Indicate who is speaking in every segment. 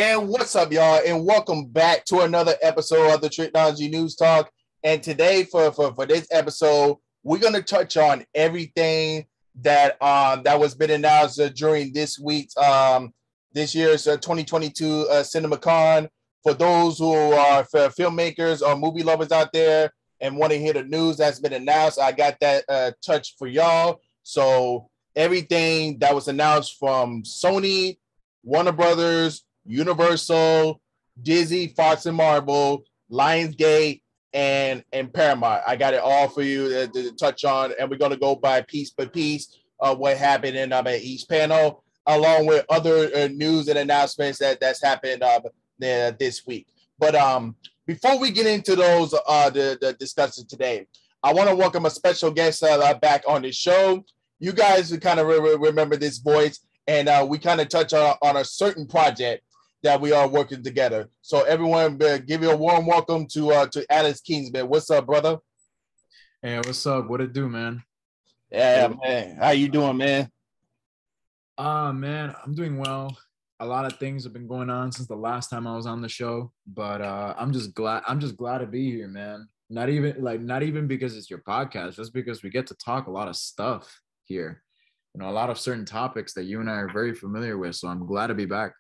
Speaker 1: And what's up, y'all? And welcome back to another episode of the Tricology News Talk. And today, for this episode, we're gonna touch on everything that was been announced during this week's this year's 2022 Cinemacon. For those who are filmmakers or movie lovers out there and want to hear the news that's been announced, I got that touch for y'all. So everything that was announced from Sony, Warner Brothers, Universal, Disney, Fox and Marvel, Lionsgate, and Paramount. I got it all for you to touch on, and we're going to go by piece by piece of what happened in each panel, along with other news and announcements that's happened this week. But before we get into those the discussion today, I want to welcome a special guest back on the show. You guys kind of remember this voice, and we kind of touch on a certain project that we are working together. So everyone, give you a warm welcome to Alex Kingsman. What's up, brother?
Speaker 2: Hey, what's up? What it do, man?
Speaker 1: Yeah, man. How you doing, man?
Speaker 2: Man, I'm doing well. A lot of things have been going on since the last time I was on the show, but I'm just glad to be here, man. Not even because it's your podcast, just because we get to talk a lot of stuff here. A lot of certain topics that you and I are very familiar with. So I'm glad to be back.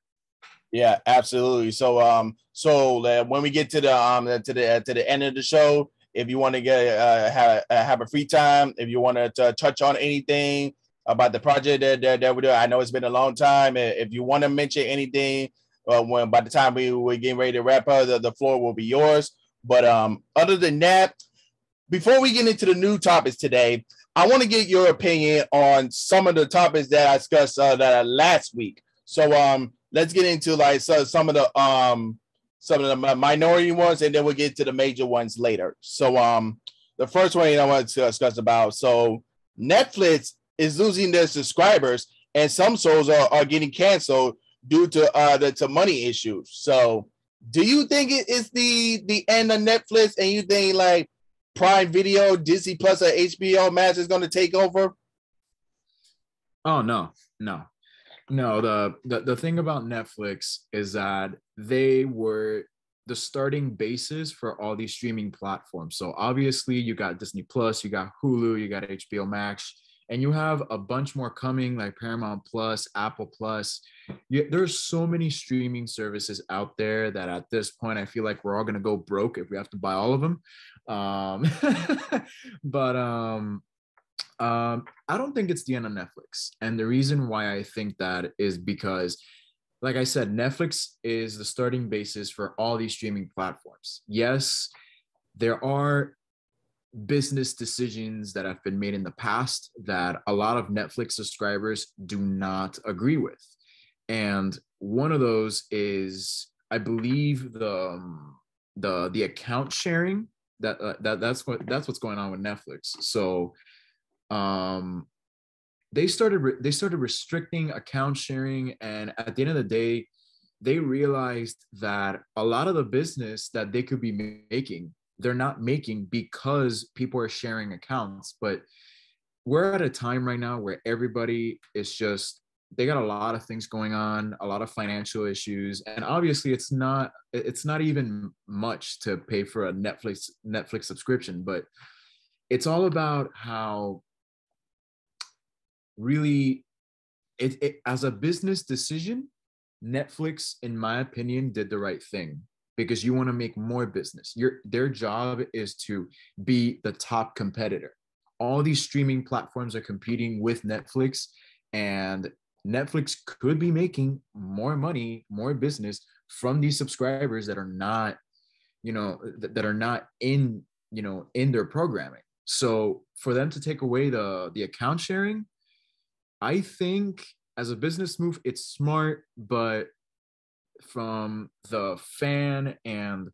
Speaker 1: Yeah, absolutely. So when we get to the end of the show, if you want to get have a free time, if you want to touch on anything about the project that we do, I know it's been a long time. If you want to mention anything, when by the time we're getting ready to wrap up, the floor will be yours. But other than that, before we get into the new topics today, I want to get your opinion on some of the topics that I discussed last week. So let's get into some of the minority ones, and then we'll get to the major ones later. So the first one I want to discuss about. So Netflix is losing their subscribers, and some shows are getting canceled due to money issues. So do you think it is the end of Netflix, and you think like Prime Video, Disney Plus, or HBO Max is going to take over?
Speaker 2: Oh, no. The thing about Netflix is that they were the starting basis for all these streaming platforms. So obviously you got Disney Plus, you got Hulu, you got HBO Max, and you have a bunch more coming like Paramount Plus, Apple Plus. There's so many streaming services out there that at this point, I feel like we're all going to go broke if we have to buy all of them. But I don't think it's the end of Netflix. And the reason why I think that is because, like I said, Netflix is the starting basis for all these streaming platforms. Yes, there are business decisions that have been made in the past that a lot of Netflix subscribers do not agree with. And one of those is, I believe, the account sharing that's what's going on with Netflix. So they started restricting account sharing, and at the end of the day, they realized that a lot of the business that they could be making, they're not making because people are sharing accounts. But we're at a time right now where everybody is just, they got a lot of things going on, a lot of financial issues, and obviously it's not even much to pay for a Netflix subscription, but it's all about how really it as a business decision, Netflix, in my opinion, did the right thing, because you want to make more business. Their job is to be the top competitor. All these streaming platforms are competing with Netflix, and Netflix could be making more money, more business from these subscribers that are not, that are not in their programming. So for them to take away the account sharing, I think as a business move, it's smart, but from the fan and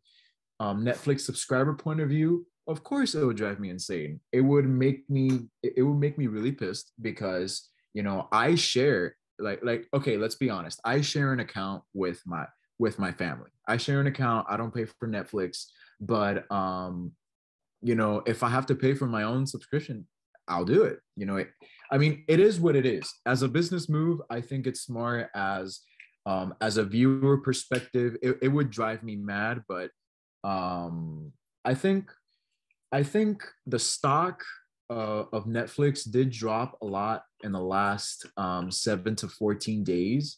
Speaker 2: Netflix subscriber point of view, of course it would drive me insane. It would make me really pissed, because I share okay, let's be honest. I share an account with my family. I share an account. I don't pay for Netflix, but if I have to pay for my own subscription, I'll do it. It is what it is. As a business move, I think it's smart. As As a viewer perspective, it would drive me mad, but I think the stock of Netflix did drop a lot in the last 7 to 14 days,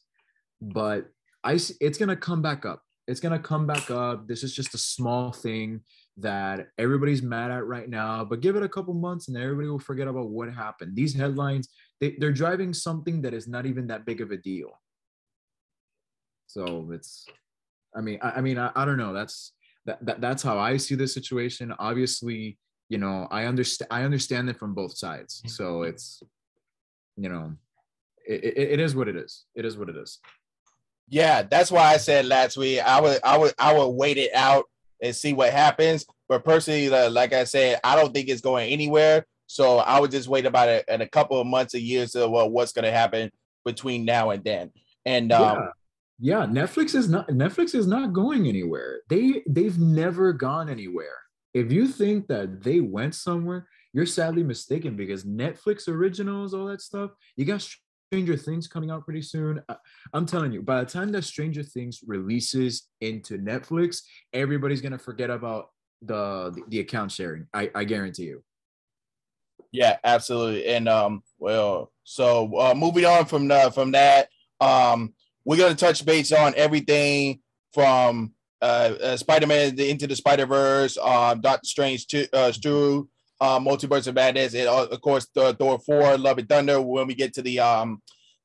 Speaker 2: but it's gonna come back up. It's gonna come back up. This is just a small thing that everybody's mad at right now, but give it a couple months and everybody will forget about what happened. These headlines, they're driving something that is not even that big of a deal. So it's, I don't know. That's how I see the situation. Obviously, I understand it from both sides. So it's, it is what it is. It is what it is.
Speaker 1: Yeah, that's why I said last week I would wait it out and see what happens. But personally, like I said, I don't think it's going anywhere. So I would just wait about it in a couple of months, a year, so what's going to happen between now and then. And
Speaker 2: yeah, Netflix is not going anywhere. They've never gone anywhere. If you think that they went somewhere, you're sadly mistaken, because Netflix originals, all that stuff, you got Stranger Things coming out pretty soon. I'm telling you, by the time that Stranger Things releases into Netflix, everybody's gonna forget about the account sharing. I guarantee you.
Speaker 1: Yeah, absolutely. And so moving on from that, we're gonna touch base on everything from Spider-Man Into the Spider-Verse, Doctor Strange to Multiverse of Madness, and of course Thor 4, Love and Thunder when we get to the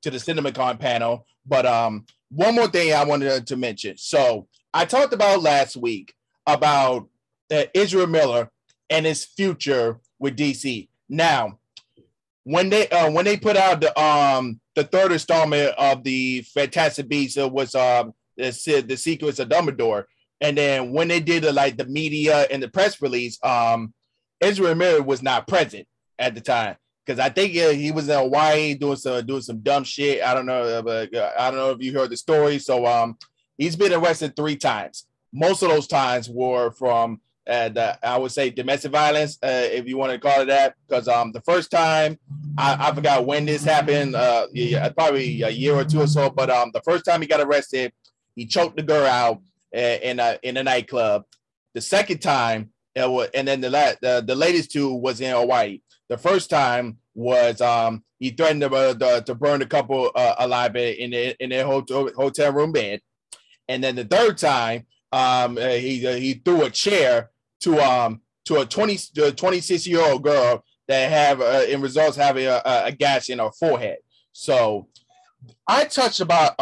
Speaker 1: Cinemacon panel. But one more thing I wanted to mention. So I talked about last week about Ezra Miller and his future with DC. Now, when they put out the third installment of the Fantastic Beasts, it was the sequence of Dumbledore, and then when they did the media and the press release, Ezra Miller was not present at the time, because I think he was in Hawaii doing some dumb shit. I don't know, I don't know if you heard the story. So he's been arrested 3 times. Most of those times were from I would say domestic violence, if you want to call it that, because the first time I forgot when this happened, probably a year or 2 or so. But the first time he got arrested, he choked the girl out in a nightclub. The second time, and then the latest 2 was in Hawaii. The first time was he threatened to burn a couple alive in their hotel room bed, and then the third time he threw a chair to a 26-year-old girl that have in results having a gash in her forehead. So I touched about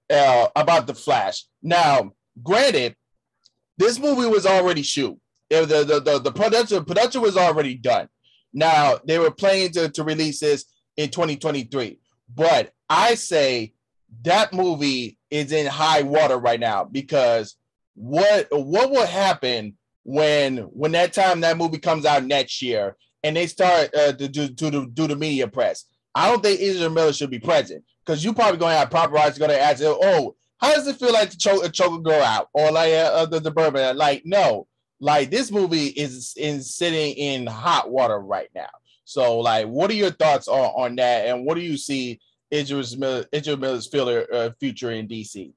Speaker 1: the Flash. Now, granted, this movie was already shoot. The production was already done. Now they were planning to release this in 2023, but I say that movie is in high water right now, because what will happen when that time that movie comes out next year and they start to do the media press? I don't think Ezra Miller should be present, because you probably gonna have paparazzi gonna ask, oh, how does it feel like to choke a girl out, or like the bourbon? Like, no, like this movie is sitting in hot water right now. So like, what are your thoughts on that, and what do you see Ezra Miller's future in DC?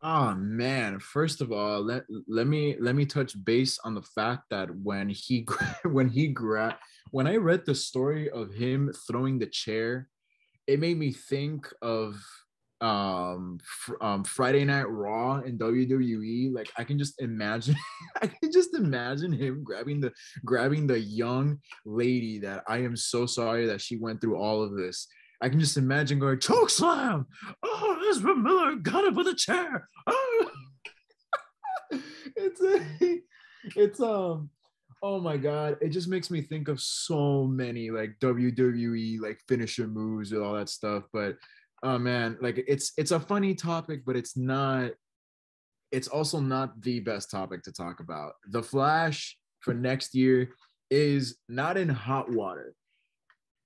Speaker 2: Oh man! First of all, let me touch base on the fact that when I read the story of him throwing the chair, it made me think of Friday Night Raw in WWE. Like I can just imagine, I can just imagine him grabbing the young lady that I am so sorry that she went through all of this. I can just imagine going choke slam. Oh, Ezra Miller got it with a chair. Oh. it's oh my god, it just makes me think of so many like WWE like finisher moves and all that stuff. But oh man, like it's a funny topic, but it's also not the best topic to talk about. The Flash for next year is not in hot water.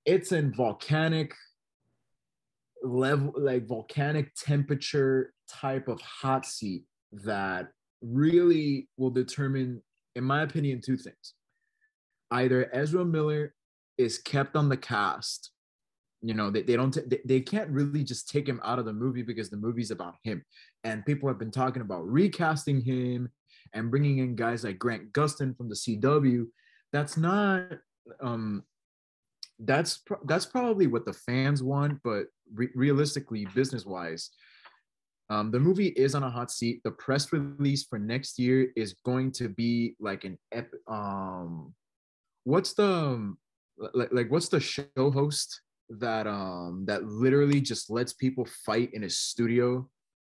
Speaker 2: It's in volcanic level, like volcanic temperature type of hot seat that really will determine, in my opinion, 2 things. Either Ezra Miller is kept on the cast they don't they can't really just take him out of the movie because the movie's about him. And people have been talking about recasting him and bringing in guys like Grant Gustin from the CW. That's not that's probably what the fans want, but realistically, business wise, the movie is on a hot seat. The press release for next year is going to be like what's the what's the show host that literally just lets people fight in his studio?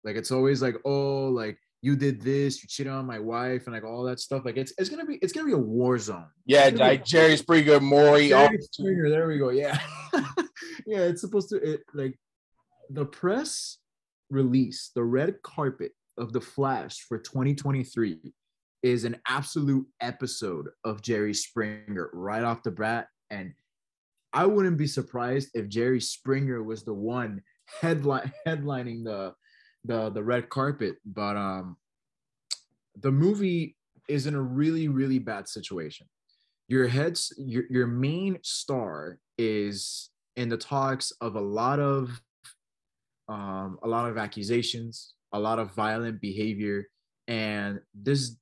Speaker 2: Like it's always like, oh, like you did this, you cheated on my wife, and like all that stuff. Like it's gonna be a war zone.
Speaker 1: Yeah, like Jerry Springer, Maury.
Speaker 2: Jerry Springer, there we go. Yeah. Yeah, it's supposed to like the press release, the red carpet of the Flash for 2023 is an absolute episode of Jerry Springer right off the bat. And I wouldn't be surprised if Jerry Springer was the one headlining the red carpet. But the movie is in a really, really bad situation. Your main star is in the talks of a lot of accusations, a lot of violent behavior, and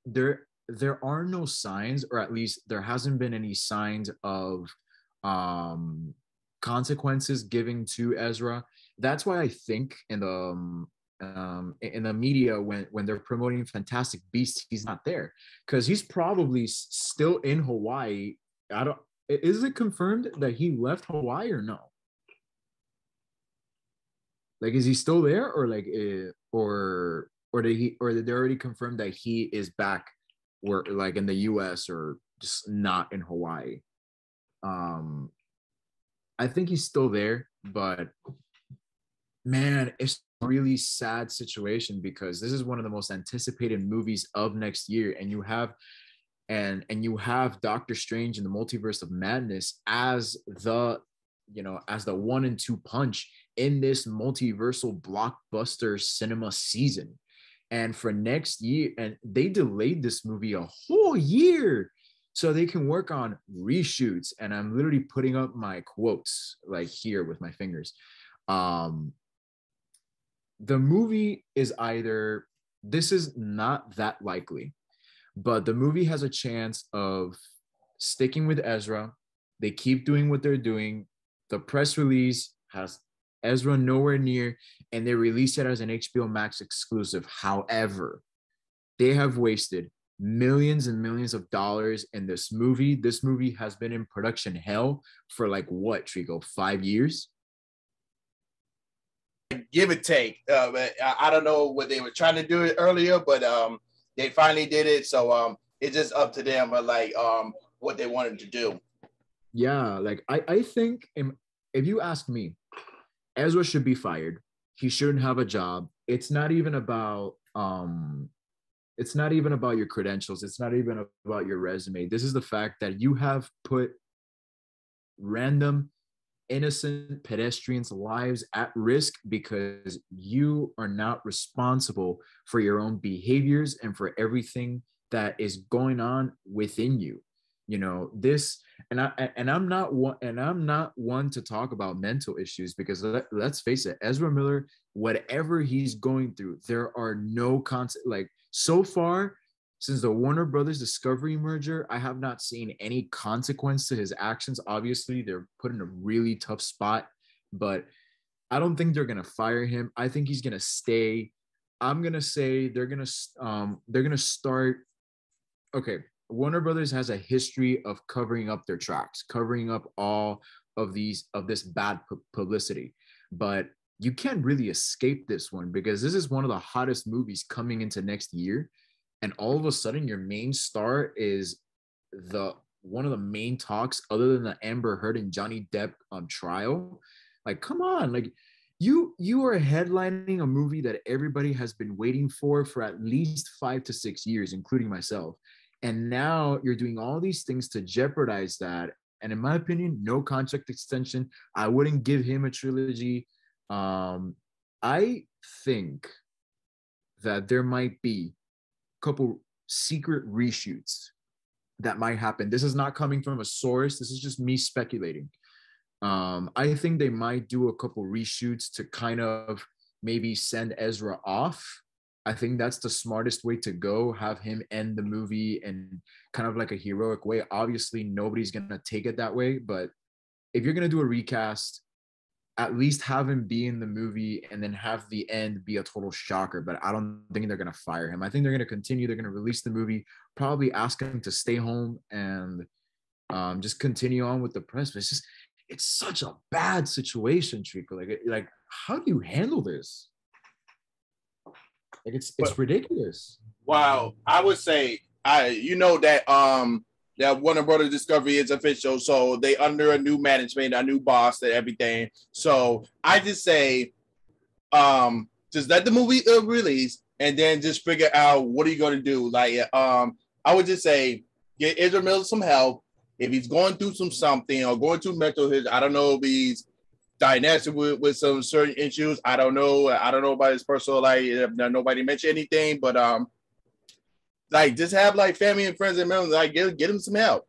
Speaker 2: there are no signs, or at least there hasn't been any signs of consequences given to Ezra. That's why I think in the media when they're promoting Fantastic Beasts, he's not there because he's probably still in Hawaii. Is it confirmed that he left Hawaii or no? Like, is he still there, or like, or did they already confirm that he is back, where like in the U.S. or just not in Hawaii? I think he's still there, but man, it's a really sad situation because this is one of the most anticipated movies of next year, and you have Doctor Strange in the Multiverse of Madness as the 1-2 punch in this multiversal blockbuster cinema season. And for next year, and they delayed this movie a whole year so they can work on reshoots. And I'm literally putting up my quotes like here with my fingers. The movie is this is not that likely, but the movie has a chance of sticking with Ezra. They keep doing what they're doing. The press release has Ezra nowhere near, and they released it as an HBO Max exclusive. However, they have wasted millions and millions of dollars in this movie. This movie has been in production hell for like what, Trico, 5 years?
Speaker 1: Give or take. I don't know what they were trying to do it earlier, but they finally did it. So it's just up to them, what they wanted to do.
Speaker 2: Yeah, like I think if you ask me, Ezra should be fired. He shouldn't have a job. It's not even about your credentials. It's not even about your resume. This is the fact that you have put random innocent pedestrians' lives at risk because you are not responsible for your own behaviors and for everything that is going on within you. This, and I'm not one to talk about mental issues because let's face it, Ezra Miller, whatever he's going through, there are no like so far since the Warner Brothers Discovery merger, I have not seen any consequence to his actions. Obviously, they're put in a really tough spot, but I don't think they're gonna fire him. I think he's gonna stay. I'm gonna say they're gonna start. Okay, Warner Brothers has a history of covering up their tracks, covering up all of this bad publicity, but you can't really escape this one because this is one of the hottest movies coming into next year. And all of a sudden your main star is one of the main talks other than the Amber Heard and Johnny Depp trial. Like, come on, like you are headlining a movie that everybody has been waiting for at least 5 to 6 years, including myself. And now you're doing all these things to jeopardize that. And in my opinion, no contract extension. I wouldn't give him a trilogy. I think that there might be couple secret reshoots that might happen. This is not coming from a source. This is just me speculating. I think they might do a couple reshoots to kind of maybe send Ezra off. I think that's the smartest way to go. Have him end the movie in kind of like a heroic way. Obviously, nobody's gonna take it that way, but if you're gonna do a recast, at least have him be in the movie and then have the end be a total shocker. But I don't think they're gonna fire him. I think they're gonna continue. They're gonna release the movie, probably ask him to stay home and just continue on with the press. But it's such a bad situation, Trico. Like how do you handle this? Like it's ridiculous.
Speaker 1: Wow, I would say that Warner Brothers Discovery is official, so they under a new management, a new boss, and everything. So I just say, just let the movie release, and then just figure out what are you going to do. Like, I would just say, get Israel Miller some help if he's going through something or going through mental health. I don't know if he's diagnosed with some certain issues. I don't know about his personal life. Nobody mentioned anything, but like just have like family and friends and members, like get him some help.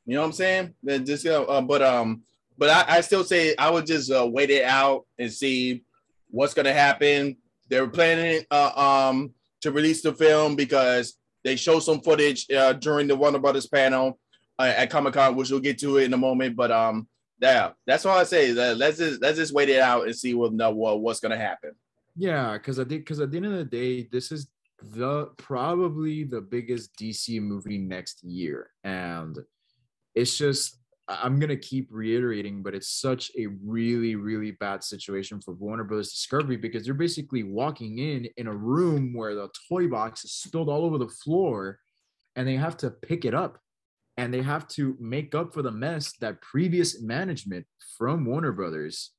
Speaker 1: You know what I'm saying? Then just but I still say I would just wait it out and see what's gonna happen. They were planning to release the film because they showed some footage during the Warner Brothers panel at Comic-Con, which we'll get to it in a moment. But yeah, that's all I say. Let's just wait it out and see what's gonna happen.
Speaker 2: Yeah, because at the end of the day, this is probably the biggest DC movie next year, and it's just I'm gonna keep reiterating, but it's such a really, really bad situation for Warner Brothers Discovery because they're basically walking in a room where the toy box is spilled all over the floor, and they have to pick it up. And they have to make up for the mess that previous management from Warner Brothers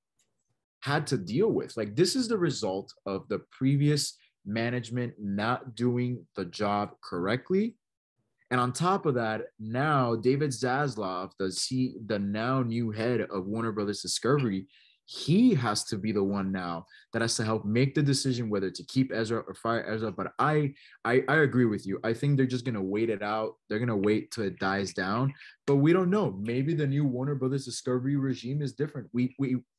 Speaker 2: had to deal with. Like, this is the result of the previous management not doing the job correctly. And on top of that, now David Zaslav, the now new head of Warner Brothers Discovery, he has to be the one now that has to help make the decision whether to keep Ezra or fire Ezra. But I agree with you. I think they're just gonna wait it out. They're gonna wait till it dies down. But we don't know. Maybe the new Warner Brothers Discovery regime is different. We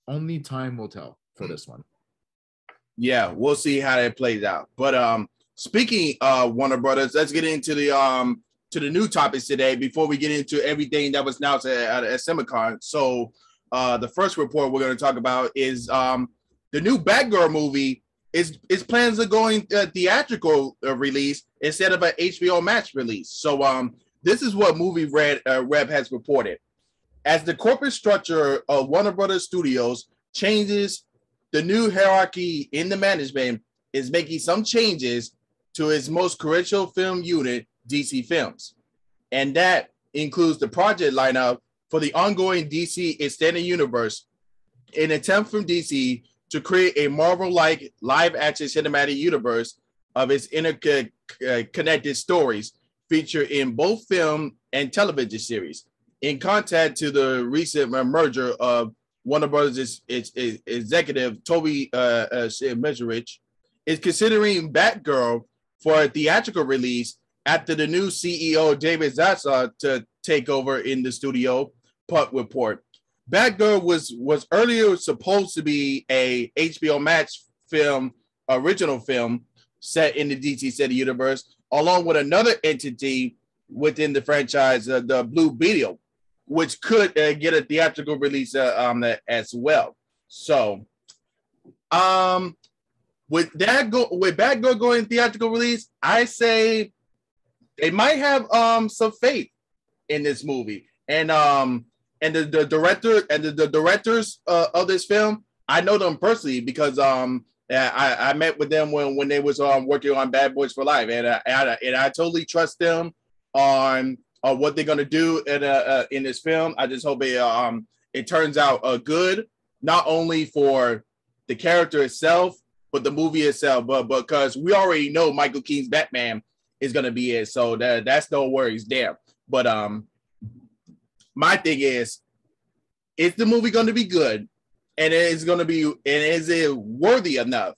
Speaker 2: only time will tell for this one.
Speaker 1: Yeah, we'll see how that plays out. But speaking of Warner Brothers, let's get into the new topics today before we get into everything that was announced at Cinemacon. So the first report we're going to talk about is the new Batgirl movie is plans of going theatrical release instead of an HBO Max release. So this is what Movie Reb has reported. As the corporate structure of Warner Brothers Studios changes, the new hierarchy in the management is making some changes to its most crucial film unit, DC Films. And that includes the project lineup for the ongoing DC Extended Universe, an attempt from DC to create a Marvel-like live-action cinematic universe of its interconnected stories featured in both film and television series. In contact to the recent merger of Warner Brothers' executive Toby Mezrich is considering Batgirl for a theatrical release after the new CEO David Zaslav to take over in the studio. Puck report. Batgirl was earlier supposed to be a HBO Max film, original film set in the DC City universe, along with another entity within the franchise, the Blue Beetle, which could get a theatrical release as well. So, with Batgirl going theatrical release, I say they might have some faith in this movie, and the director and the directors of this film, I know them personally because I met with them when they was working on Bad Boys for Life, and I totally trust them on what they're gonna do in this film. I just hope it turns out good, not only for the character itself, but the movie itself. But because we already know Michael Keaton's Batman is gonna be it, so that's no worries there. But my thing is the movie going to be good, and is it worthy enough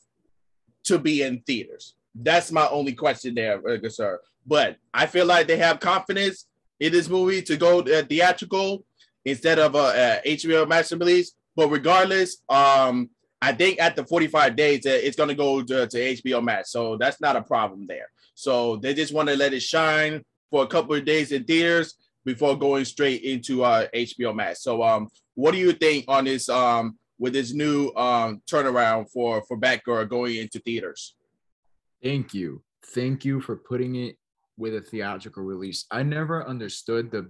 Speaker 1: to be in theaters? That's my only question there, sir. But I feel like they have confidence in this movie to go theatrical. instead of a HBO Max release. But regardless, I think at the 45 days, it's going to go to HBO Max. So that's not a problem there. So they just want to let it shine for a couple of days in theaters before going straight into HBO Max. So what do you think on this with this new turnaround for Batgirl going into theaters?
Speaker 2: Thank you. Thank you for putting it with a theatrical release. I never understood the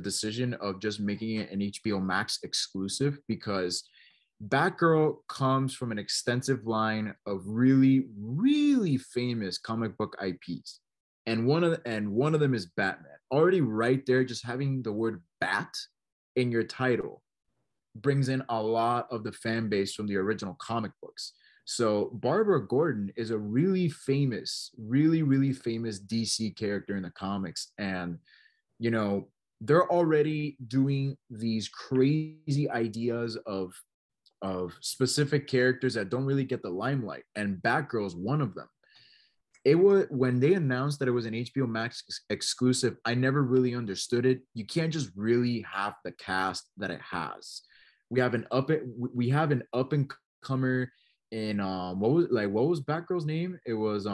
Speaker 2: decision of just making it an HBO Max exclusive, because Batgirl comes from an extensive line of really, really famous comic book IPs. And one of them is Batman. Already right there, just having the word bat in your title brings in a lot of the fan base from the original comic books. So Barbara Gordon is a really famous, really, really famous DC character in the comics. And, you know, they're already doing these crazy ideas of specific characters that don't really get the limelight. And Batgirl is one of them. It was when they announced that it was an HBO Max exclusive, I never really understood it. You can't just really have the cast that it has. We have an up and comer in what was Batgirl's name? It was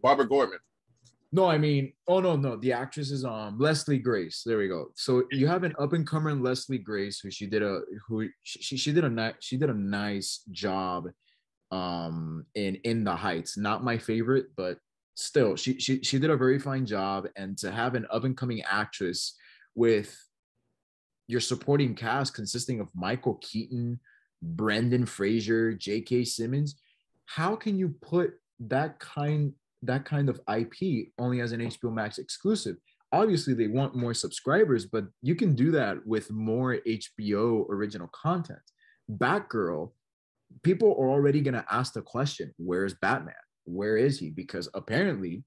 Speaker 1: Barbara Gordon.
Speaker 2: No, I mean, oh no, the actress is Leslie Grace. There we go. So you have an up and comer in Leslie Grace, who she did a nice job in The Heights. Not my favorite, but still, she did a very fine job. And to have an up and coming actress with your supporting cast consisting of Michael Keaton, Brendan Fraser, J.K. Simmons, how can you put that kind of IP only as an HBO Max exclusive? Obviously, they want more subscribers, but you can do that with more HBO original content. Batgirl, people are already going to ask the question, where's Batman? Where is he? Because apparently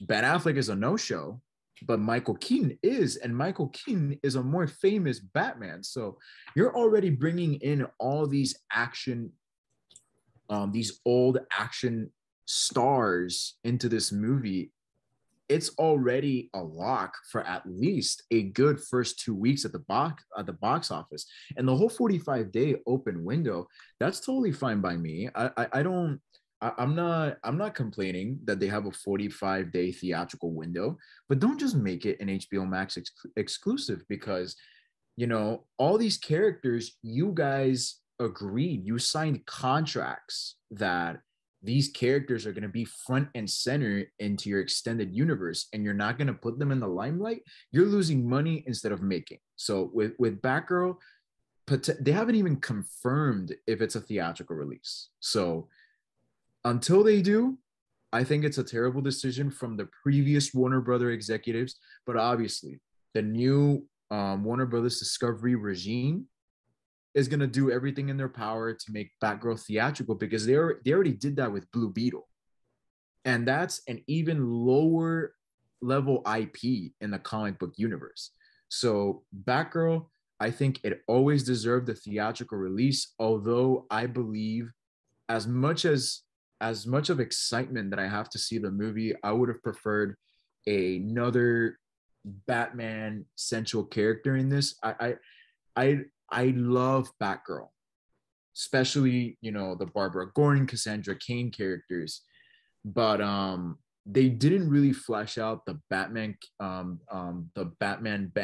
Speaker 2: Ben Affleck is a no-show, but Michael Keaton is, and Michael Keaton is a more famous Batman. So you're already bringing in all these these old action stars into this movie. It's already a lock for at least a good first 2 weeks at the box office, and the whole 45-day open window. That's totally fine by me. I'm not complaining that they have a 45-day theatrical window, but don't just make it an HBO Max exclusive, because all these characters, you guys agreed, you signed contracts that these characters are going to be front and center into your extended universe, and you're not going to put them in the limelight. You're losing money instead of making. So with Batgirl, they haven't even confirmed if it's a theatrical release. So until they do, I think it's a terrible decision from the previous Warner Brother executives. But obviously, the new Warner Brothers Discovery regime is going to do everything in their power to make Batgirl theatrical, because they already did that with Blue Beetle. And that's an even lower level IP in the comic book universe. So Batgirl, I think it always deserved a theatrical release, although I believe as much of excitement that I have to see the movie, I would have preferred another Batman central character in this. I love Batgirl, especially the Barbara Gordon, Cassandra Cain characters, but they didn't really flesh out the Batman Ben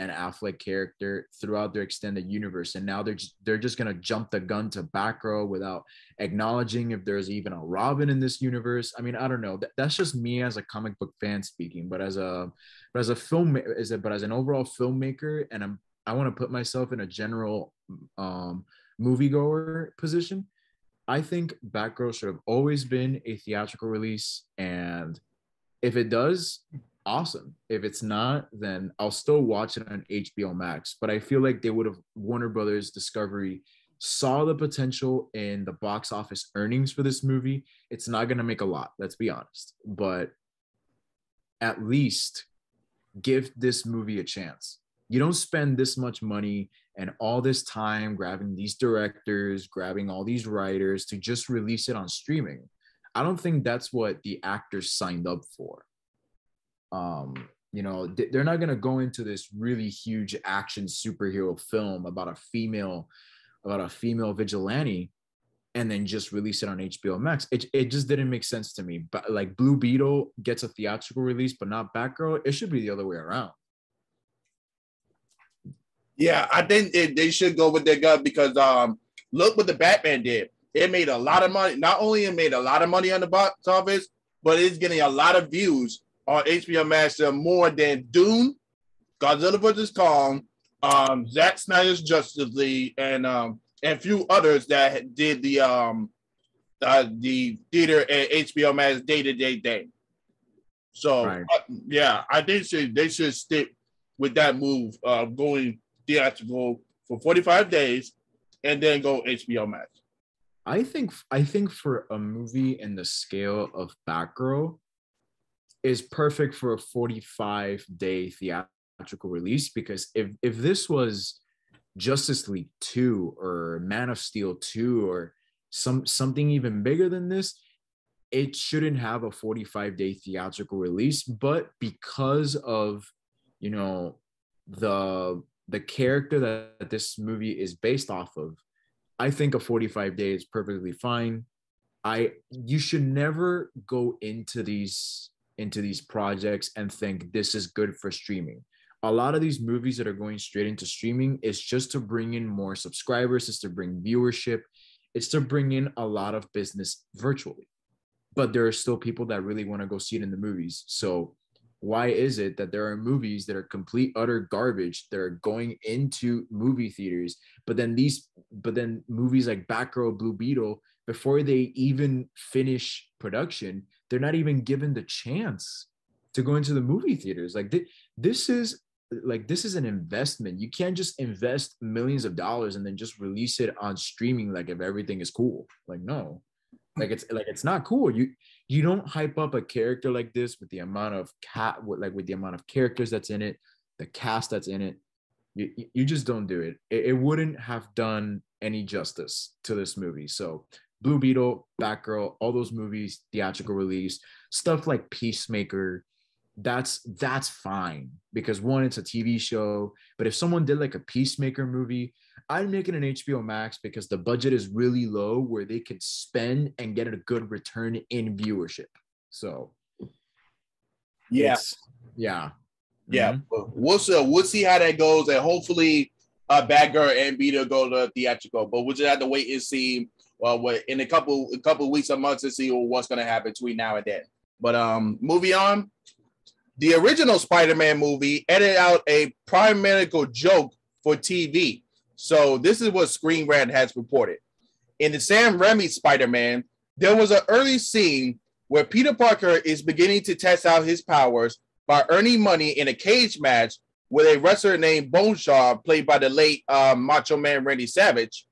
Speaker 2: Affleck character throughout their extended universe, and now they're just gonna jump the gun to Batgirl without acknowledging if there's even a Robin in this universe. I mean, I don't know. That's just me as a comic book fan speaking, but as an overall filmmaker, and I want to put myself in a general moviegoer position. I think Batgirl should have always been a theatrical release, and if it does, awesome. If it's not, then I'll still watch it on HBO Max. But I feel like Warner Brothers Discovery saw the potential in the box office earnings for this movie. It's not going to make a lot, let's be honest, but at least give this movie a chance. You don't spend this much money and all this time grabbing these directors, grabbing all these writers to just release it on streaming. I don't think that's what the actors signed up for. You know, they're not gonna go into this really huge action superhero film about a female vigilante and then just release it on HBO Max. It just didn't make sense to me. But like Blue Beetle gets a theatrical release, but not Batgirl. It should be the other way around.
Speaker 1: Yeah, I think they should go with their gut because look what the Batman did. It made a lot of money. Not only it made a lot of money on the box office, but it's getting a lot of views on HBO Max more than Dune, Godzilla vs. Kong, Zack Snyder's Justice League, and a few others that did the theater and HBO Max day-to-day thing. So
Speaker 2: Right.
Speaker 1: Yeah, I think they should stick with that move of going theatrical for 45 days and then go HBO Max.
Speaker 2: I think for a movie in the scale of Batgirl is perfect for a 45-day theatrical release, because if this was Justice League 2 or Man of Steel 2 or something even bigger than this, it shouldn't have a 45-day theatrical release. But because of, you know, the character that this movie is based off of, I think a 45 days is perfectly fine. You should never go into these projects and think this is good for streaming. A lot of these movies that are going straight into streaming is just to bring in more subscribers, it's to bring viewership, it's to bring in a lot of business virtually. But there are still people that really want to go see it in the movies. So why is it that there are movies that are complete utter garbage that are going into movie theaters, but then movies like Batgirl, Blue Beetle, before they even finish production, they're not even given the chance to go into the movie theaters? Like this is an investment. You can't just invest millions of dollars and then just release it on streaming like if everything is cool. Like, no. It's not cool. You don't hype up a character like this with the amount of with the amount of characters that's in it, the cast that's in it. You just don't do it. It wouldn't have done any justice to this movie. So Blue Beetle, Batgirl, all those movies, theatrical release, stuff like Peacemaker, that's fine, because one, it's a TV show. But if someone did like a Peacemaker movie, I'd make it an HBO Max because the budget is really low where they could spend and get a good return in viewership. So
Speaker 1: yeah.
Speaker 2: Mm-hmm.
Speaker 1: We'll see how that goes, and hopefully Batgirl and Beetle go to theatrical, but we'll just have to wait and see in a couple weeks or months to see what's going to happen between now and then. But moving on, the original Spider-Man movie edited out a prime-medical joke for TV. So this is what Screen Rant has reported. In the Sam Raimi Spider-Man, there was an early scene where Peter Parker is beginning to test out his powers by earning money in a cage match with a wrestler named Boneshaw, played by the late Macho Man Randy Savage.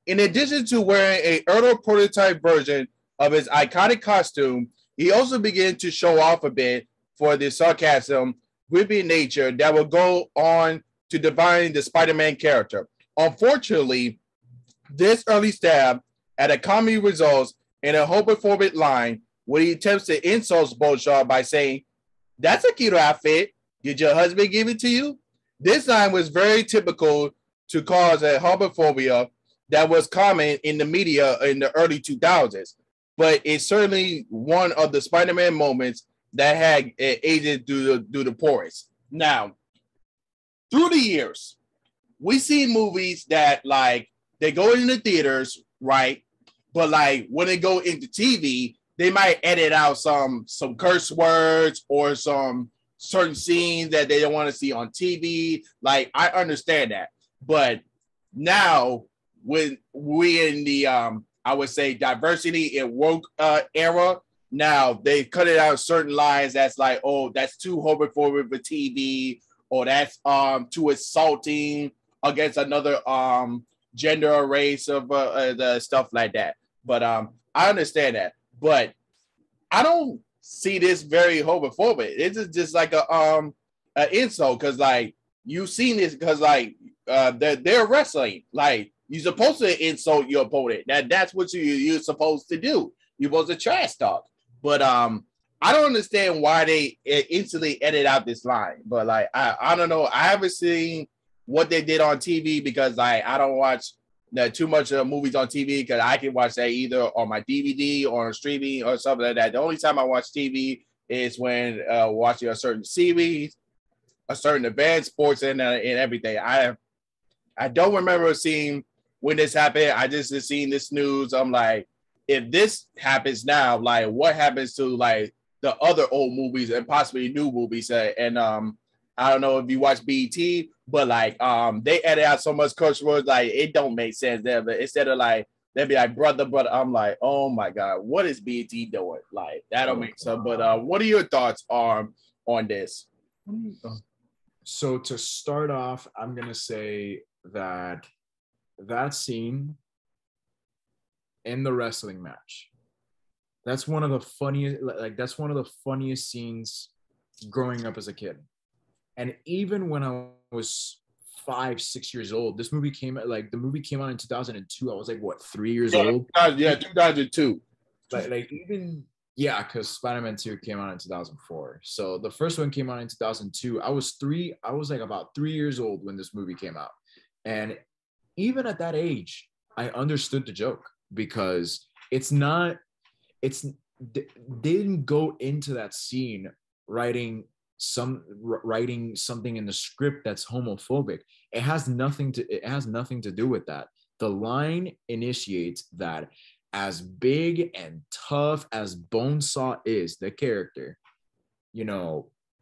Speaker 1: In addition to wearing a early prototype version of his iconic costume, he also began to show off a bit for the sarcasm, quippy nature that will go on to define the Spider-Man character. Unfortunately, this early stab at a comedy results in a homophobic line where he attempts to insult Boneshaw by saying, "That's a cute outfit. Did your husband give it to you?" This line was very typical to cause a homophobia that was common in the media in the early 2000s. But it's certainly one of the Spider-Man moments that had aged through the porous. Now, through the years, we see movies that like they go into theaters, right? But like when they go into TV, they might edit out some curse words or some certain scenes that they don't want to see on TV. Like, I understand that. But now when we in the I would say diversity and woke era, now they cut it out certain lines that's like, oh, that's too homophobic for TV, or that's too assaulting against another gender or race of the stuff like that. But I understand that, but I don't see this very homophobic. It's just like a insult, because like you've seen this, because like they're wrestling. Like, you're supposed to insult your opponent. That's what you're supposed to do. You're supposed to trash talk. But I I don't understand why they instantly edit out this line, but like I don't know. I haven't seen what they did on TV because like I don't watch too much movies on TV because I can watch that either on my DVD or on streaming or something like that. The only time I watch TV is when watching a certain series, a certain event, sports, and everything. I don't remember seeing when this happened. I just seen this news. I'm like, if this happens now, like what happens to like the other old movies and possibly new movies? And I don't know if you watch BET, but like they edit out so much curse words, like it don't make sense there. But instead of like they'd be like brother, I'm like, oh my god, what is BET doing? Like that don't make sense. But what are your thoughts on this?
Speaker 2: So to start off, I'm gonna say that scene in the wrestling match, that's one of the funniest scenes growing up as a kid. And even when I was 5-6 years old, the movie came out in 2002. I was like, what, 3 years old?
Speaker 1: Yeah, 2002.
Speaker 2: Like even yeah, because Spider-Man 2 came out in 2004. So the first one came out in 2002. I was like about 3 years old when this movie came out. And even at that age, I understood the joke because they didn't go into that scene writing something in the script that's homophobic. It has nothing to do with that. The line initiates that as big and tough as Bonesaw is, the character,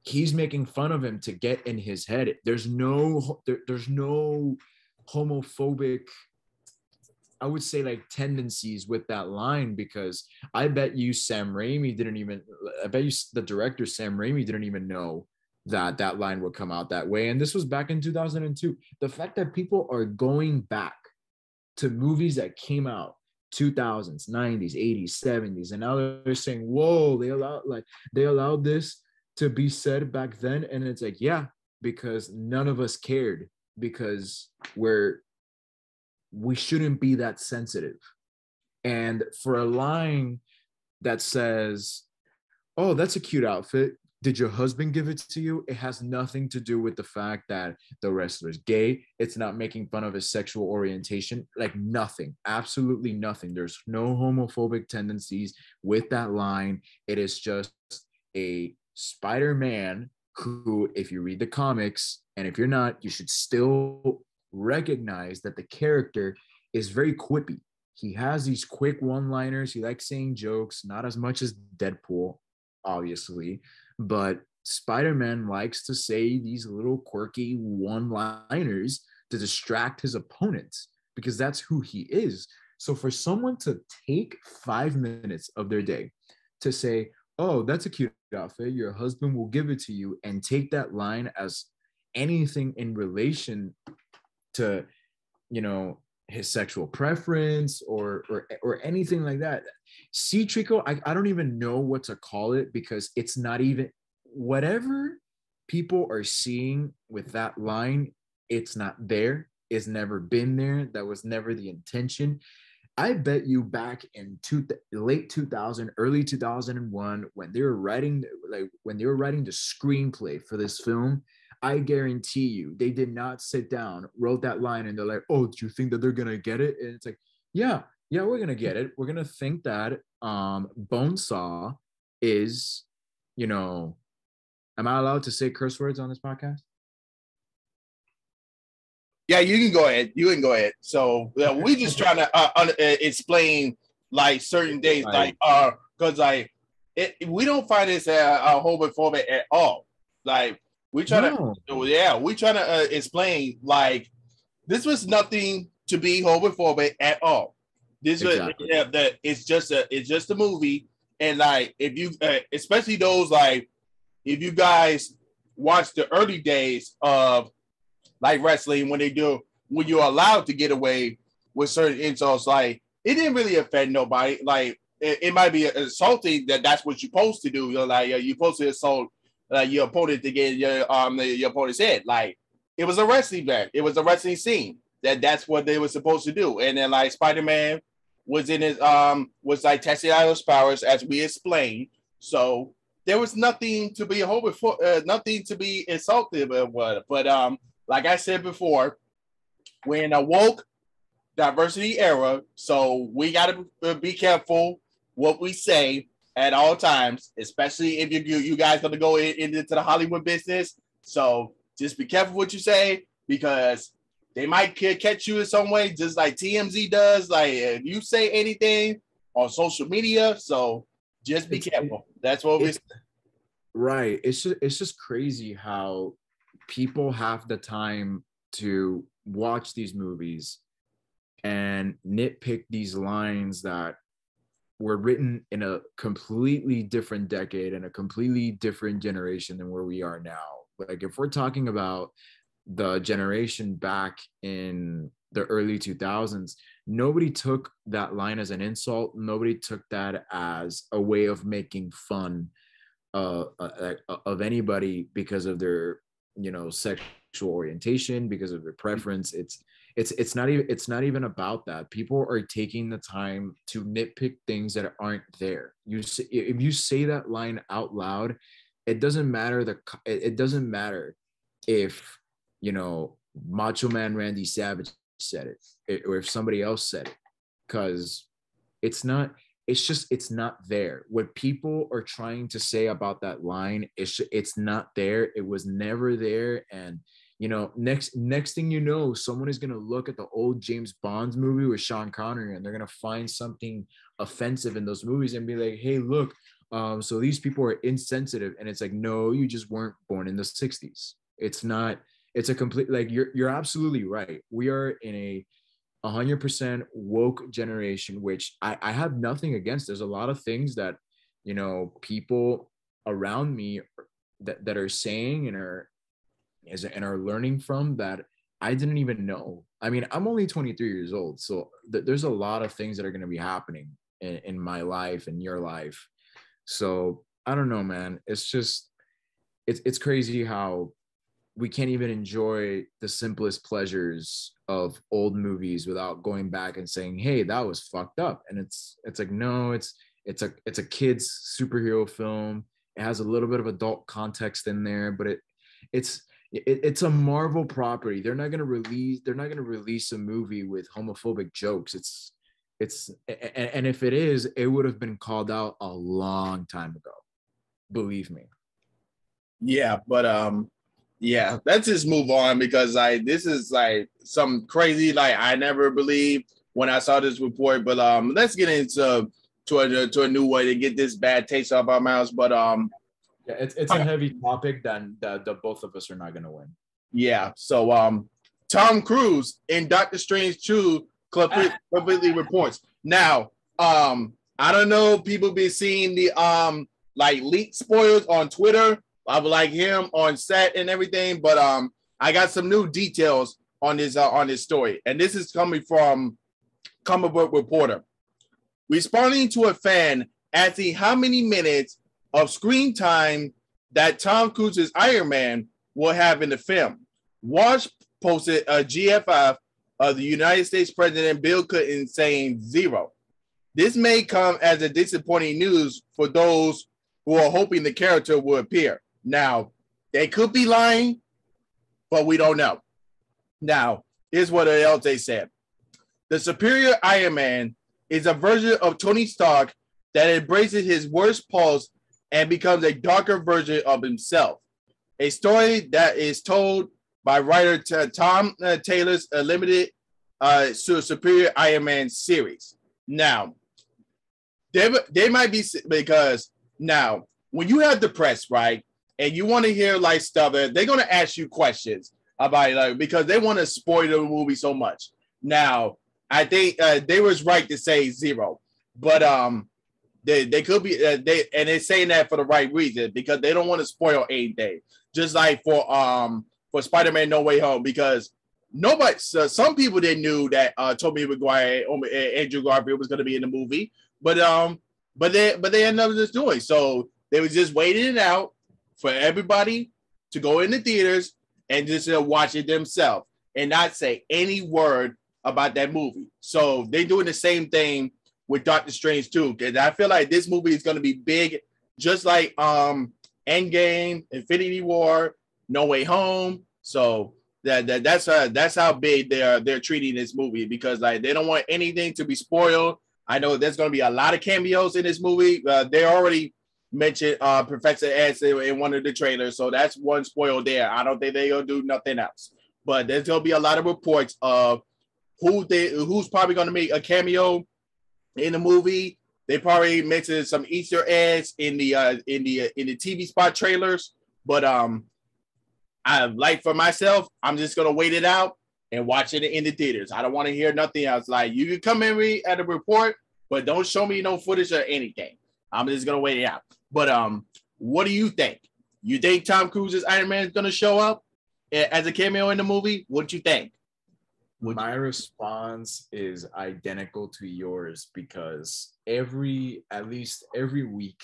Speaker 2: he's making fun of him to get in his head. There's no homophobic, I would say, like tendencies with that line, because I bet you the director Sam Raimi didn't even know that line would come out that way. And this was back in 2002. The fact that people are going back to movies that came out 2000s, 90s, 80s, 70s, and now they're saying, whoa, they allowed this to be said back then. And it's like, yeah, because none of us cared, because we shouldn't be that sensitive. And for a line that says, oh, that's a cute outfit, did your husband give it to you? It has nothing to do with the fact that the wrestler's gay. It's not making fun of his sexual orientation. Like nothing, absolutely nothing. There's no homophobic tendencies with that line. It is just a Spider-Man who, if you read the comics, and if you're not, you should still recognize that the character is very quippy. He has these quick one-liners. He likes saying jokes, not as much as Deadpool, obviously, but Spider-Man likes to say these little quirky one-liners to distract his opponents, because that's who he is. So for someone to take 5 minutes of their day to say, oh, that's a cute outfit, your husband will give it to you, and take that line as anything in relation to, his sexual preference or anything like that. See, Trico, I don't even know what to call it, because it's not even whatever people are seeing with that line. It's not there. It's never been there. That was never the intention. I bet you back in late 2000, early 2001, when they were writing the screenplay for this film, I guarantee you they did not sit down, wrote that line, and they're like, oh, do you think that they're gonna get it? And it's like, yeah, we're gonna get it. We're gonna think that Bonesaw is, am I allowed to say curse words on this podcast?
Speaker 1: Yeah, you can go ahead. So we just trying to explain like certain days, like because we don't find this homophobic at all. Like we try to explain like this was nothing to be homophobic at all. This exactly. It's just a movie, and like if you especially those like if you guys watch the early days of like wrestling when you're allowed to get away with certain insults, like it didn't really offend nobody. Like it might be insulting that's what you're supposed to do. You're supposed to insult your opponent to get your opponent's head. Like it was a wrestling match. It was a wrestling scene. That's what they were supposed to do. And then like Spider-Man was in his was like testing out his powers, as we explained. So there was nothing to be hoping for, nothing to be insulted about. But like I said before, we're in a woke diversity era, so we got to be careful what we say at all times, especially if you guys going to go into the Hollywood business. So just be careful what you say, because they might catch you in some way, just like TMZ does. Like if you say anything on social media, so just be careful. That's what we.
Speaker 2: Right. It's just crazy how people have the time to watch these movies and nitpick these lines that were written in a completely different decade and a completely different generation than where we are now. Like if we're talking about the generation back in the early 2000s, nobody took that line as an insult. Nobody took that as a way of making fun of anybody because of their, sexual orientation, because of their preference. It's not even about that. People are taking the time to nitpick things that aren't there. If you say that line out loud, it doesn't matter it doesn't matter if Macho Man Randy Savage said it or if somebody else said it, because it's not there. What people are trying to say about that line, it's not there. It was never there. And next thing you know, someone is going to look at the old James Bond's movie with Sean Connery, and they're going to find something offensive in those movies and be like, hey, look, so these people are insensitive. And it's like, no, you just weren't born in the 60s. It's a complete, like, you're absolutely right. We are in a 100% woke generation, which I have nothing against. There's a lot of things that, people around me that are saying and are learning from that I didn't even know. I mean, I'm only 23 years old, so there's a lot of things that are going to be happening in my life and your life. So I don't know, man. It's just, it's crazy how we can't even enjoy the simplest pleasures of old movies without going back and saying, hey, that was fucked up. And it's like, no, it's a kid's superhero film. It has a little bit of adult context in there, but it's a Marvel property. They're not going to release a movie with homophobic jokes. And if it is, it would have been called out a long time ago. Believe me.
Speaker 1: Yeah, but yeah, let's just move on, because this is like some crazy, like I never believed when I saw this report. But let's get into a new way to get this bad taste off our mouths. But
Speaker 2: yeah, it's a heavy topic that the both of us are not gonna win.
Speaker 1: Yeah. So Tom Cruise in Doctor Strange 2 completely reports. Now, I don't know, people be seeing the like leaked spoilers on Twitter. I would like him on set and everything, but I got some new details on this story, and this is coming from Comic Book Reporter. Responding to a fan asking how many minutes of screen time that Tom Cruise's Iron Man will have in the film, Walsh posted a GIF of the United States President Bill Clinton saying 0. This may come as a disappointing news for those who are hoping the character will appear. Now, they could be lying, but we don't know. Now, here's what else they said. The superior Iron Man is a version of Tony Stark that embraces his worst faults and becomes a darker version of himself. A story that is told by writer Tom Taylor's limited Superior Iron Man series. Now, they might be, because now, when you have the press, right, and you want to hear like stuff, they're going to ask you questions about it, like, because they want to spoil the movie so much. Now, I think they was right to say 0, but they could be they're saying that for the right reason, because they don't want to spoil anything. Just like for Spider-Man No Way Home, because some people they knew that Tobey Maguire and Andrew Garfield was going to be in the movie, but they ended up just doing so. They was just waiting it out for everybody to go in the theaters and just watch it themselves and not say any word about that movie. So they're doing the same thing with Doctor Strange 2, because I feel like this movie is going to be big just like Endgame, Infinity War, No Way Home. So that's how big they're treating this movie, because like they don't want anything to be spoiled. I know there's going to be a lot of cameos in this movie. They already mentioned Professor X in one of the trailers, so that's one spoil there. I don't think they're going to do nothing else. But there's going to be a lot of reports of who's probably going to make a cameo in the movie. They probably mentioned some Easter eggs in the TV spot trailers, but I like for myself, I'm just gonna wait it out and watch it in the theaters. I don't want to hear nothing else. Like, you can come in at a report, but don't show me no footage or anything. I'm just gonna wait it out. But what do you think? You think Tom Cruise's Iron Man is gonna show up as a cameo in the movie? What do you think?
Speaker 2: My response is identical to yours, because at least every week,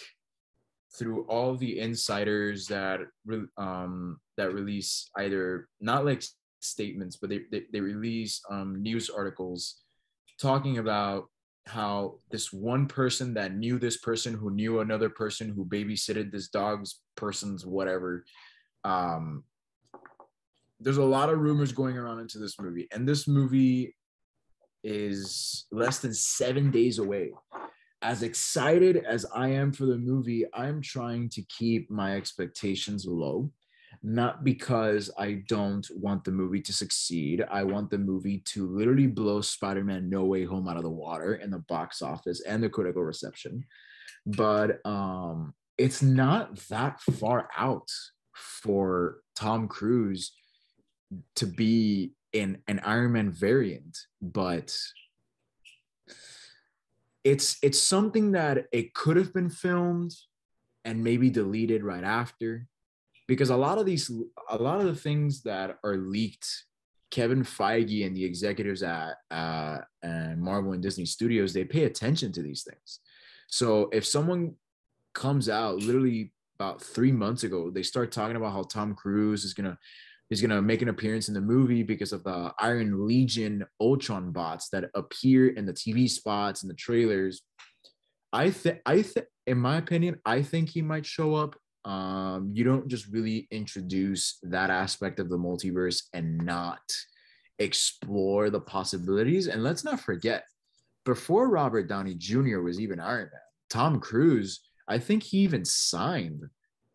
Speaker 2: through all the insiders that release either not like statements, but they release news articles talking about how this one person that knew this person who knew another person who babysitted this dog's person's whatever. There's a lot of rumors going around into this movie, and this movie is less than 7 days away. As excited as I am for the movie, I'm trying to keep my expectations low, not because I don't want the movie to succeed. I want the movie to literally blow Spider-Man No Way Home out of the water in the box office and the critical reception. But it's not that far out for Tom Cruise to be in an Iron Man variant, but it's something that it could have been filmed and maybe deleted right after, because a lot of the things that are leaked, Kevin Feige and the executives at and Marvel and Disney Studios, they pay attention to these things. So if someone comes out literally about 3 months ago, they start talking about how Tom Cruise is gonna make an appearance in the movie because of the Iron Legion Ultron bots that appear in the TV spots and the trailers. I think, in my opinion, I think he might show up. You don't just really introduce that aspect of the multiverse and not explore the possibilities. And let's not forget, before Robert Downey Jr. was even Iron Man, Tom Cruise, I think he even signed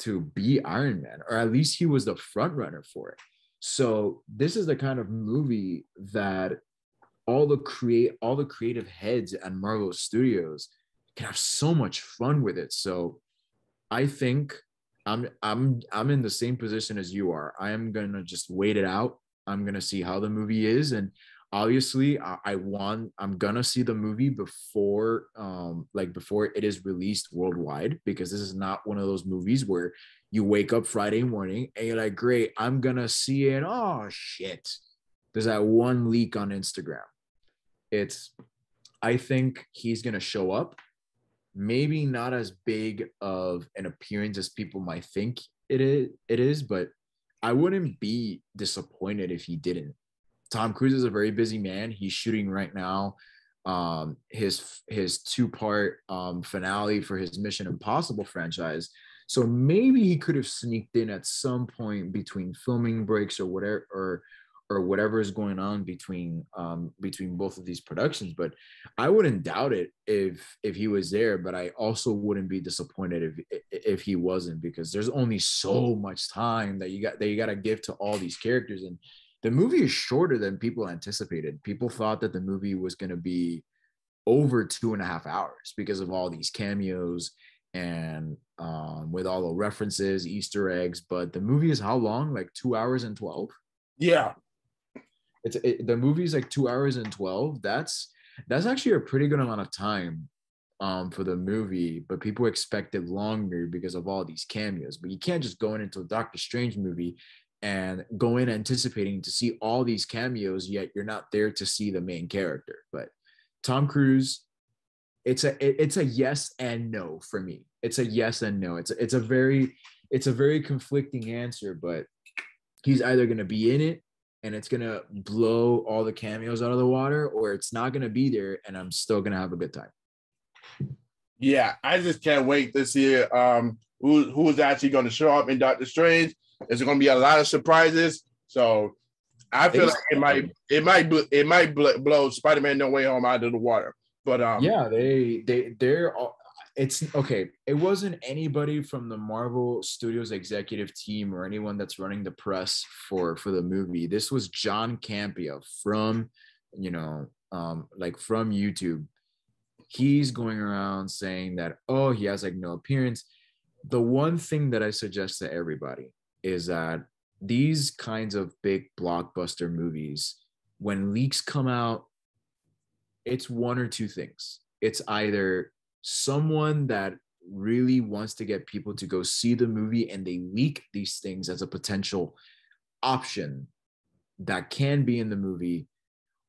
Speaker 2: to be Iron Man, or at least he was the front runner for it. So this is the kind of movie that all the creative heads at Marvel Studios can have so much fun with it. So I think I'm in the same position as you are. I am gonna just wait it out. I'm gonna see how the movie is, and obviously I'm gonna see the movie before before it is released worldwide, because this is not one of those movies where you wake up Friday morning and you're like, great, I'm gonna see it. Oh shit, there's that one leak on Instagram. I think he's gonna show up, maybe not as big of an appearance as people might think it is, but I wouldn't be disappointed if he didn't. Tom Cruise is a very busy man. He's shooting right now his two-part finale for his Mission Impossible franchise. So maybe he could have sneaked in at some point between filming breaks or whatever is going on between both of these productions. But I wouldn't doubt it if he was there. But I also wouldn't be disappointed if he wasn't, because there's only so much time that you got to give to all these characters. And the movie is shorter than people anticipated. People thought that the movie was going to be over 2.5 hours because of all these cameos and with all the references, Easter eggs. But the movie is how long? Like 2 hours and 12?
Speaker 1: Yeah.
Speaker 2: The movie is like 2 hours and 12. That's actually a pretty good amount of time for the movie, but people expect it longer because of all these cameos. But you can't just go into a Doctor Strange movie and go in anticipating to see all these cameos, yet you're not there to see the main character. But Tom Cruise, it's a yes and no for me. It's a yes and no. It's a very conflicting answer, but he's either going to be in it and it's going to blow all the cameos out of the water, or it's not going to be there and I'm still going to have a good time.
Speaker 1: Yeah, I just can't wait to see who's actually going to show up in Doctor Strange. There's going to be a lot of surprises. So I feel like it might blow Spider-Man No Way Home out of the water. But
Speaker 2: Yeah, they're all, it's okay. It wasn't anybody from the Marvel Studios executive team or anyone that's running the press for the movie. This was John Campea from, like from YouTube. He's going around saying that, oh, he has like no appearance. The one thing that I suggest to everybody is that these kinds of big blockbuster movies, when leaks come out, it's one or two things. It's either someone that really wants to get people to go see the movie and they leak these things as a potential option that can be in the movie,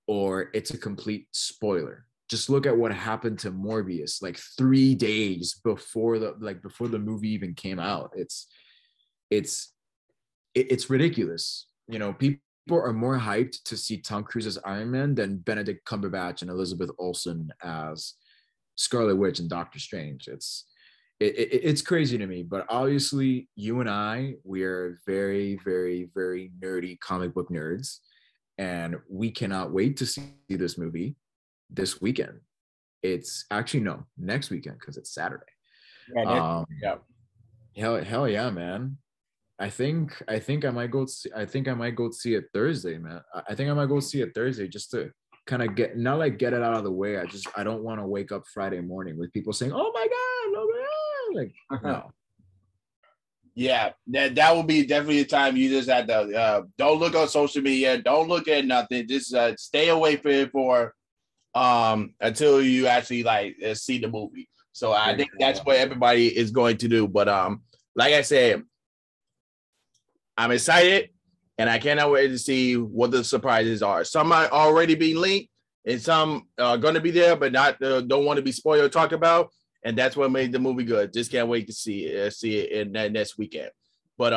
Speaker 2: or it's a complete spoiler. Just look at what happened to Morbius like 3 days before the movie even came out. It's ridiculous. People are more hyped to see Tom Cruise as Iron Man than Benedict Cumberbatch and Elizabeth Olsen as Scarlet Witch and Doctor Strange. It's crazy to me, but obviously you and we are very, very, very nerdy comic book nerds, and we cannot wait to see this movie this weekend. It's actually no, next weekend because it's Saturday.
Speaker 1: yeah.
Speaker 2: Hell yeah, man. I think I might go see, it Thursday, man. I think I might go see it Thursday just to kind of get it out of the way. I don't want to wake up Friday morning with people saying, "Oh my god, oh my god!" Like, no.
Speaker 1: Yeah, that will be definitely a time you just have to don't look on social media, don't look at nothing, just stay away from it for until you actually see the movie. So I think that's what everybody is going to do. But like I said, I'm excited, and I cannot wait to see what the surprises are. Some might already be linked, and some are going to be there, but not don't want to be spoiled or talked about. And that's what made the movie good. Just can't wait to see it in that next weekend. But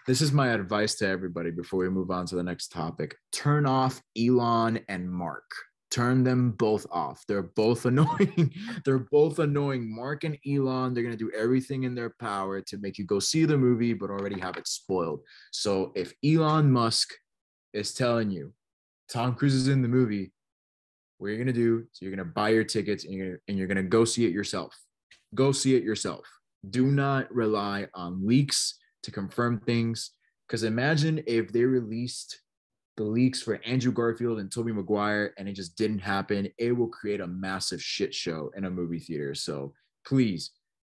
Speaker 2: this is my advice to everybody before we move on to the next topic. Turn off Elon and Mark. Turn them both off. They're both annoying. They're both annoying. Mark and Elon, they're going to do everything in their power to make you go see the movie, but already have it spoiled. So if Elon Musk is telling you Tom Cruise is in the movie, what you're going to do is you're going to buy your tickets and you're going to go see it yourself. Go see it yourself. Do not rely on leaks to confirm things. Because imagine if they released the leaks for Andrew Garfield and Tobey Maguire and it just didn't happen. It will create a massive shit show in a movie theater. So please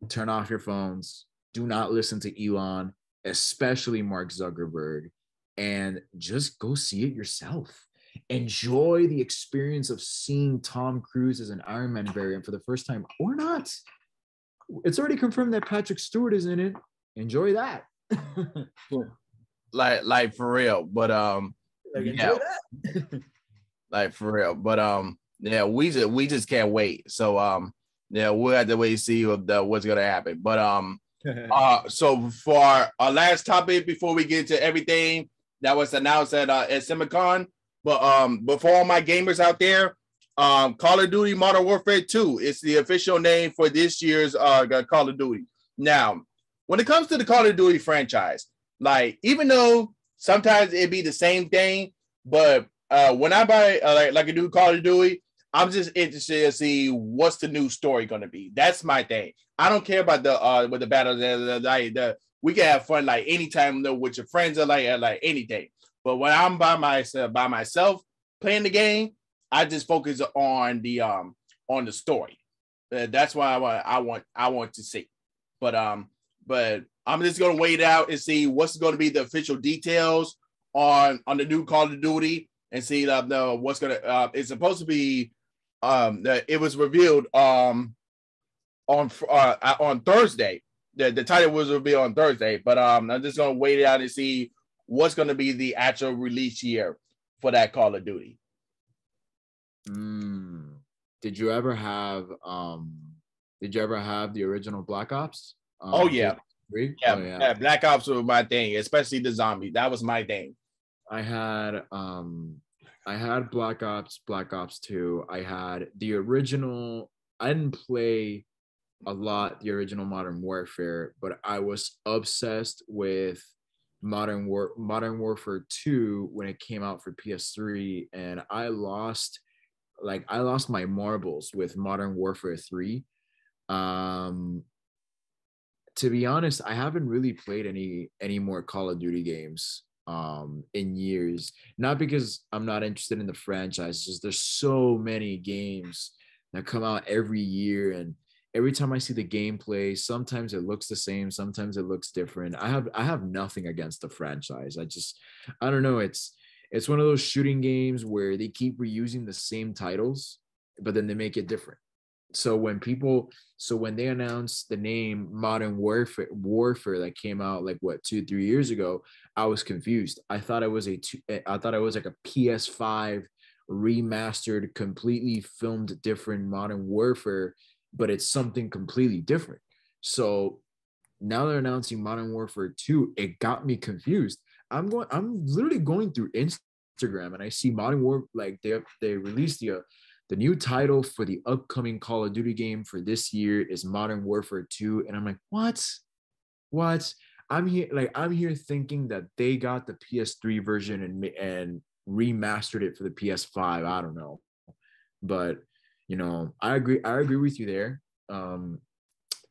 Speaker 2: turn off your phones. Do not listen to Elon, especially Mark Zuckerberg, and just go see it yourself. Enjoy the experience of seeing Tom Cruise as an Iron Man variant for the first time, or not. It's already confirmed that Patrick Stewart is in it. Enjoy that.
Speaker 1: like for real. But
Speaker 2: enjoy that.
Speaker 1: Like for real. But yeah, we just can't wait. So yeah, we'll have to wait and see what's gonna happen. But so for our last topic before we get to everything that was announced at Cinemacon. But for all my gamers out there, Call of Duty Modern Warfare 2 is the official name for this year's Call of Duty. Now, when it comes to the Call of Duty franchise, even though sometimes it be the same thing, but when I buy like a new Call of Duty, I'm just interested to see what's the new story going to be. That's my thing. I don't care about with the battles. We can have fun anytime with your friends or like anything. But when I'm by myself playing the game, I just focus on the story. That's why I want to see. But I'm just gonna wait out and see what's going to be the official details on the new Call of Duty and see what's gonna. It's supposed to be. It was revealed on Thursday. The title was revealed on Thursday, but I'm just gonna wait it out and see what's going to be the actual release year for that Call of Duty.
Speaker 2: Did you ever have the original Black Ops?
Speaker 1: Oh yeah. Yeah, Black Ops was my thing, especially the zombie. That was my thing.
Speaker 2: I had Black Ops 2. I had the original. I didn't play a lot the original Modern Warfare, but I was obsessed with Modern Warfare 2 when it came out for PS3, and I lost my marbles with Modern Warfare 3. Um, to be honest, I haven't really played any more Call of Duty games in years. Not because I'm not interested in the franchise, it's just there's so many games that come out every year, and every time I see the gameplay, sometimes it looks the same, sometimes it looks different. I have nothing against the franchise. I don't know, it's one of those shooting games where they keep reusing the same titles, but then they make it different. So when they announced the name Modern Warfare that came out like what 2-3 years ago, I was confused. I thought it was like a PS5 remastered, completely filmed different Modern Warfare, but it's something completely different. So now they're announcing Modern Warfare 2. It got me confused. I'm literally going through Instagram and I see Modern War, like they released the new title for the upcoming Call of Duty game for this year is Modern Warfare 2. And I'm like, what? What? I'm here thinking that they got the PS3 version and remastered it for the PS5. I don't know. But I agree with you there.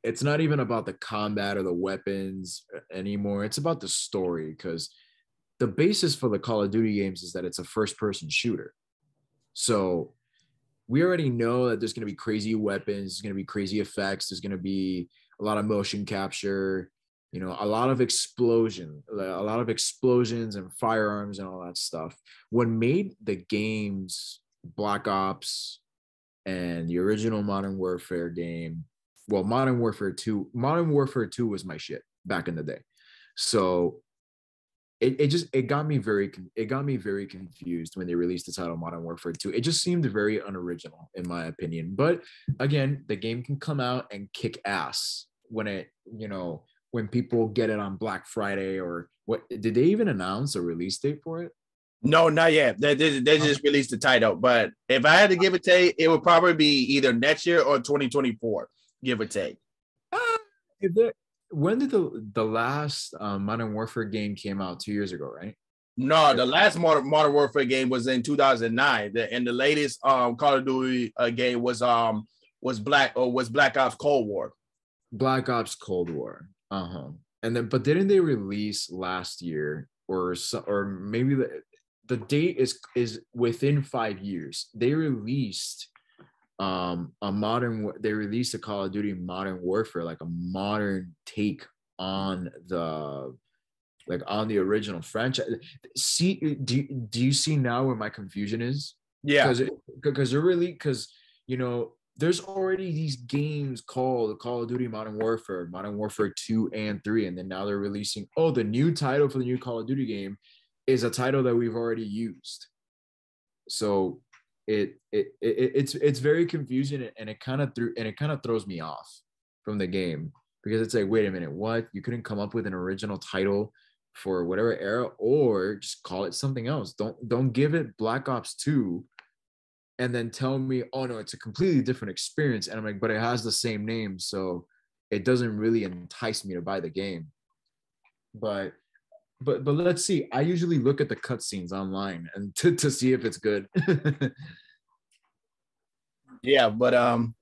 Speaker 2: It's not even about the combat or the weapons anymore. It's about the story, because the basis for the Call of Duty games is that it's a first-person shooter. So we already know that there's going to be crazy weapons, there's going to be crazy effects, there's going to be a lot of motion capture, a lot of explosions and firearms and all that stuff. What made the games Black Ops and the original Modern Warfare game, well, Modern Warfare 2 was my shit back in the day. So it got me very confused when they released the title Modern Warfare 2. It just seemed very unoriginal in my opinion. But again, the game can come out and kick ass when people get it on Black Friday. Or what, did they even announce a release date for it?
Speaker 1: No, not yet. They just released the title. But if I had to give it take, it would probably be either next year or 2024, give or take.
Speaker 2: When did the last Modern Warfare game came out? 2 years ago, right?
Speaker 1: No, the last Modern Warfare game was in 2009, and the latest Call of Duty game was Black Ops Cold War.
Speaker 2: Black Ops Cold War. And then, but didn't they release last year, or maybe the date is within 5 years? They released they released a Call of Duty Modern Warfare, like a modern take on the original franchise. Do you see now where my confusion is?
Speaker 1: Yeah,
Speaker 2: because there's already these games called Call of Duty Modern Warfare 2 and 3, and then now they're releasing, the new title for the new Call of Duty game is a title that we've already used. So it's very confusing, and it kind of throws me off from the game, because it's like, wait a minute, what? You couldn't come up with an original title for whatever era, or just call it something else. Don't give it Black Ops 2 and then tell me, oh no, it's a completely different experience. And I'm like, but it has the same name, so it doesn't really entice me to buy the game. But let's see. I usually look at the cutscenes online and to see if it's good.
Speaker 1: Yeah, but I'm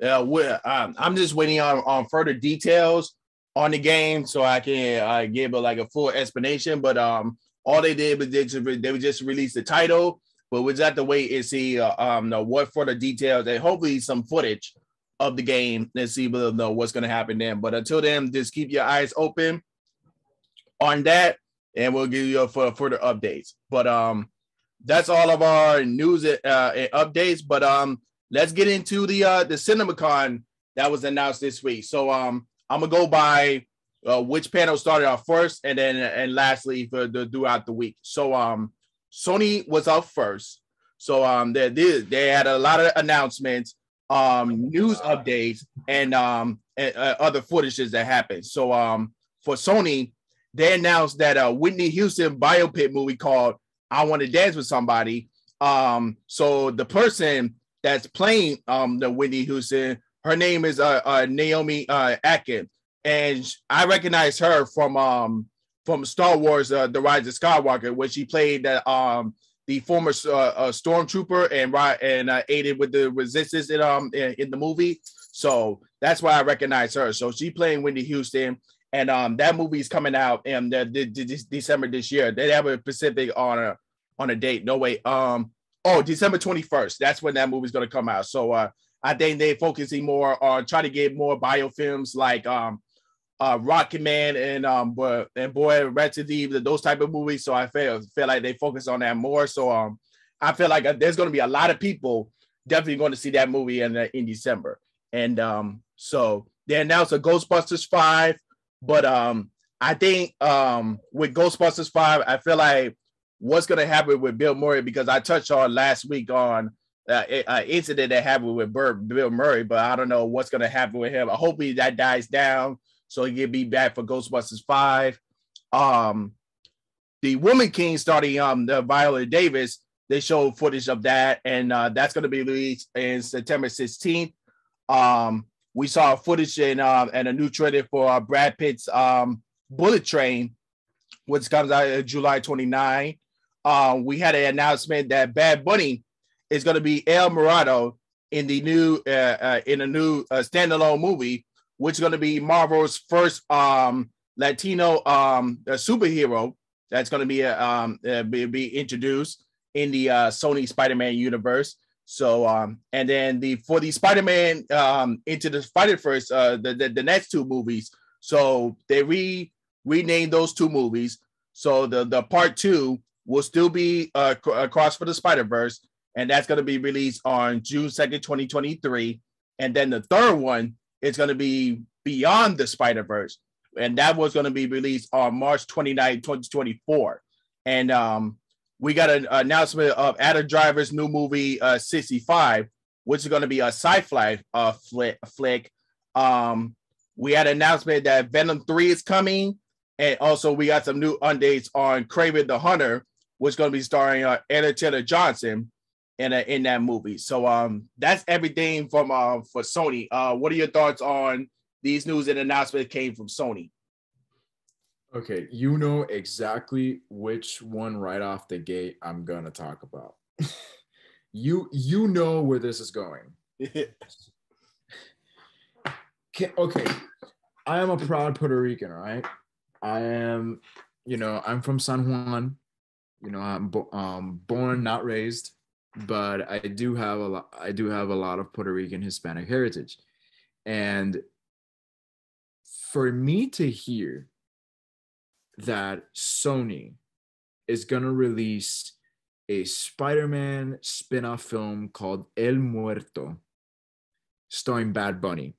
Speaker 1: just waiting on further details on the game so I can give a full explanation. But all they did was they just release the title, but we just have to wait and see what further details and hopefully some footage of the game and see what's going to happen then. But until then, just keep your eyes open on that, and we'll give you further updates. But that's all of our news and updates. But let's get into the Cinemacon that was announced this week. So I'm gonna go by which panel started off first, and lastly for throughout the week. So Sony was up first. So they had a lot of announcements, news updates, and other footages that happened. So for Sony, they announced that a Whitney Houston biopic movie called I Want to Dance with Somebody. So the person that's playing the Whitney Houston, Her name is Naomi Atkin, and I recognize her from Star Wars: The Rise of Skywalker, where she played the former stormtrooper and aided with the resistance in the movie. So that's why I recognize her. So she playing Whitney Houston, and that movie is coming out in December this year. They have a specific on a date. No wait, December 21st. That's when that movie's gonna come out. So I think they're focusing more on trying to get more biofilms like Rocket Man and Boy Rhapsody, those type of movies. So I feel like they focus on that more. So I feel like there's going to be a lot of people definitely going to see that movie in December. And so they announced a Ghostbusters 5, but I think with Ghostbusters 5, I feel like what's going to happen with Bill Murray, because I touched on last week on incident that happened with Bill Murray, but I don't know what's going to happen with him. Hopefully that dies down so he can be back for Ghostbusters 5. The Woman King starting the Viola Davis, they showed footage of that, and that's going to be released in September 16th. We saw footage and a new trailer for Brad Pitt's Bullet Train, which comes out July 29. We had an announcement that Bad Bunny is going to be El Morado in the new standalone movie, which is going to be Marvel's first Latino superhero that's going to be introduced in the Sony Spider-Man universe. So and then for the Spider-Man Into the Spider-Verse, the next two movies. So they renamed those two movies. So the part 2 will still be Across for the Spider-Verse, and that's going to be released on June 2nd, 2023. And then the third one, it's going to be Beyond the Spider-Verse, and that was going to be released on March 29, 2024. And we got an announcement of Adam Driver's new movie, 65, which is going to be a sci-fi flick. We had an announcement that Venom 3 is coming, and also we got some new updates on Kraven the Hunter, which is going to be starring Anna Taylor-Johnson in that movie. So that's everything from for Sony. What are your thoughts on these news and announcements came from Sony?
Speaker 2: Okay, you know exactly which one right off the gate I'm gonna talk about. you know where this is going. Okay, I am a proud Puerto Rican, right? I am, I'm from San Juan. I'm born, not raised, but I do have a lot of Puerto Rican Hispanic heritage. And for me to hear that Sony is going to release a Spider-Man spin-off film called El Muerto, starring Bad Bunny.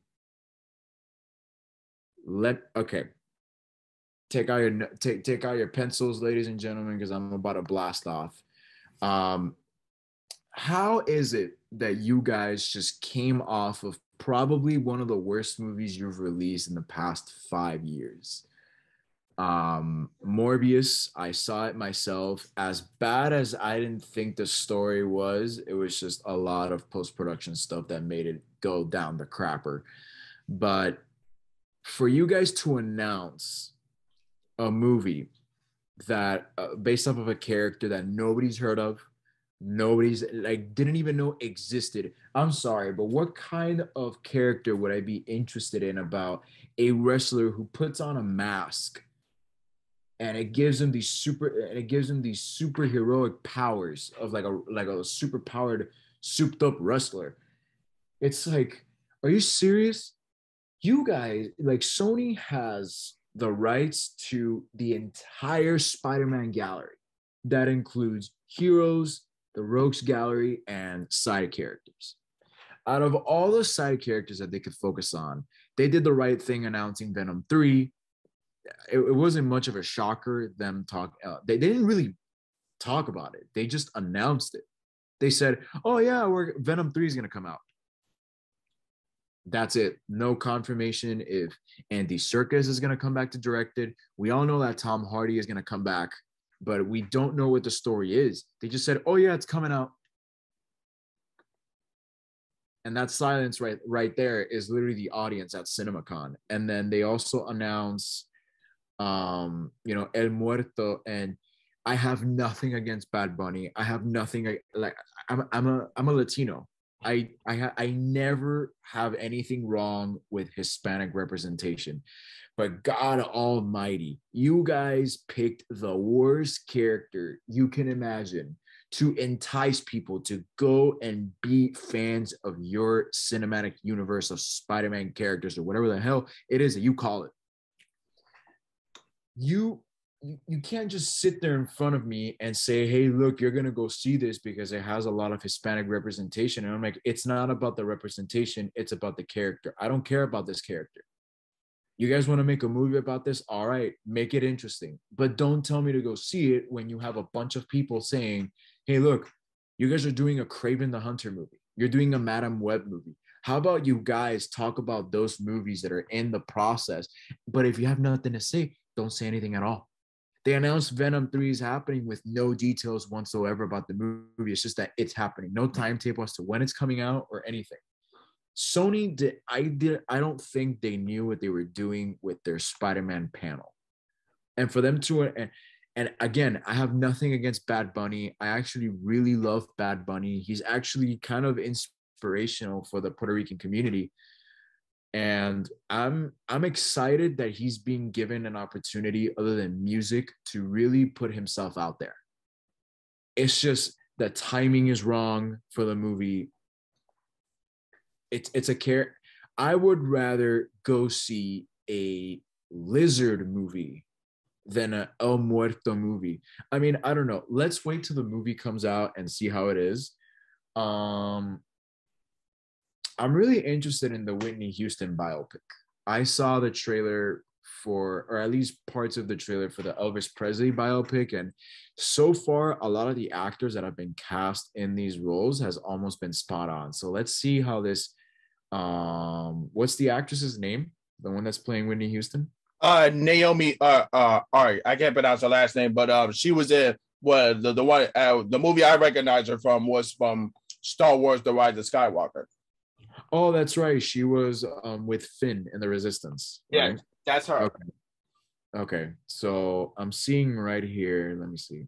Speaker 2: Take out your pencils, ladies and gentlemen, because I'm about to blast off. How is it that you guys just came off of probably one of the worst movies you've released in the past 5 years? Morbius, I saw it myself. As bad as I didn't think the story was, it was just a lot of post-production stuff that made it go down the crapper. But for you guys to announce a movie that based off of a character that nobody's heard of, nobody's didn't even know existed. I'm sorry, but what kind of character would I be interested in about a wrestler who puts on a mask and it gives him these superheroic powers of like a super powered souped up wrestler? It's like, are you serious? You guys, Sony has the rights to the entire Spider-Man gallery. That includes heroes, the Rogues Gallery, and side characters. Out of all the side characters that they could focus on, they did the right thing announcing Venom 3. It wasn't much of a shocker them talk. They didn't really talk about it. They just announced it. They said, "Oh yeah, Venom 3 is gonna come out." That's it. No confirmation if Andy Serkis is gonna come back to direct it. We all know that Tom Hardy is gonna come back, but we don't know what the story is. They just said, "Oh yeah, it's coming out." And that silence right there is literally the audience at CinemaCon. And then they also announce El Muerto, and I have nothing against Bad Bunny. I have nothing like I'm a Latino. I never have anything wrong with Hispanic representation. But God Almighty, you guys picked the worst character you can imagine to entice people to go and be fans of your cinematic universe of Spider-Man characters or whatever the hell it is that you call it. You can't just sit there in front of me and say, hey, look, you're gonna go see this because it has a lot of Hispanic representation. And I'm like, it's not about the representation, it's about the character. I don't care about this character. You guys want to make a movie about this? All right, make it interesting. But don't tell me to go see it when you have a bunch of people saying, hey, look, you guys are doing a Kraven the Hunter movie. You're doing a Madam Web movie. How about you guys talk about those movies that are in the process? But if you have nothing to say, don't say anything at all. They announced Venom 3 is happening with no details whatsoever about the movie. It's just that it's happening. No timetable as to when it's coming out or anything. Sony I don't think they knew what they were doing with their Spider-Man panel. And for them to and again, I have nothing against Bad Bunny. I actually really love Bad Bunny. He's actually kind of inspirational for the Puerto Rican community. And I'm excited that he's being given an opportunity other than music to really put himself out there. It's just the timing is wrong for the movie. It's a care. I would rather go see a Lizard movie than a El Muerto movie. I mean, I don't know. Let's wait till the movie comes out and see how it is. I'm really interested in the Whitney Houston biopic. I saw the trailer for, or at least parts of the trailer for the Elvis Presley biopic, and so far, a lot of the actors that have been cast in these roles has almost been spot on. So let's see how this. What's the actress's name? The one that's playing Whitney Houston?
Speaker 1: Naomi. All right, I can't pronounce her last name, but she was in the one the movie I recognize her from was from Star Wars: The Rise of Skywalker.
Speaker 2: Oh, that's right. She was with Finn in the Resistance.
Speaker 1: Yeah,
Speaker 2: right?
Speaker 1: that's her.
Speaker 2: Okay. So I'm seeing right here. Let me see.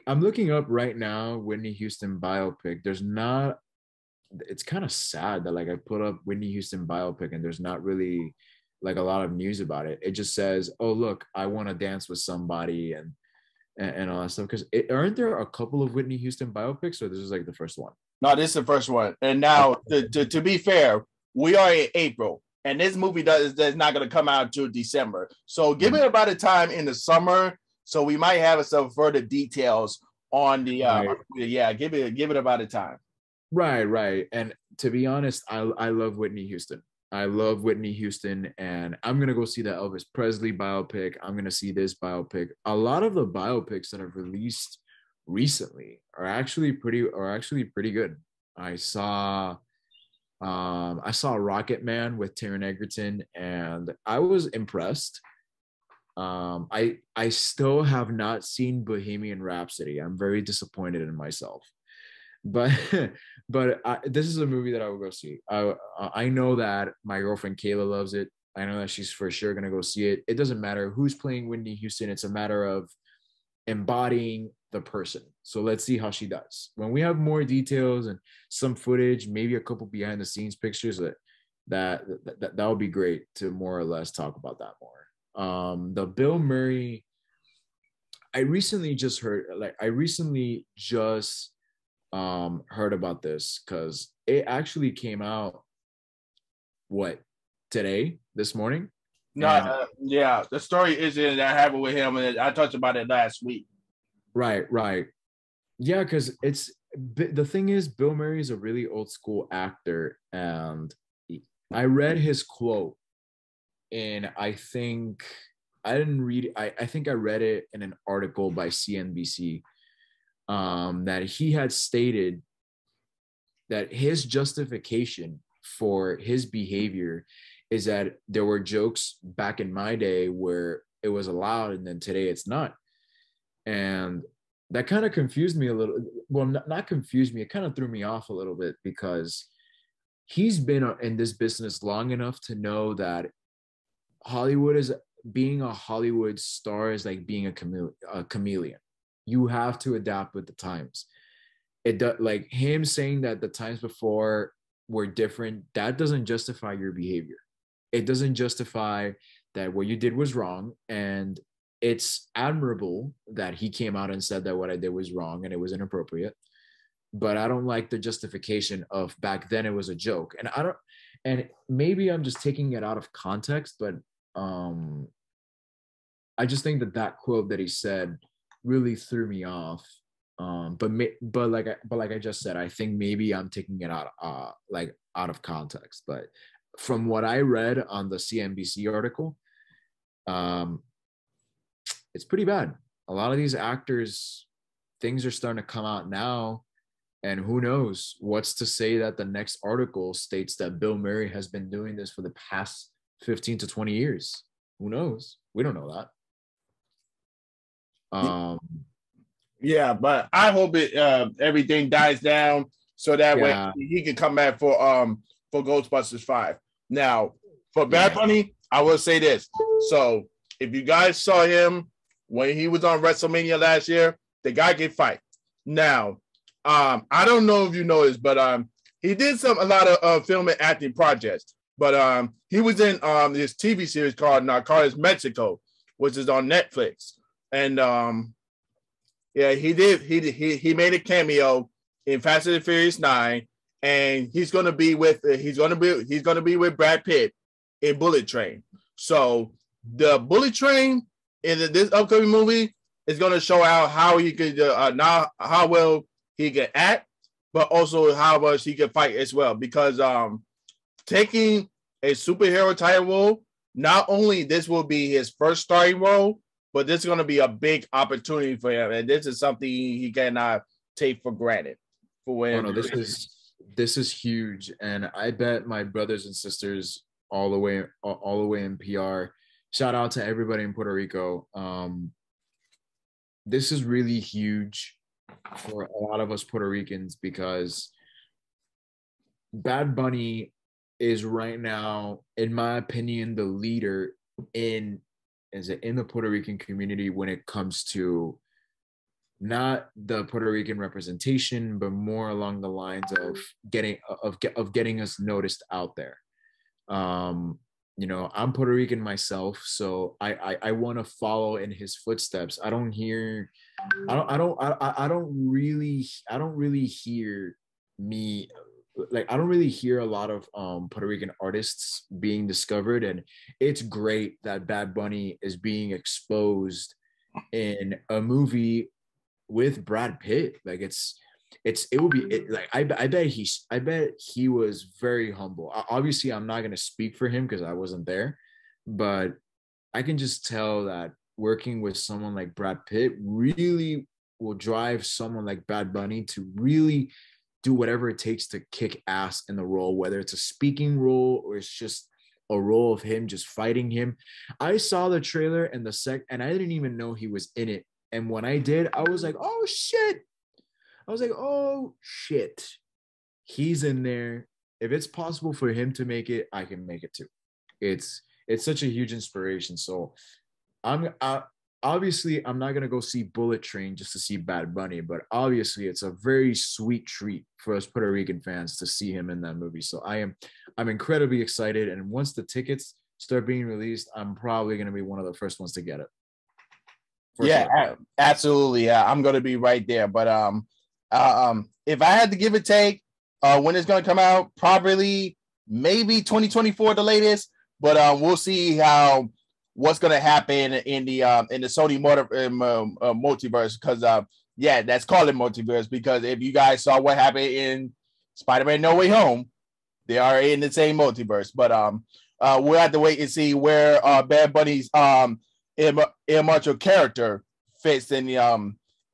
Speaker 2: I'm looking up right now Whitney Houston biopic. There's not. It's kind of sad that like I put up Whitney Houston biopic and there's not really like a lot of news about it. It just says, "Oh look, I want to dance with somebody," and all that stuff. Because aren't there a couple of Whitney Houston biopics, or this is like the first one?
Speaker 1: No, this is the first one. And now, to be fair, we are in April, and this movie is not going to come out until December. So give it about a time in the summer, so we might have some further details on the.
Speaker 2: Right.
Speaker 1: Yeah, give it about a time.
Speaker 2: Right. And to be honest, I love Whitney Houston. I love Whitney Houston, and I'm gonna go see the Elvis Presley biopic. I'm gonna see this biopic. A lot of the biopics that have released recently are actually pretty good. I saw Rocket Man with Taron Egerton, and I was impressed. I still have not seen Bohemian Rhapsody. I'm very disappointed in myself, but this is a movie that I will go see. I know that my girlfriend Kayla loves it. I know that she's for sure gonna go see it. It doesn't matter who's playing Whitney Houston. It's a matter of embodying the person. So let's see how she does. When we have more details and some footage, maybe a couple behind the scenes pictures, that would be great to more or less talk about that more. The Bill Murray, I recently just heard about this because it actually came out this morning.
Speaker 1: No, yeah, the story isn't that happened with him, and I talked about it last week.
Speaker 2: Right. Yeah, because the thing is, Bill Murray is a really old school actor, and I read his quote, and I think I didn't read. I think I read it in an article by CNBC, that he had stated that his justification for his behavior is that there were jokes back in my day where it was allowed and then today it's not. And that kind of confused me a little. Well, not confused me. It kind of threw me off a little bit because he's been in this business long enough to know that Hollywood is being a Hollywood star is like being a chameleon. You have to adapt with the times. It does, like him saying that the times before were different. That doesn't justify your behavior. It doesn't justify that what you did was wrong. And it's admirable that he came out and said that what I did was wrong and it was inappropriate. But I don't like the justification of back then it was a joke. And maybe I'm just taking it out of context, but I just think that quote that he said really threw me off. But like I just said, I think maybe I'm taking it out of context. But from what I read on the CNBC article, it's pretty bad. A lot of these actors, things are starting to come out now, and who knows what's to say that the next article states that Bill Murray has been doing this for the past 15 to 20 years. Who knows? We don't know that.
Speaker 1: Yeah, but I hope everything dies down so that way he can come back for Ghostbusters 5. Now, for Bad Bunny, I will say this. So if you guys saw him when he was on WrestleMania last year, the guy can fight. Now, I don't know if you know this, but he did a lot of film and acting projects. But he was in this TV series called Narcotics Mexico, which is on Netflix. And he did. He made a cameo in Fast and the Furious 9, and he's gonna be with Brad Pitt in Bullet Train. So the Bullet Train in this upcoming movie is gonna show out how he could how well he can act, but also how much he can fight as well. Because taking a superhero type role, not only this will be his first starring role, but this is going to be a big opportunity for him, and this is something he cannot take for granted.
Speaker 2: This is huge, and I bet my brothers and sisters all the way in PR. Shout out to everybody in Puerto Rico. This is really huge for a lot of us Puerto Ricans because Bad Bunny is right now, in my opinion, the leader in the Puerto Rican community when it comes to not the Puerto Rican representation, but more along the lines of getting us noticed out there. I'm Puerto Rican myself, so I want to follow in his footsteps. I don't really hear a lot of Puerto Rican artists being discovered, and it's great that Bad Bunny is being exposed in a movie with Brad Pitt. Like I bet he was very humble. Obviously, I'm not gonna speak for him because I wasn't there, but I can just tell that working with someone like Brad Pitt really will drive someone like Bad Bunny to really do whatever it takes to kick ass in the role, whether it's a speaking role or it's just a role of him just fighting him. I saw the trailer and and I didn't even know he was in it. And when I did, I was like, oh shit. He's in there. If it's possible for him to make it, I can make it too. It's such a huge inspiration. So obviously, I'm not gonna go see Bullet Train just to see Bad Bunny, but obviously, it's a very sweet treat for us Puerto Rican fans to see him in that movie. So I'm incredibly excited, and once the tickets start being released, I'm probably gonna be one of the first ones to get it.
Speaker 1: Absolutely. I'm gonna be right there. But if I had to give a take, when it's gonna come out, probably maybe 2024 the latest. But we'll see what's going to happen in the Sony multiverse, because that's called it multiverse, because if you guys saw what happened in Spider-Man No Way Home, they are in the same multiverse. But we'll have to wait and see where Bad Bunny's immortal character fits in the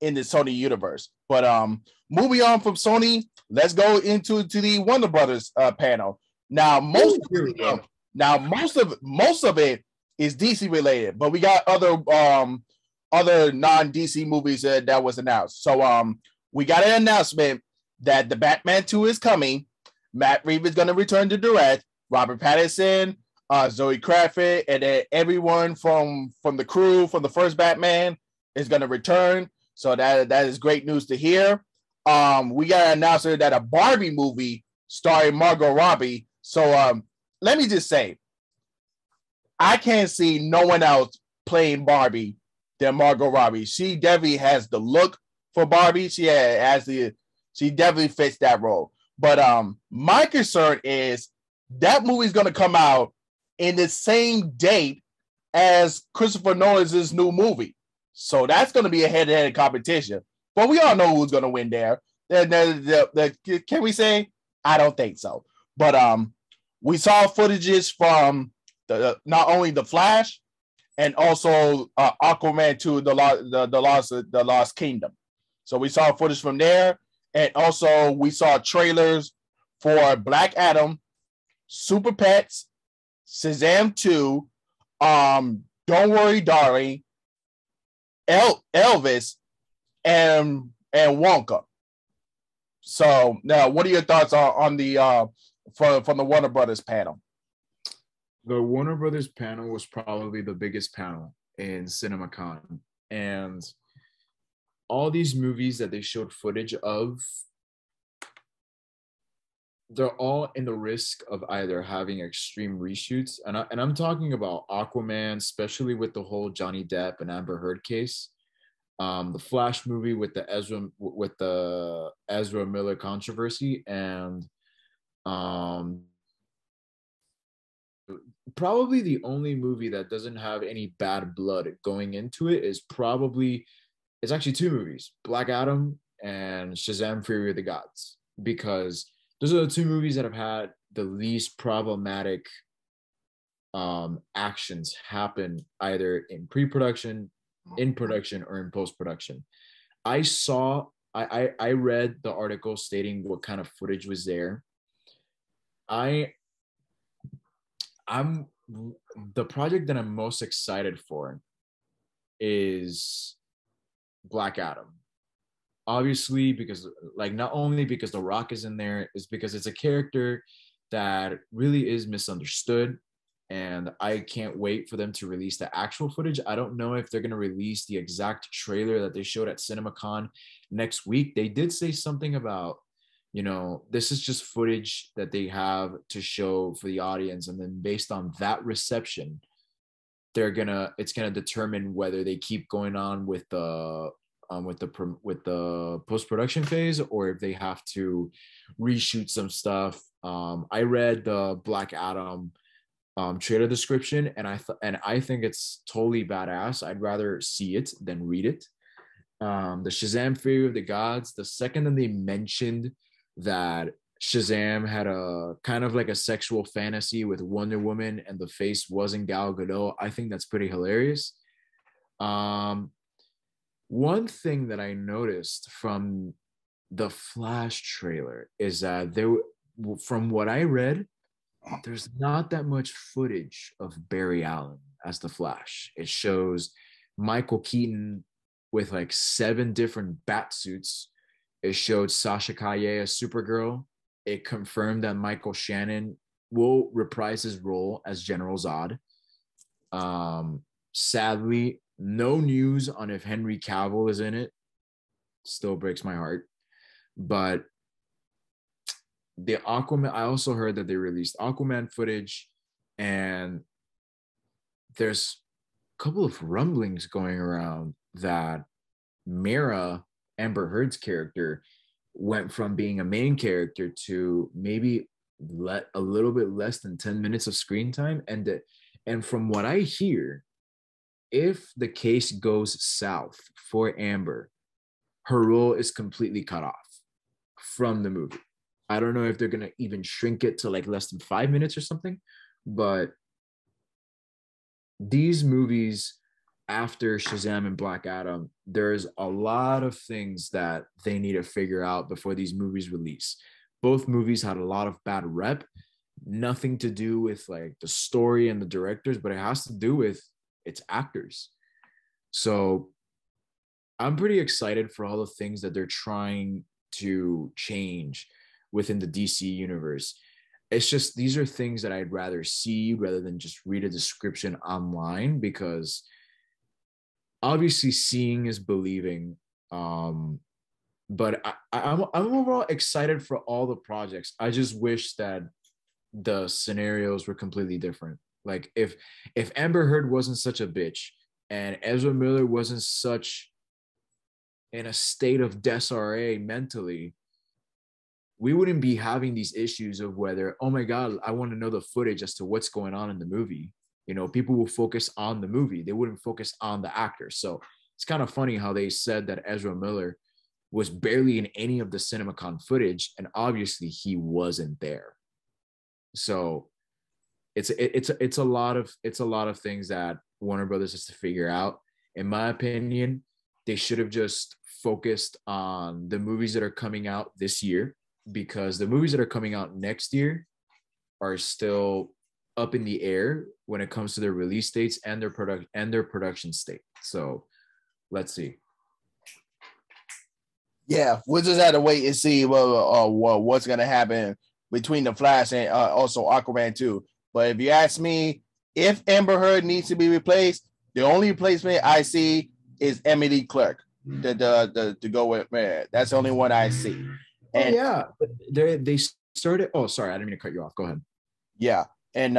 Speaker 1: Sony universe. But moving on from Sony, let's go into the Warner Brothers panel. Now most of it is DC related, but we got other non-DC movies that was announced. So we got an announcement that the Batman 2 is coming. Matt Reeves is going to return to direct. Robert Pattinson, Zoe Kravitz, and then everyone from the crew from the first Batman is going to return. So that is great news to hear. We got an announcement that a Barbie movie starring Margot Robbie. So let me just say, I can't see no one else playing Barbie than Margot Robbie. She definitely has the look for Barbie. She definitely fits that role. But my concern is that movie's going to come out in the same date as Christopher Nolan's new movie. So that's going to be a head-to-head competition. But we all know who's going to win there. Can we say? I don't think so. But we saw footages from not only The Flash and also Aquaman 2, the Lost Kingdom. So we saw footage from there. And also we saw trailers for Black Adam, Super Pets, Shazam 2, Don't Worry Darling, Elvis, and Wonka. So now, what are your thoughts on the from the Warner Brothers panel?
Speaker 2: The Warner Brothers panel was probably the biggest panel in Cinemacon, and all these movies that they showed footage of, they're all in the risk of either having extreme reshoots, and I'm talking about Aquaman, especially with the whole Johnny Depp and Amber Heard case. The Flash movie with the Ezra Miller controversy, and probably the only movie that doesn't have any bad blood going into it is probably, it's actually two movies, Black Adam and Shazam Fury of the Gods, because those are the two movies that have had the least problematic actions happen either in pre-production, in production, or in post-production. I read the article stating what kind of footage was there. I'm the project that I'm most excited for is Black Adam. Obviously, because not only because The Rock is in there, is because it's a character that really is misunderstood. And I can't wait for them to release the actual footage. I don't know if they're going to release the exact trailer that they showed at CinemaCon next week. They did say something about, this is just footage that they have to show for the audience. And then based on that reception, it's gonna determine whether they keep going on with the post-production phase, or if they have to reshoot some stuff. I read the Black Adam trailer description, and I think it's totally badass. I'd rather see it than read it. The Shazam Fury of the Gods, the second that they mentioned that Shazam had a kind of like a sexual fantasy with Wonder Woman and the face wasn't Gal Gadot, I think that's pretty hilarious. One thing that I noticed from the Flash trailer is that from what I read, there's not that much footage of Barry Allen as the Flash. It shows Michael Keaton with 7 different bat suits. It showed Sasha Calle as Supergirl. It confirmed that Michael Shannon will reprise his role as General Zod. Sadly, no news on if Henry Cavill is in it. Still breaks my heart. But the Aquaman, I also heard that they released Aquaman footage, and there's a couple of rumblings going around that Mara, Amber Heard's character, went from being a main character to maybe a little bit less than 10 minutes of screen time. And from what I hear, if the case goes south for Amber, her role is completely cut off from the movie. I don't know if they're going to even shrink it to less than 5 minutes or something, but these movies after Shazam and Black Adam, there's a lot of things that they need to figure out before these movies release. Both movies had a lot of bad rep, nothing to do with the story and the directors, but it has to do with its actors. So I'm pretty excited for all the things that they're trying to change. within the DC universe. It's just, these are things that I'd rather see rather than just read a description online, because obviously seeing is believing. But I'm overall excited for all the projects. I just wish that the scenarios were completely different. Like if Amber Heard wasn't such a bitch and Ezra Miller wasn't such in a state of disarray mentally, we wouldn't be having these issues of whether, oh my God, I want to know the footage as to what's going on in the movie. You know, people will focus on the movie. They wouldn't focus on the actor. So it's kind of funny how they said that Ezra Miller was barely in any of the Cinemacon footage, and obviously he wasn't there. So it's a lot of things that Warner Brothers has to figure out. In my opinion, they should have just focused on the movies that are coming out this year, because the movies that are coming out next year are still up in the air when it comes to their release dates and their production state. So let's see.
Speaker 1: Yeah, we'll just have to wait and see what's going to happen between The Flash and also Aquaman 2. But if you ask me, if Amber Heard needs to be replaced, the only replacement I see is Emily Clark to go with, man. That's the only one I see. And,
Speaker 2: they started. Oh, sorry, I didn't mean to cut you off. Go ahead.
Speaker 1: Yeah, and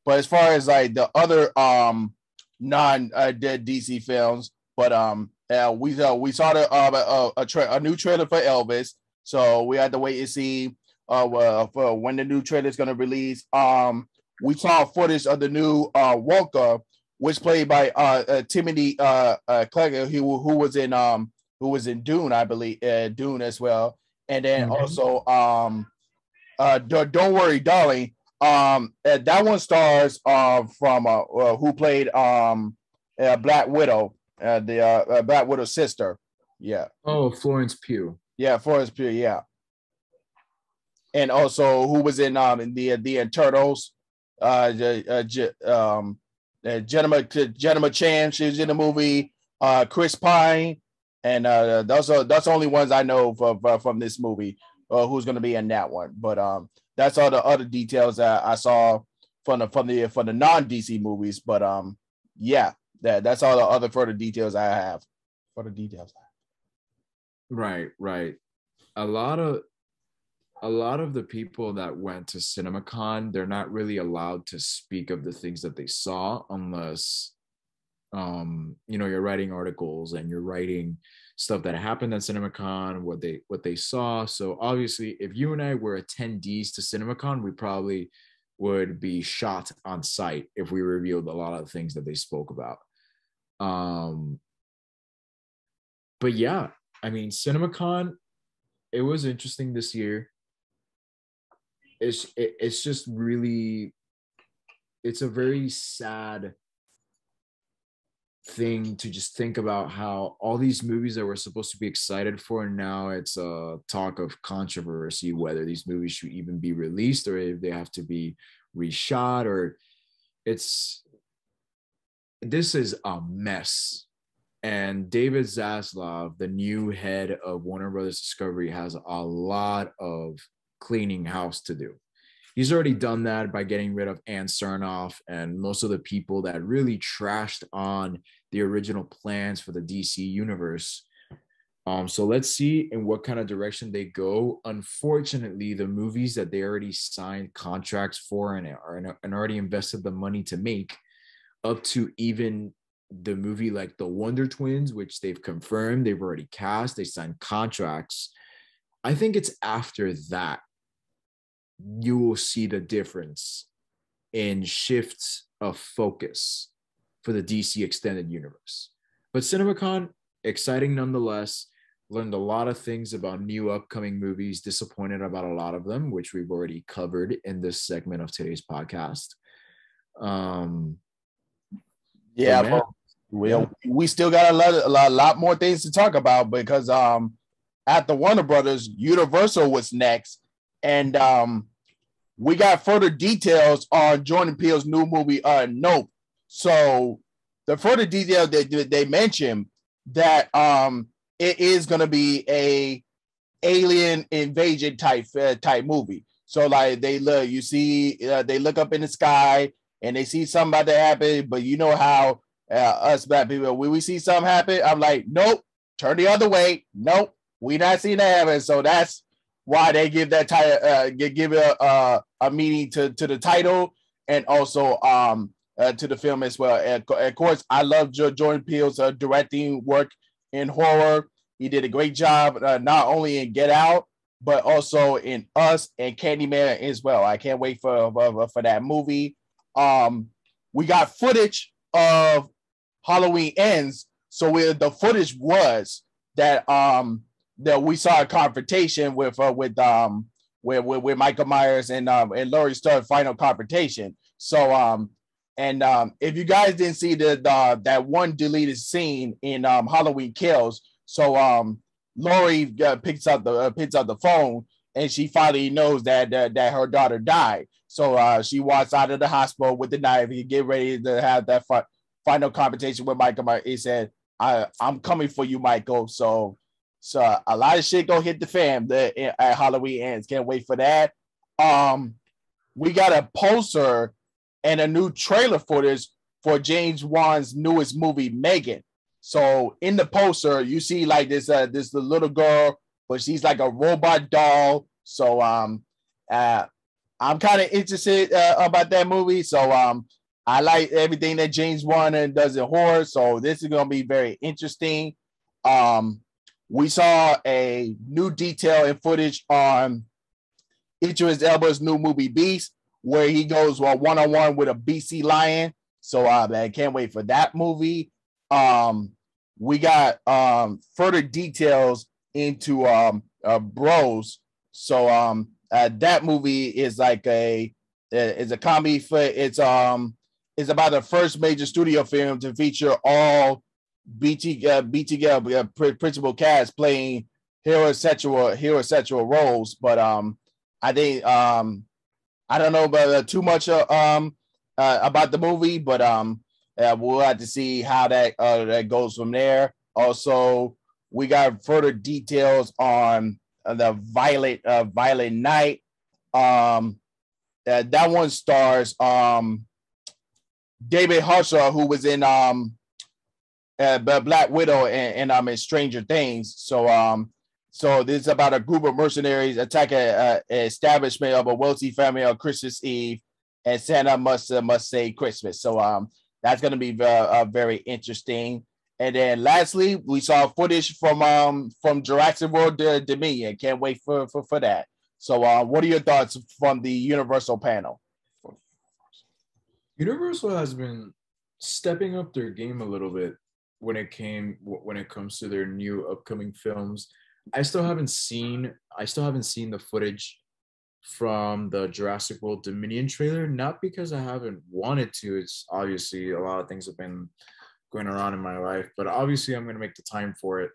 Speaker 1: but as far as like the other non DC films, but we saw a new trailer for Elvis, so we had to wait and see for when the new trailer is going to release. We saw footage of the new Wonka, which played by Timothy Chalamet, who was in Dune, I believe, Dune as well. And then also, Don't Worry, Darling. That one stars from who played Black Widow, the Black Widow's sister. Yeah.
Speaker 2: Oh, Florence Pugh.
Speaker 1: Yeah, Florence Pugh. Yeah. And also, who was in the Turtles? Jennifer Chan. She was in the movie. Chris Pine. And that's the only ones I know from this movie who's going to be in that one. But that's all the other details that I saw from the non-DC movies. But yeah, that's all the other further details I have.
Speaker 2: Right. A lot of the people that went to CinemaCon, they're not really allowed to speak of the things that they saw unless you're writing articles and you're writing stuff that happened at CinemaCon, what they saw. So obviously, if you and I were attendees to CinemaCon, we probably would be shot on site if we revealed a lot of the things that they spoke about. But yeah, I mean, CinemaCon, it was interesting this year. It's just really, it's a very sad thing to just think about how all these movies that we're supposed to be excited for, and now it's a talk of controversy whether these movies should even be released or if they have to be reshot, or this is a mess. And David Zaslav, the new head of Warner Brothers Discovery, has a lot of cleaning house to do. He's already done that by getting rid of Ann Sarnoff and most of the people that really trashed on the original plans for the DC universe. So let's see in what kind of direction they go. Unfortunately, the movies that they already signed contracts for and already invested the money to make, up to even the movie like The Wonder Twins, which they've confirmed, they've already cast, they signed contracts. I think it's after that you will see the difference in shifts of focus for the DC extended universe. But CinemaCon, exciting nonetheless. Learned a lot of things about new upcoming movies, disappointed about a lot of them, which we've already covered in this segment of today's podcast.
Speaker 1: We still got a lot more things to talk about because at the Warner Brothers, Universal was next, and we got further details on Jordan Peele's new movie, Nope. So the further detail that they mentioned that it is going to be a alien invasion type movie. So like they look, you see, they look up in the sky and they see something about to happen, but you know how us black people, when we see something happen, I'm like, nope, turn the other way, nope, we not seeing that happen. So that's why they give that title, give it a meaning to the title and also to the film as well. And of course, I love Jordan Peele's directing work in horror. He did a great job, not only in Get Out, but also in Us and Candyman as well. I can't wait for that movie. We got footage of Halloween Ends. So the footage was that we saw a confrontation with Michael Myers and Laurie Strode final confrontation. So if you guys didn't see that one deleted scene in Halloween Kills, so Laurie picks up the phone and she finally knows that her daughter died. So she walks out of the hospital with the knife. He get ready to have that final confrontation with Michael Myers. He said, "I'm coming for you, Michael." So a lot of shit gonna hit the fan at Halloween Ends. Can't wait for that. We got a poster and a new trailer footage for James Wan's newest movie, Megan. So in the poster, you see like this little girl, but she's like a robot doll. So I'm kind of interested about that movie. So I like everything that James Wan does in horror. So this is gonna be very interesting. We saw a new detail and footage on Idris Elba's new movie Beast, where he goes one-on-one with a BC lion. So I can't wait for that movie. We got further details into Bros. So that movie is like a comedy. It's about the first major studio film to feature all BT principal cast playing heterosexual roles. But I think I don't know about too much about the movie, but we'll have to see how that goes from there. Also, we got further details on the Violent Night. That one stars David Harshaw, who was in Black Widow and in Stranger Things. So this is about a group of mercenaries attack an establishment of a wealthy family on Christmas Eve, and Santa must say Christmas. So that's going to be very interesting. And then lastly, we saw footage from Jurassic World Dominion. Can't wait for that. So what are your thoughts from the Universal panel?
Speaker 2: Universal has been stepping up their game a little bit when it comes to their new upcoming films. I still haven't seen the footage from the Jurassic World Dominion trailer, not because I haven't wanted to. It's obviously a lot of things have been going around in my life, but obviously I'm going to make the time for it.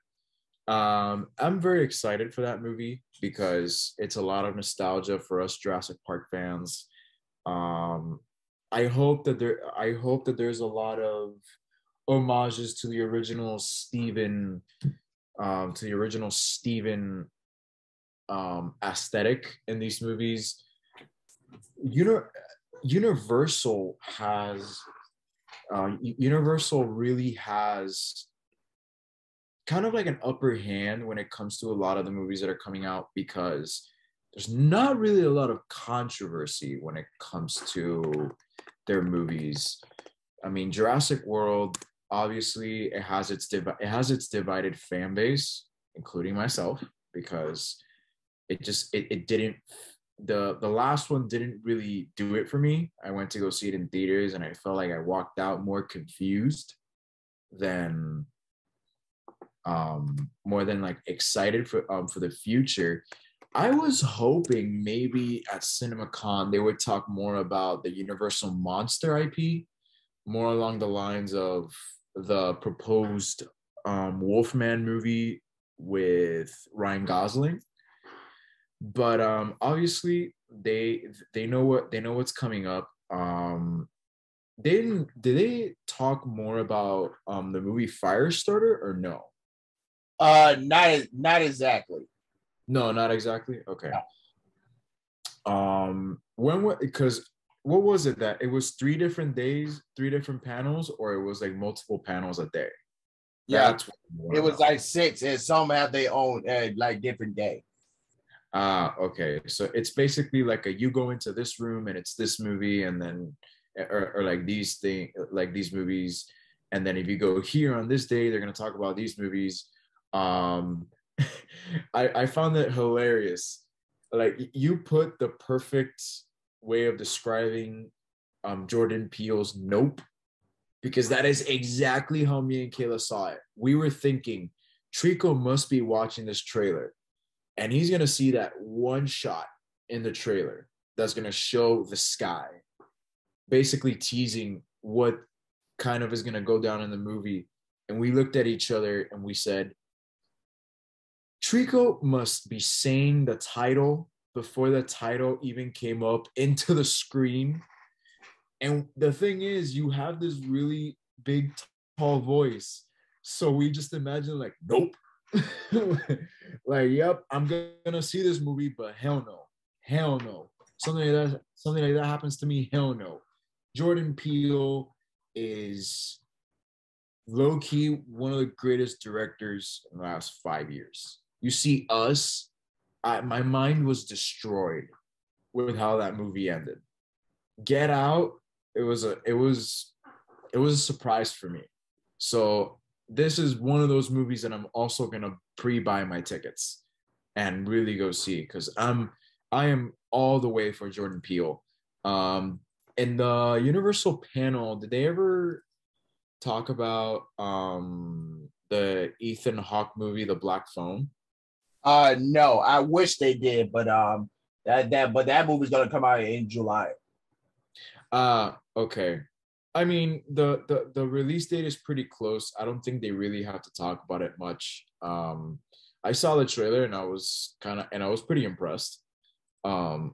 Speaker 2: I'm very excited for that movie because it's a lot of nostalgia for us Jurassic Park fans. I hope that there's a lot of homages to the original Steven aesthetic in these movies. Universal really has kind of like an upper hand when it comes to a lot of the movies that are coming out, because there's not really a lot of controversy when it comes to their movies. I mean, Jurassic World, obviously it has its divided fan base, including myself, because it didn't, the last one didn't really do it for me. I went to go see it in theaters and I felt like I walked out more confused than more than like excited for the future. I was hoping maybe at Cinemacon they would talk more about the Universal Monster IP, more along the lines of the proposed Wolfman movie with Ryan Gosling. But obviously they know what's coming up. Did they talk more about the movie Firestarter or no?
Speaker 1: Not exactly.
Speaker 2: No, not exactly. Okay. Because what was it that it was 3 different days, 3 different panels, or it was like multiple panels a day?
Speaker 1: Yeah,
Speaker 2: That's what I want
Speaker 1: it
Speaker 2: to
Speaker 1: was
Speaker 2: know.
Speaker 1: like six, and some have their own like different day.
Speaker 2: Okay. So it's basically like a you go into this room and it's this movie, and then or like these thing like these movies, and then if you go here on this day, they're gonna talk about these movies. Um, I found that hilarious. Like you put the perfect way of describing Jordan Peele's Nope, because that is exactly how me and Kayla saw it. We were thinking Trico must be watching this trailer and he's going to see that one shot in the trailer that's going to show the sky, basically teasing what kind of is going to go down in the movie. And we looked at each other and we said, Trico must be saying the title before the title even came up into the screen. And the thing is, you have this really big, tall voice. So we just imagine, like, nope. Like, yep, I'm gonna see this movie, but hell no. Hell no. Something like that happens to me, hell no. Jordan Peele is low-key one of the greatest directors in the last 5 years. You see Us, my mind was destroyed with how that movie ended. Get Out, it was a surprise for me. So this is one of those movies that I'm also gonna pre-buy my tickets and really go see because I am all the way for Jordan Peele. In the Universal panel, did they ever talk about the Ethan Hawke movie, The Black Phone?
Speaker 1: No, I wish they did, but that movie's gonna come out in July.
Speaker 2: Okay. I mean, the release date is pretty close. I don't think they really have to talk about it much. I saw the trailer and I was pretty impressed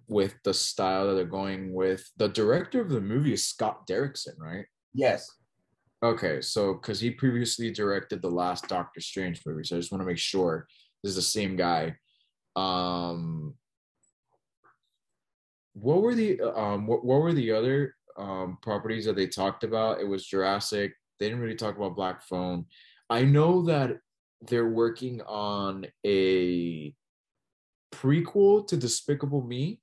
Speaker 2: with the style that they're going with. The director of the movie is Scott Derrickson, right?
Speaker 1: Yes.
Speaker 2: Okay, so because he previously directed the last Doctor Strange movie, so I just want to make sure this is the same guy. Um, what were the other properties that they talked about? It was Jurassic. They didn't really talk about Black Phone. I know that they're working on a prequel to Despicable Me,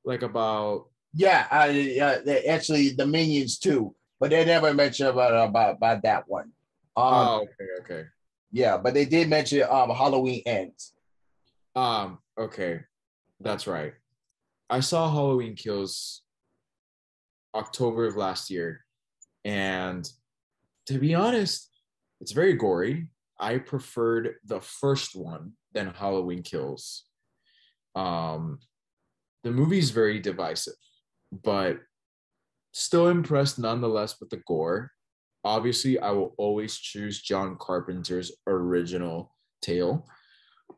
Speaker 2: like about.
Speaker 1: Yeah, actually the Minions too, but they never mentioned about that one. Um,
Speaker 2: Oh, okay, okay.
Speaker 1: yeah, but they did mention Halloween Ends.
Speaker 2: Okay, that's right. I saw Halloween Kills October of last year, and to be honest, it's very gory. I preferred the first one than Halloween Kills. Um, the movie's very divisive, but still impressed nonetheless with the gore. Obviously, I will always choose John Carpenter's original tale.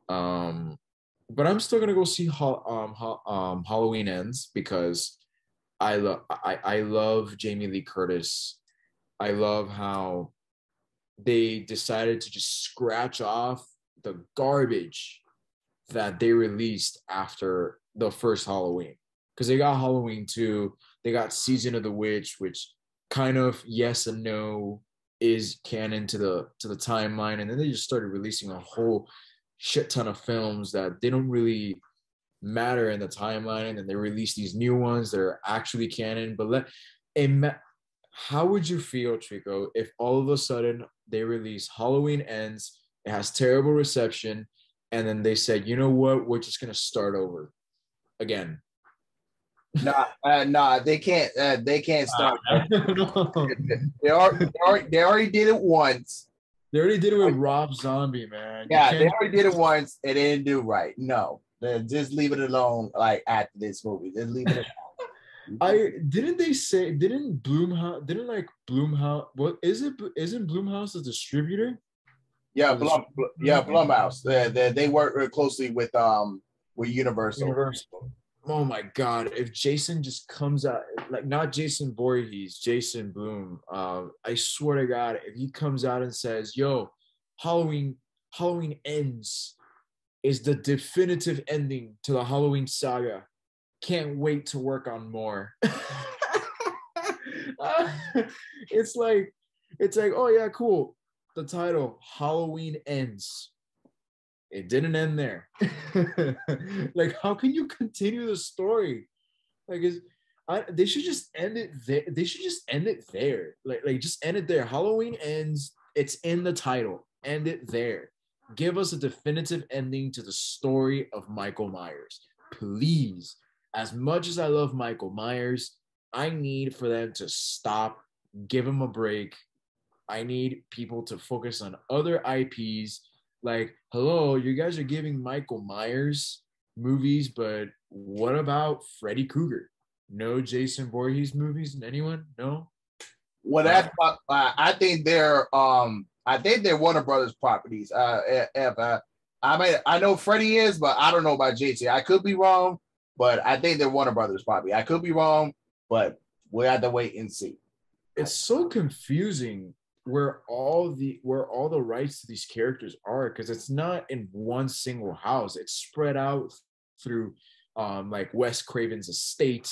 Speaker 2: Um, but I'm still gonna go see Halloween Ends because I love Jamie Lee Curtis. I love how they decided to just scratch off the garbage that they released after the first Halloween. Because they got Halloween 2, they got Season of the Witch, which kind of yes and no is canon to the timeline. And then they just started releasing a whole shit ton of films that they don't really matter in the timeline. And then they release these new ones that are actually canon. But how would you feel, Trico, if all of a sudden they release Halloween Ends, it has terrible reception, and then they said, you know what, we're just gonna start over again.
Speaker 1: Nah, they can't. They can't start.
Speaker 2: No.
Speaker 1: They already did it once.
Speaker 2: They already did it with Rob Zombie, man. You
Speaker 1: Yeah, they
Speaker 2: can't.
Speaker 1: already did it once and they didn't do right. No, just leave it alone. Like after this movie, just leave it alone.
Speaker 2: I didn't they say didn't Bloomhouse didn't like Bloomhouse what is it isn't Bloomhouse a distributor
Speaker 1: Yeah,
Speaker 2: for this
Speaker 1: Blumhouse. They work real closely with Universal.
Speaker 2: Universal? Oh my god, if Jason just comes out like not Jason Voorhees, Jason Bloom, I swear to God, if he comes out and says, yo, Halloween Halloween Ends is the definitive ending to the Halloween saga. Can't wait to work on more. it's like, oh yeah, cool. The title, Halloween Ends. It didn't end there. Like, how can you continue the story? Like, they should just end it there. They should just end it there. Like just end it there. Halloween Ends. It's in the title. End it there. Give us a definitive ending to the story of Michael Myers, please. As much as I love Michael Myers, I need for them to stop, give him a break. I need people to focus on other IPs. Like, hello, you guys are giving Michael Myers movies, but what about Freddy Krueger? No Jason Voorhees movies? Anyone? No?
Speaker 1: Well, that's I think they're Warner Brothers properties. If I know Freddy is, but I don't know about Jason. I could be wrong, but I think they're Warner Brothers property. I could be wrong, but we'll have to wait and see.
Speaker 2: It's so confusing where all the rights to these characters are, because it's not in one single house. It's spread out through like Wes Craven's estate.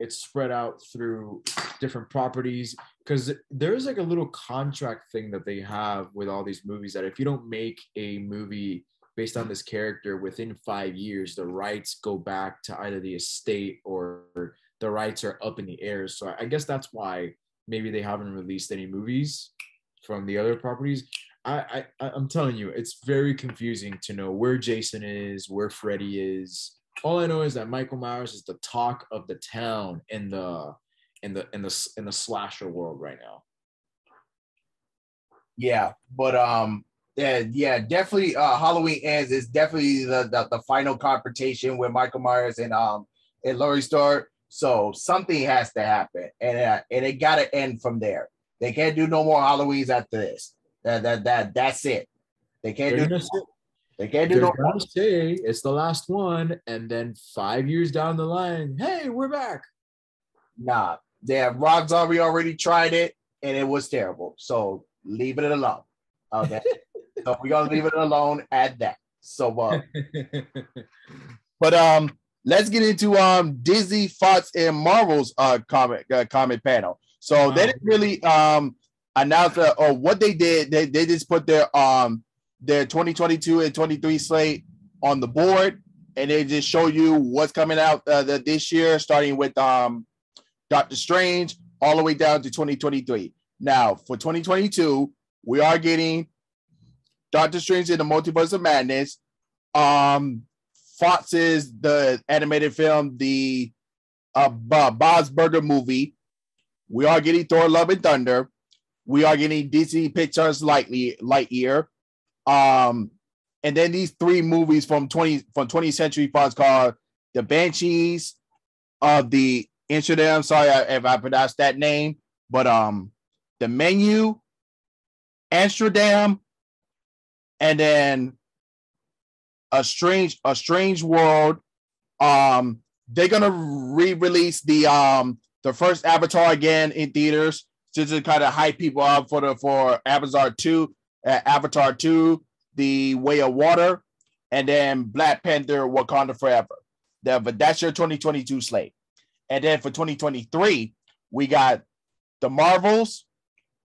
Speaker 2: It's spread out through different properties, because there's like a little contract thing that they have with all these movies that if you don't make a movie based on this character within 5 years, the rights go back to either the estate or the rights are up in the air. So I guess that's why maybe they haven't released any movies from the other properties. I'm telling you, it's very confusing to know where Jason is, where Freddy is. All I know is that Michael Myers is the talk of the town in the slasher world right now.
Speaker 1: Yeah, but yeah, definitely. Halloween Ends is definitely the final confrontation with Michael Myers and Laurie Strode. So something has to happen, and it got to end from there. They can't do no more Halloweens after this. That's it. They can't do. They can't do no more.
Speaker 2: Say it's the last one, and then 5 years down the line, hey, we're back.
Speaker 1: Nah, Rob Zombie already tried it, and it was terrible. So leave it alone. Okay, so we're gonna leave it alone at that. So, but let's get into Disney, Fox, and Marvel's comment panel. So they didn't really announce what they did. They just put their 2022 and 23 slate on the board, and they just show you what's coming out this year, starting with Doctor Strange all the way down to 2023. Now, for 2022, we are getting Doctor Strange in the Multiverse of Madness. Fox's the animated film, the Bob's Burger movie. We are getting Thor: Love and Thunder. We are getting Disney Pixar's Lightyear. And then these three movies from 20th Century Fox called The Banshees of the Amsterdam. Sorry if I pronounced that name, but The Menu, Amsterdam, and then a strange world. They're gonna re-release the first Avatar again in theaters just to kind of hype people up for Avatar 2, The Way of Water, and then Black Panther: Wakanda Forever. But that's your 2022 slate. And then for 2023, we got The Marvels,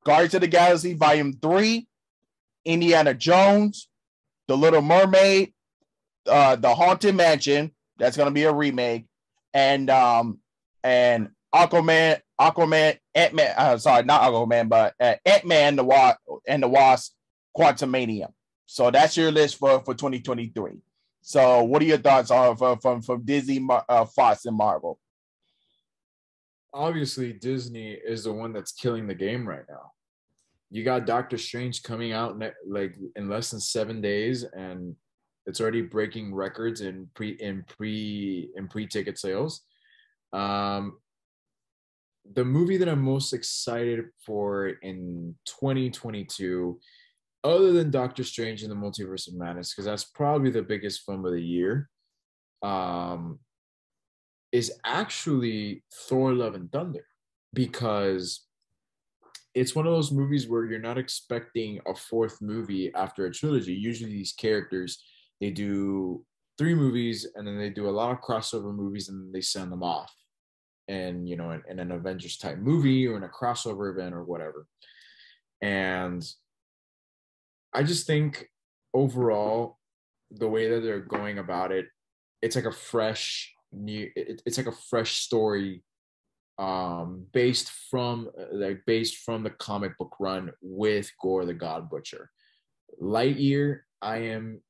Speaker 1: Guardians of the Galaxy Volume 3, Indiana Jones, The Little Mermaid, The Haunted Mansion. That's going to be a remake. And Aquaman, Ant-Man, sorry, not Aquaman, but Ant-Man and the Wasp, Quantumania. So that's your list for 2023. So what are your thoughts on from Disney, Fox, and Marvel?
Speaker 2: Obviously, Disney is the one that's killing the game right now. You got Doctor Strange coming out in less than 7 days, and it's already breaking records in pre-ticket sales. The movie that I'm most excited for in 2022, other than Doctor Strange and the Multiverse of Madness, because that's probably the biggest film of the year, is actually Thor: Love and Thunder, because it's one of those movies where you're not expecting a fourth movie after a trilogy. Usually these characters they do 3 movies, and then they do a lot of crossover movies, and then they send them off, and in an Avengers type movie or in a crossover event or whatever. And I just think overall, the way that they're going about it, it's like a fresh it's like a fresh story, based from the comic book run with Gore the God Butcher. Lightyear, I am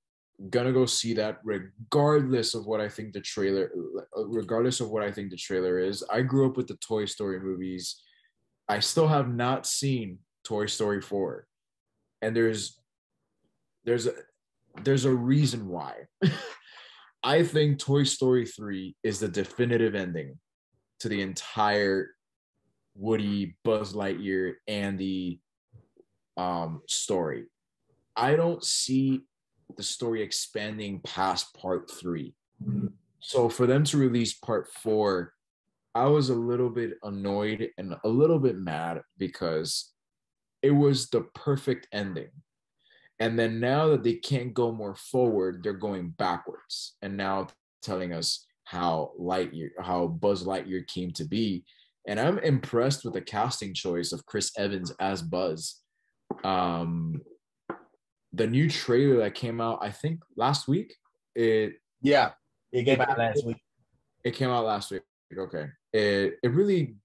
Speaker 2: gonna go see that regardless of what I think the trailer is. I grew up with the Toy Story movies. I still have not seen Toy Story 4, and there's a reason why. I think Toy Story 3 is the definitive ending to the entire Woody, Buzz Lightyear, Andy story. I don't see the story expanding past part 3. So for them to release part 4, I was a little bit annoyed and a little bit mad because it was the perfect ending. And then now that they can't go more forward, they're going backwards. And now telling us how Buzz Lightyear came to be. And I'm impressed with the casting choice of Chris Evans as Buzz. The new trailer that came out, I think last week.
Speaker 1: It came out last week.
Speaker 2: It came out last week. Okay. It really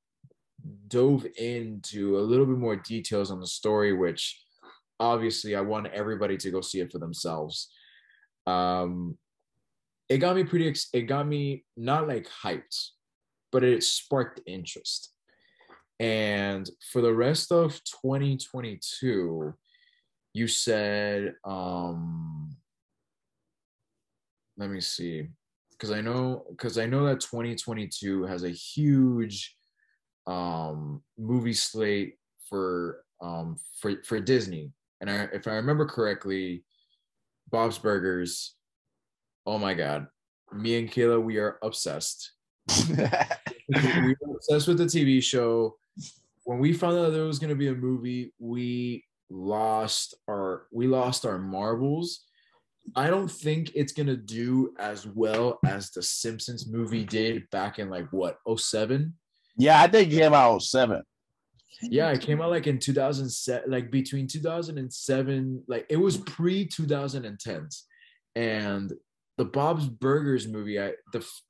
Speaker 2: dove into a little bit more details on the story, which obviously I want everybody to go see it for themselves. It got me not like hyped, but it sparked interest. And for the rest of 2022, you said, let me see, because I know that 2022 has a huge movie slate for Disney. And if I remember correctly, Bob's Burgers. Oh my God, me and Kayla, we are obsessed. We were obsessed with the TV show. When we found out there was going to be a movie, we lost our marbles. I don't think it's going to do as well as the Simpsons movie did back in 2007.
Speaker 3: Yeah, I think it came out 2007.
Speaker 2: Yeah, it came out in 2007, between 2007, it was pre-2010s. And the Bob's Burgers movie, I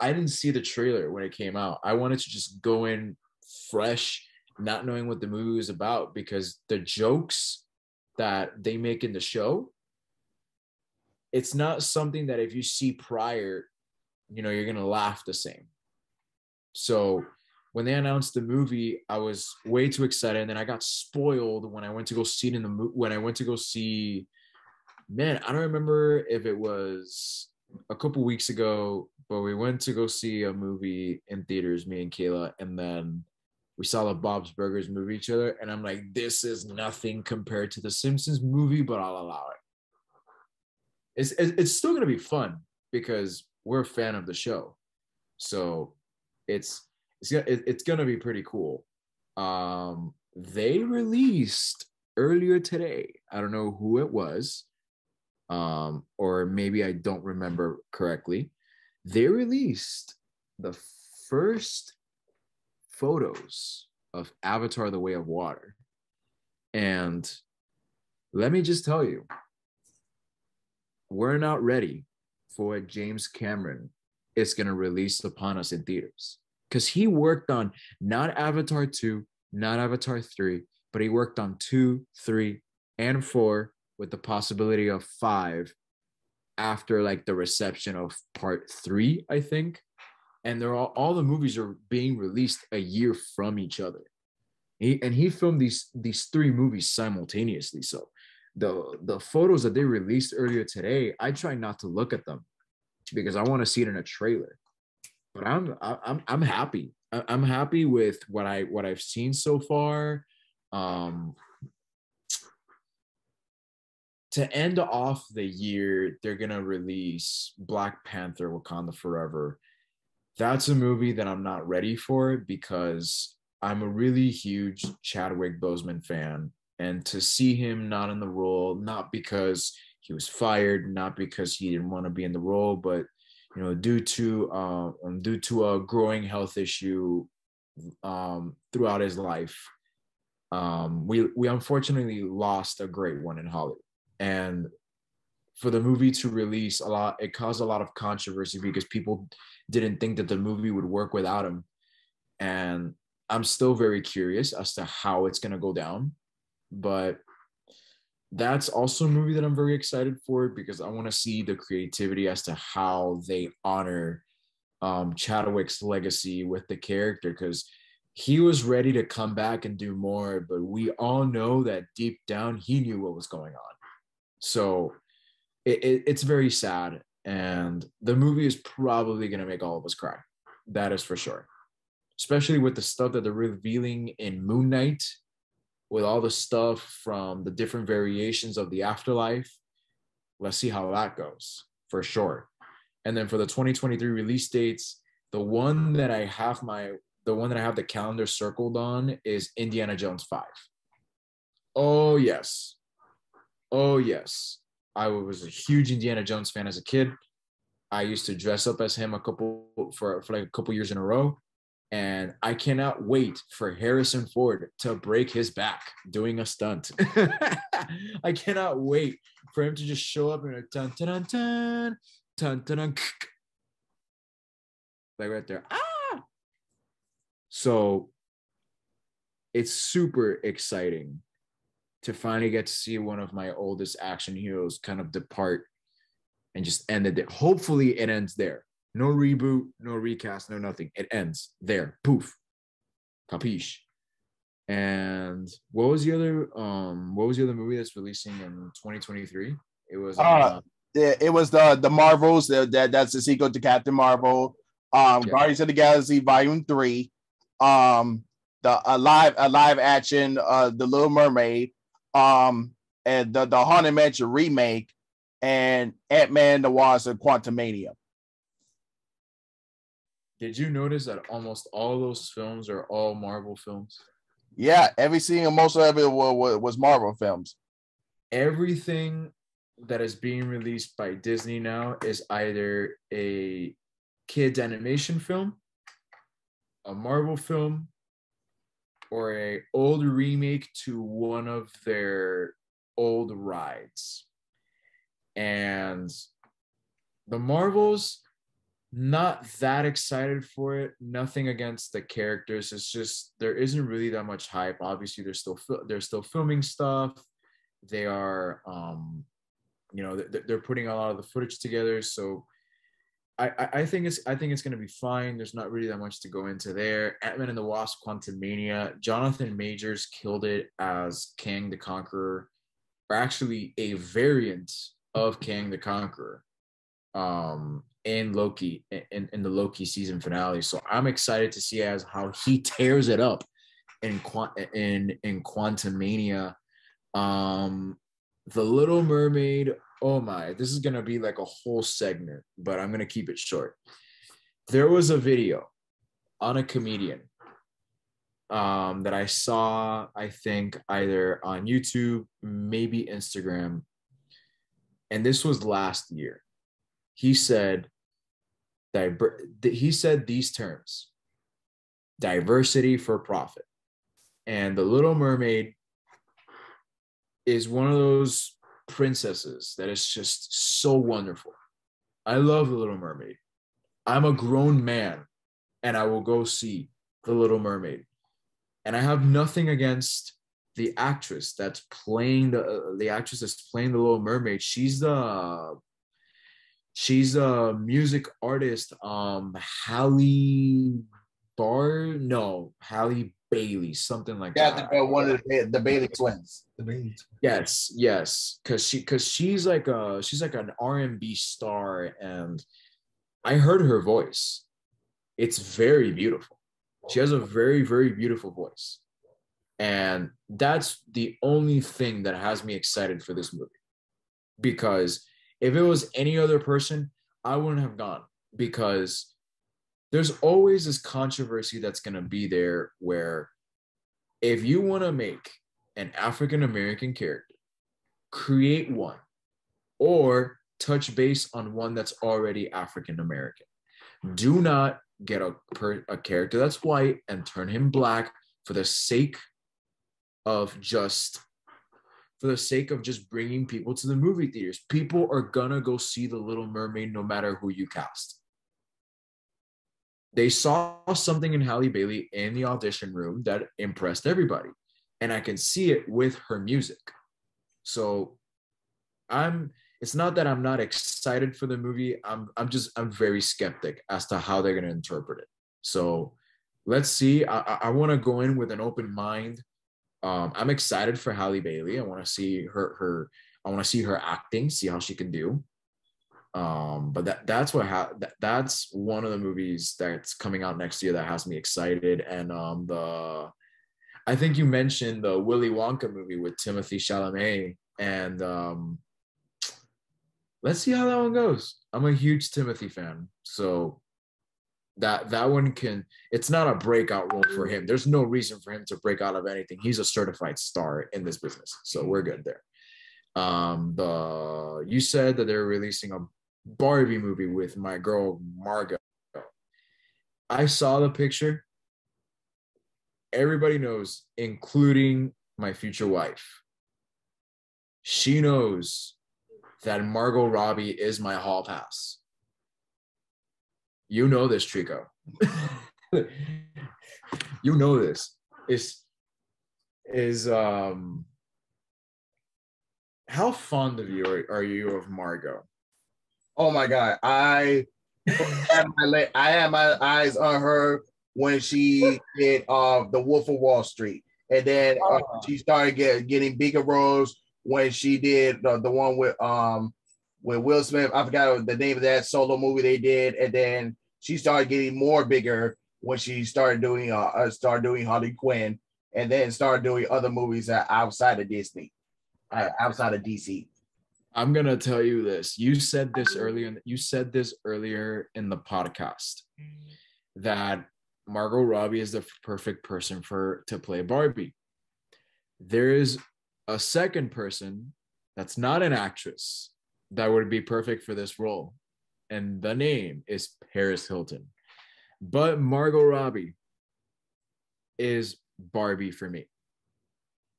Speaker 2: didn't see the trailer when it came out. I wanted to just go in fresh, not knowing what the movie was about, because the jokes that they make in the show, it's not something that if you see prior, you're going to laugh the same. So when they announced the movie, I was way too excited. And then I got spoiled when I went to go see it man, I don't remember if it was a couple weeks ago, but we went to go see a movie in theaters, me and Kayla, and then we saw the Bob's Burgers movie each other, and I'm like, this is nothing compared to the Simpsons movie, but I'll allow it. It's still gonna be fun because we're a fan of the show, so it's gonna be pretty cool. They released earlier today. I don't know who it was. Or maybe I don't remember correctly. They released the first photos of Avatar: The Way of Water. And let me just tell you, we're not ready for what James Cameron is going to release upon us in theaters. Because he worked on not Avatar 2, not Avatar 3, but he worked on 2, 3, and 4, with the possibility of 5 after the reception of part 3, I think. And they're all the movies are being released a year from each other. He filmed these 3 movies simultaneously. So the photos that they released earlier today, I try not to look at them because I want to see it in a trailer. But I'm happy. I'm happy with what I've seen so far. To end off the year, they're going to release Black Panther: Wakanda Forever. That's a movie that I'm not ready for because I'm a really huge Chadwick Boseman fan. And to see him not in the role, not because he was fired, not because he didn't want to be in the role, but due to a growing health issue throughout his life. We unfortunately lost a great one in Hollywood, and for the movie to release it caused a lot of controversy because people didn't think that the movie would work without him. And I'm still very curious as to how it's going to go down, but that's also a movie that I'm very excited for because I want to see the creativity as to how they honor Chadwick's legacy with the character, because he was ready to come back and do more, but we all know that deep down he knew what was going on. So it's very sad, and the movie is probably going to make all of us cry. That is for sure, especially with the stuff that they're revealing in Moon Knight, with all the stuff from the different variations of the afterlife. Let's see how that goes for sure. And then for the 2023 release dates, the one that I have the calendar circled on is Indiana Jones 5. Oh yes. I was a huge Indiana Jones fan as a kid. I used to dress up as him for like a couple years in a row. And I cannot wait for Harrison Ford to break his back doing a stunt. I cannot wait for him to just show up in a dun dun dun dun dun dun dun, like right there. Ah! So it's super exciting to finally get to see one of my oldest action heroes kind of depart and just end it there. Hopefully it ends there. No reboot, no recast, no nothing. It ends there. Poof. Capiche. And what was the other movie that's releasing in 2023? It was
Speaker 3: it was the Marvels. That's the sequel to Captain Marvel. Guardians of the Galaxy Volume 3. A live action The Little Mermaid. And the Haunted Mansion remake, and Ant-Man and the Wasp and Quantumania.
Speaker 2: Did you notice that almost all those films are all Marvel films?
Speaker 3: Yeah, most of it was Marvel films.
Speaker 2: Everything that is being released by Disney now is either a kids animation film, a Marvel film, or a old remake to one of their old rides. And the Marvels, not that excited for it. Nothing against the characters. It's just there isn't really that much hype. Obviously, they're still filming stuff. They are, they're putting a lot of the footage together. So I think it's going to be fine. There's not really that much to go into there. Ant-Man and the Wasp: Quantumania. Jonathan Majors killed it as Kang the Conqueror, or actually a variant of Kang the Conqueror. In Loki, in the Loki season finale. So I'm excited to see how he tears it up in Quantumania. The Little Mermaid. Oh my, this is gonna be like a whole segment, but I'm gonna keep it short. There was a video on a comedian that I saw, I think either on YouTube, maybe Instagram, and this was last year. He said these terms: diversity for profit. And the Little Mermaid is one of those princesses that is just so wonderful. I love the Little Mermaid. I'm a grown man and I will go see the Little Mermaid. And I have nothing against the actress that's playing the Little Mermaid. She's the music artist, Halle Bailey, something like that.
Speaker 3: Yeah, one of the Bailey twins.
Speaker 2: Yes, because she's like an R&B star, and I heard her voice. It's very beautiful. She has a very, very beautiful voice, and that's the only thing that has me excited for this movie. Because if it was any other person, I wouldn't have gone, because there's always this controversy that's going to be there where if you want to make an African-American character, create one, or touch base on one that's already African American. Do not get a character that's white and turn him black for the sake of just bringing people to the movie theaters. People are gonna go see The Little Mermaid no matter who you cast. They saw something in Halle Bailey in the audition room that impressed everybody, and I can see it with her music. So it's not that I'm not excited for the movie. I'm very skeptic as to how they're going to interpret it. So let's see. I want to go in with an open mind. I'm excited for Halle Bailey. I want to see her I want to see her acting, see how she can do. But that's one of the movies that's coming out next year that has me excited. And I think you mentioned the Willy Wonka movie with Timothée Chalamet, and let's see how that one goes. I'm a huge Timothée fan, so that one it's not a breakout role for him. There's no reason for him to break out of anything. He's a certified star in this business, so we're good there. You said that they're releasing a Barbie movie with my girl Margot. I saw the picture. Everybody knows, including my future wife. She knows that Margot Robbie is my hall pass. You know this, Trico. You know this. How fond of you are you of Margot?
Speaker 3: Oh my God. I had my eyes on her when she did The Wolf of Wall Street. And then she started getting bigger roles when she did the one with Will Smith. I forgot the name of that solo movie they did. And then she started getting more bigger when she started doing Harley Quinn, and then started doing other movies outside of Disney, outside of DC.
Speaker 2: I'm gonna tell you this. You said this earlier in the podcast that Margot Robbie is the perfect person to play Barbie. There is a second person that's not an actress that would be perfect for this role, and the name is Paris Hilton. But Margot Robbie is Barbie for me.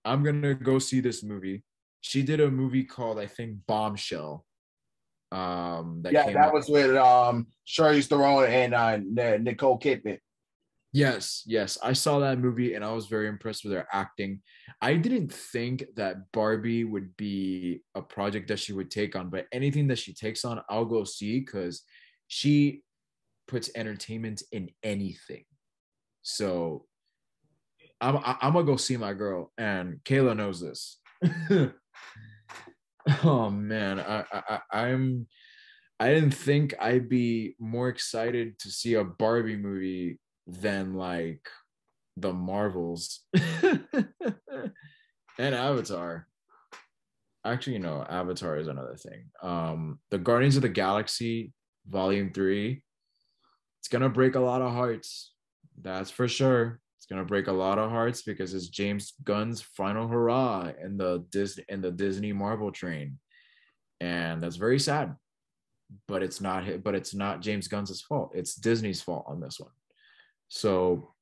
Speaker 2: I'm gonna go see this movie. She did a movie called, I think, Bombshell. That
Speaker 3: was with Charlize Theron and Nicole Kidman.
Speaker 2: Yes. I saw that movie and I was very impressed with her acting. I didn't think that Barbie would be a project that she would take on, but anything that she takes on, I'll go see because she puts entertainment in anything. So I'm gonna go see my girl, and Kayla knows this. Oh man, I didn't think I'd be more excited to see a Barbie movie than like the Marvels and Avatar. Actually, Avatar is another thing. The Guardians of the Galaxy Volume 3, it's gonna break a lot of hearts. That's for sure. It's gonna break a lot of hearts because it's James Gunn's final hurrah in the Disney Marvel train, and that's very sad. But it's not James Gunn's fault. It's Disney's fault on this one. So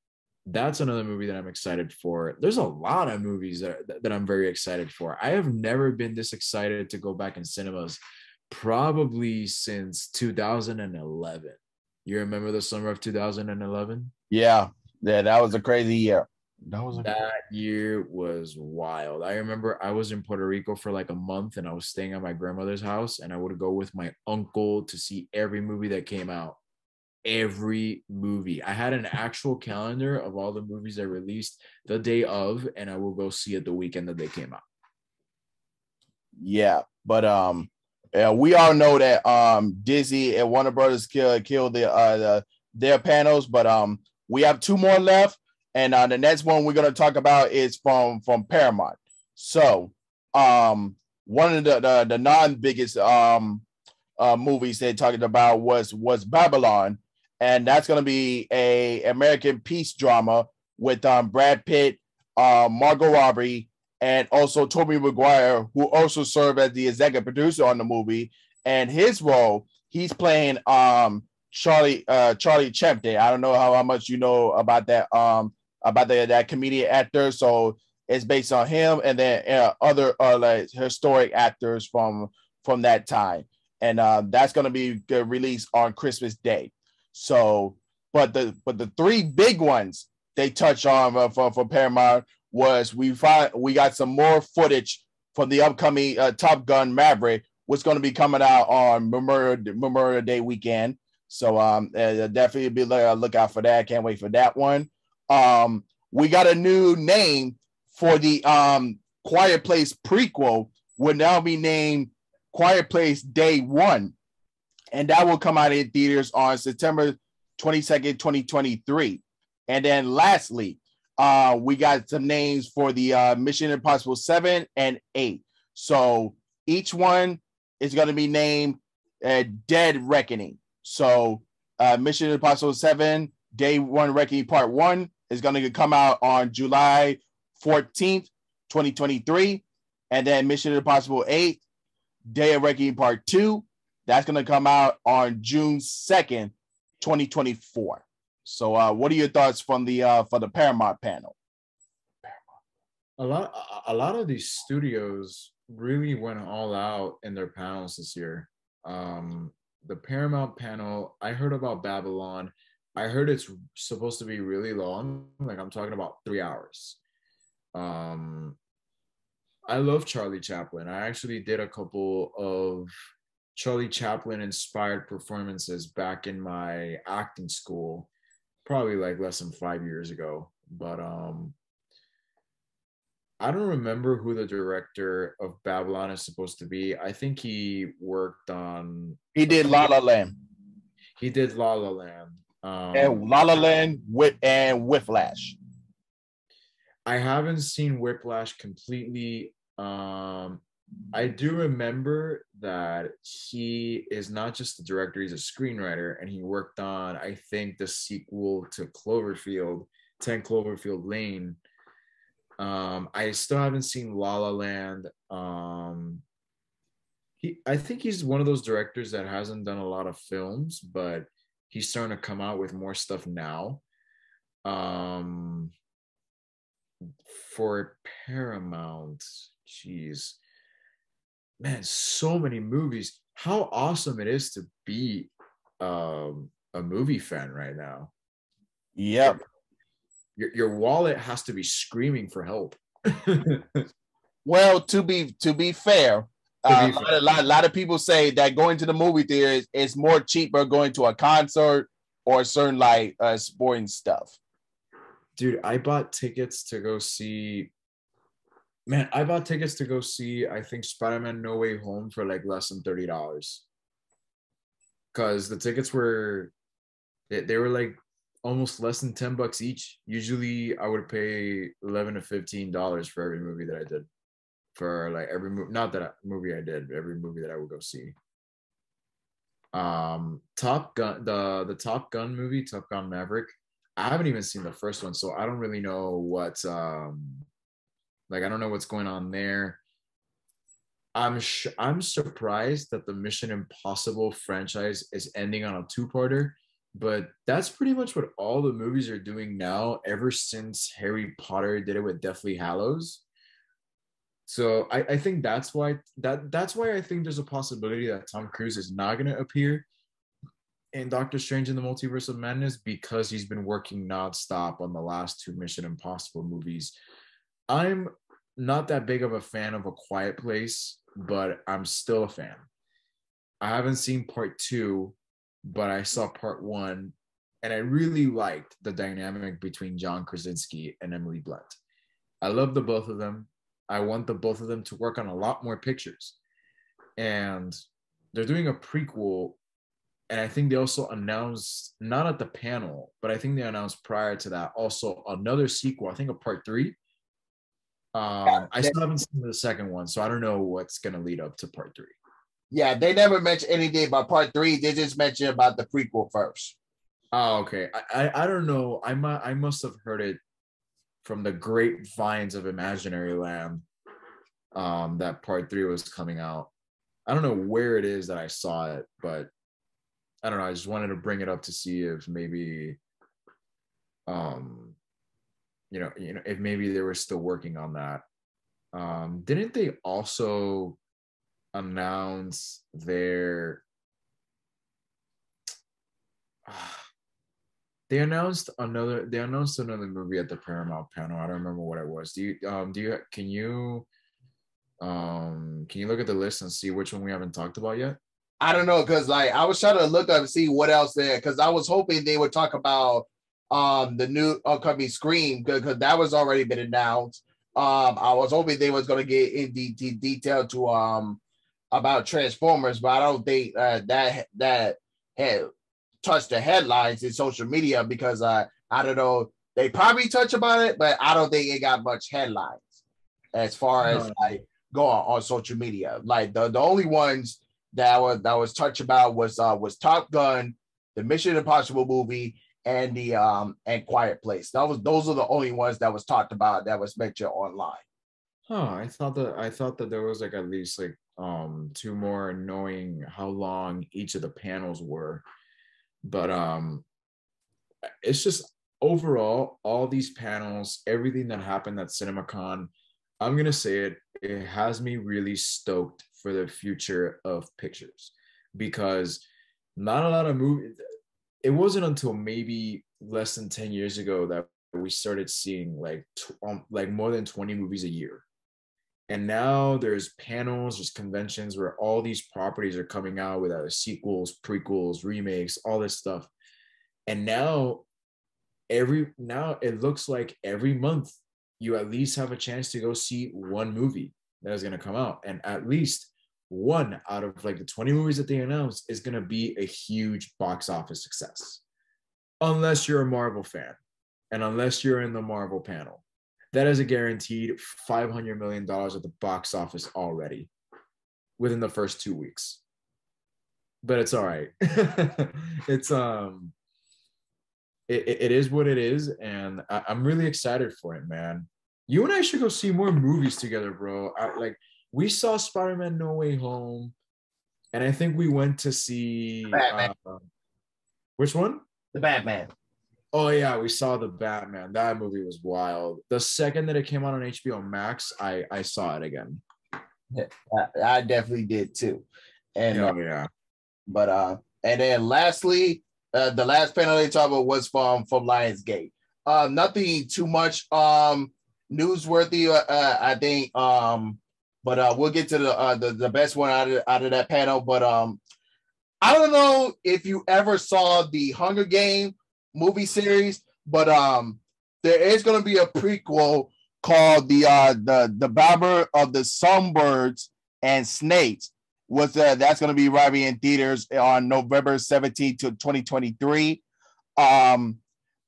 Speaker 2: that's another movie that I'm excited for. There's a lot of movies that I'm very excited for. I have never been this excited to go back in cinemas, probably since 2011. You remember the summer of 2011?
Speaker 3: Yeah, that was a crazy year.
Speaker 2: That year was wild. I remember I was in Puerto Rico for like a month and I was staying at my grandmother's house, and I would go with my uncle to see every movie that came out. Every movie. I had an actual calendar of all the movies that released the day of, and I will go see it the weekend that they came out.
Speaker 3: Yeah, but we all know that Disney and Warner Brothers killed their panels, but we have two more left. And the next one we're going to talk about is from Paramount. So one of the non-biggest movies they're talking about was Babylon. And that's going to be a American peace drama with Brad Pitt, Margot Robbie, and also Tobey Maguire, who also served as the executive producer on the movie. And his role, he's playing Charlie Chaplin. I don't know how much you know about that comedian actor. So it's based on him, and then other like historic actors from that time. And that's going to be released on Christmas Day. So, but the three big ones they touch on for Paramount was we got some more footage from the upcoming Top Gun Maverick, which is going to be coming out on Memorial Day weekend. So definitely be look out for that. Can't wait for that one. We got a new name for the Quiet Place prequel. Will now be named Quiet Place Day One, and that will come out in theaters on September 22nd, 2023. And then lastly, we got some names for the Mission Impossible 7 and 8. So each one is going to be named Dead Reckoning. So Mission Impossible 7, Day 1 Reckoning Part 1 is going to come out on July 14th, 2023. And then Mission Impossible 8, Day of Reckoning Part 2, that's going to come out on June 2nd, 2024. So what are your thoughts from the for the Paramount panel?
Speaker 2: A lot of these studios really went all out in their panels this year. The Paramount panel, I heard about Babylon. I heard it's supposed to be really long. Like I'm talking about 3 hours. I love Charlie Chaplin. I actually did a couple of Charlie Chaplin inspired performances back in my acting school, probably like less than 5 years ago. But I don't remember who the director of Babylon is supposed to be. I think he worked on.
Speaker 3: He did La La Land.
Speaker 2: He did La La Land.
Speaker 3: And La La Land and Whiplash.
Speaker 2: I haven't seen Whiplash completely. I do remember that he is not just the director, he's a screenwriter, and he worked on, I think, the sequel to Cloverfield, 10 Cloverfield Lane. I still haven't seen La La Land. I think he's one of those directors that hasn't done a lot of films, but he's starting to come out with more stuff now. For Paramount, jeez, man, so many movies. How awesome it is to be a movie fan right now.
Speaker 3: Yep.
Speaker 2: Your wallet has to be screaming for help.
Speaker 3: Well, to be fair, a lot of people say that going to the movie theater is more cheaper going to a concert or certain like sporting stuff.
Speaker 2: Dude, I bought tickets to go see. Man, I bought tickets to go see, I think, Spider-Man No Way Home for like less than $30. Because the tickets were, they were like almost less than $10 each. Usually I would pay $11 to $15 for every movie that I did. For like every movie, not that movie I did, every movie that I would go see. Top Gun, the Top Gun movie, Top Gun Maverick. I haven't even seen the first one, so I don't really know what I don't know what's going on there. I'm surprised that the Mission Impossible franchise is ending on a two-parter, but that's pretty much what all the movies are doing now ever since Harry Potter did it with Deathly Hallows. So I think that's why I think there's a possibility that Tom Cruise is not going to appear in Doctor Strange in the Multiverse of Madness, because he's been working nonstop on the last two Mission Impossible movies. I'm not that big of a fan of A Quiet Place, but I'm still a fan. I haven't seen part 2, but I saw part 1, and I really liked the dynamic between John Krasinski and Emily Blunt. I love the both of them. I want the both of them to work on a lot more pictures. And they're doing a prequel, and I think they also announced, not at the panel, but I think they announced prior to that also another sequel, I think a part 3. I still haven't seen the second one, so I don't know what's going to lead up to part 3.
Speaker 3: Yeah, they never mentioned anything about part 3. They just mentioned about the prequel first.
Speaker 2: Oh, okay. I don't know. I must have heard it from the grapevines of Imaginary Land that part 3 was coming out. I don't know where it is that I saw it, but I don't know. I just wanted to bring it up to see if maybe, if maybe they were still working on that. Didn't they also announce their? They announced another movie at the Paramount panel. I don't remember what it was. Can you look at the list and see which one we haven't talked about yet?
Speaker 1: I don't know, because like I was trying to look up and see what else there, because I was hoping they would talk about the new upcoming Scream, because that was already been announced. I was hoping they was going to get in detail to about Transformers, but I don't think that had touched the headlines in social media, because I don't know, they probably touch about it, but I don't think it got much headlines as far as like go on social media. Like the only ones that was touched about was Top Gun, the Mission Impossible movie, and the and Quiet Place. Those are the only ones that was talked about, that was mentioned online.
Speaker 2: I thought that there was like at least like 2 more, knowing how long each of the panels were. But it's just overall, all these panels, everything that happened at Cinemacon, I'm gonna say it has me really stoked for the future of pictures, because not a lot of movies. It wasn't until maybe less than 10 years ago that we started seeing like more than 20 movies a year. And now there's panels, there's conventions where all these properties are coming out with either sequels, prequels, remakes, all this stuff. And now it looks like every month you at least have a chance to go see one movie that is going to come out. And at least one out of like the 20 movies that they announced is going to be a huge box office success. Unless you're a Marvel fan and unless you're in the Marvel panel. That is a guaranteed $500 million at the box office already within the first 2 weeks. But it's all right. It's it is what it is, and I'm really excited for it, man. You and I should go see more movies together, bro. We saw Spider-Man No Way Home, and I think we went to see which one?
Speaker 1: The Batman.
Speaker 2: Oh yeah, we saw the Batman. That movie was wild. The second that it came out on HBO Max, I saw it again.
Speaker 1: Yeah, I definitely did too. And
Speaker 2: yeah.
Speaker 1: But and then lastly, the last panel they talked about was from Lionsgate. Nothing too much newsworthy, I think. But we'll get to the best one out of that panel. But I don't know if you ever saw the Hunger Game movie series, but there is going to be a prequel called the Battle of the Songbirds and Snakes. That's going to be arriving in theaters on November 17th to 2023. The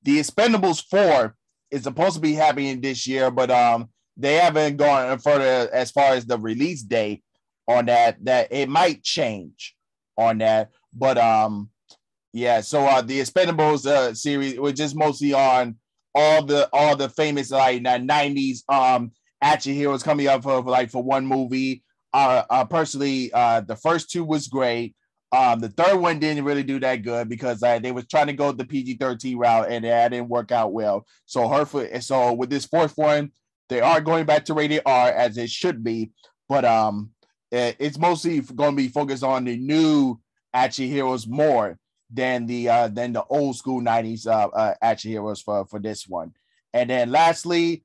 Speaker 1: Expendables 4 is supposed to be happening this year, but they haven't gone further as far as the release date on that it might change on that. But yeah, so the Expendables series was just mostly on all the famous like 90s action heroes coming up for one movie. Personally, the first 2 was great. The third one didn't really do that good because they was trying to go the PG-13 route and that didn't work out well. So with this fourth one, they are going back to rated R as it should be, but it's mostly going to be focused on the new action heroes more than the old school 90s action heroes for this one. And then lastly,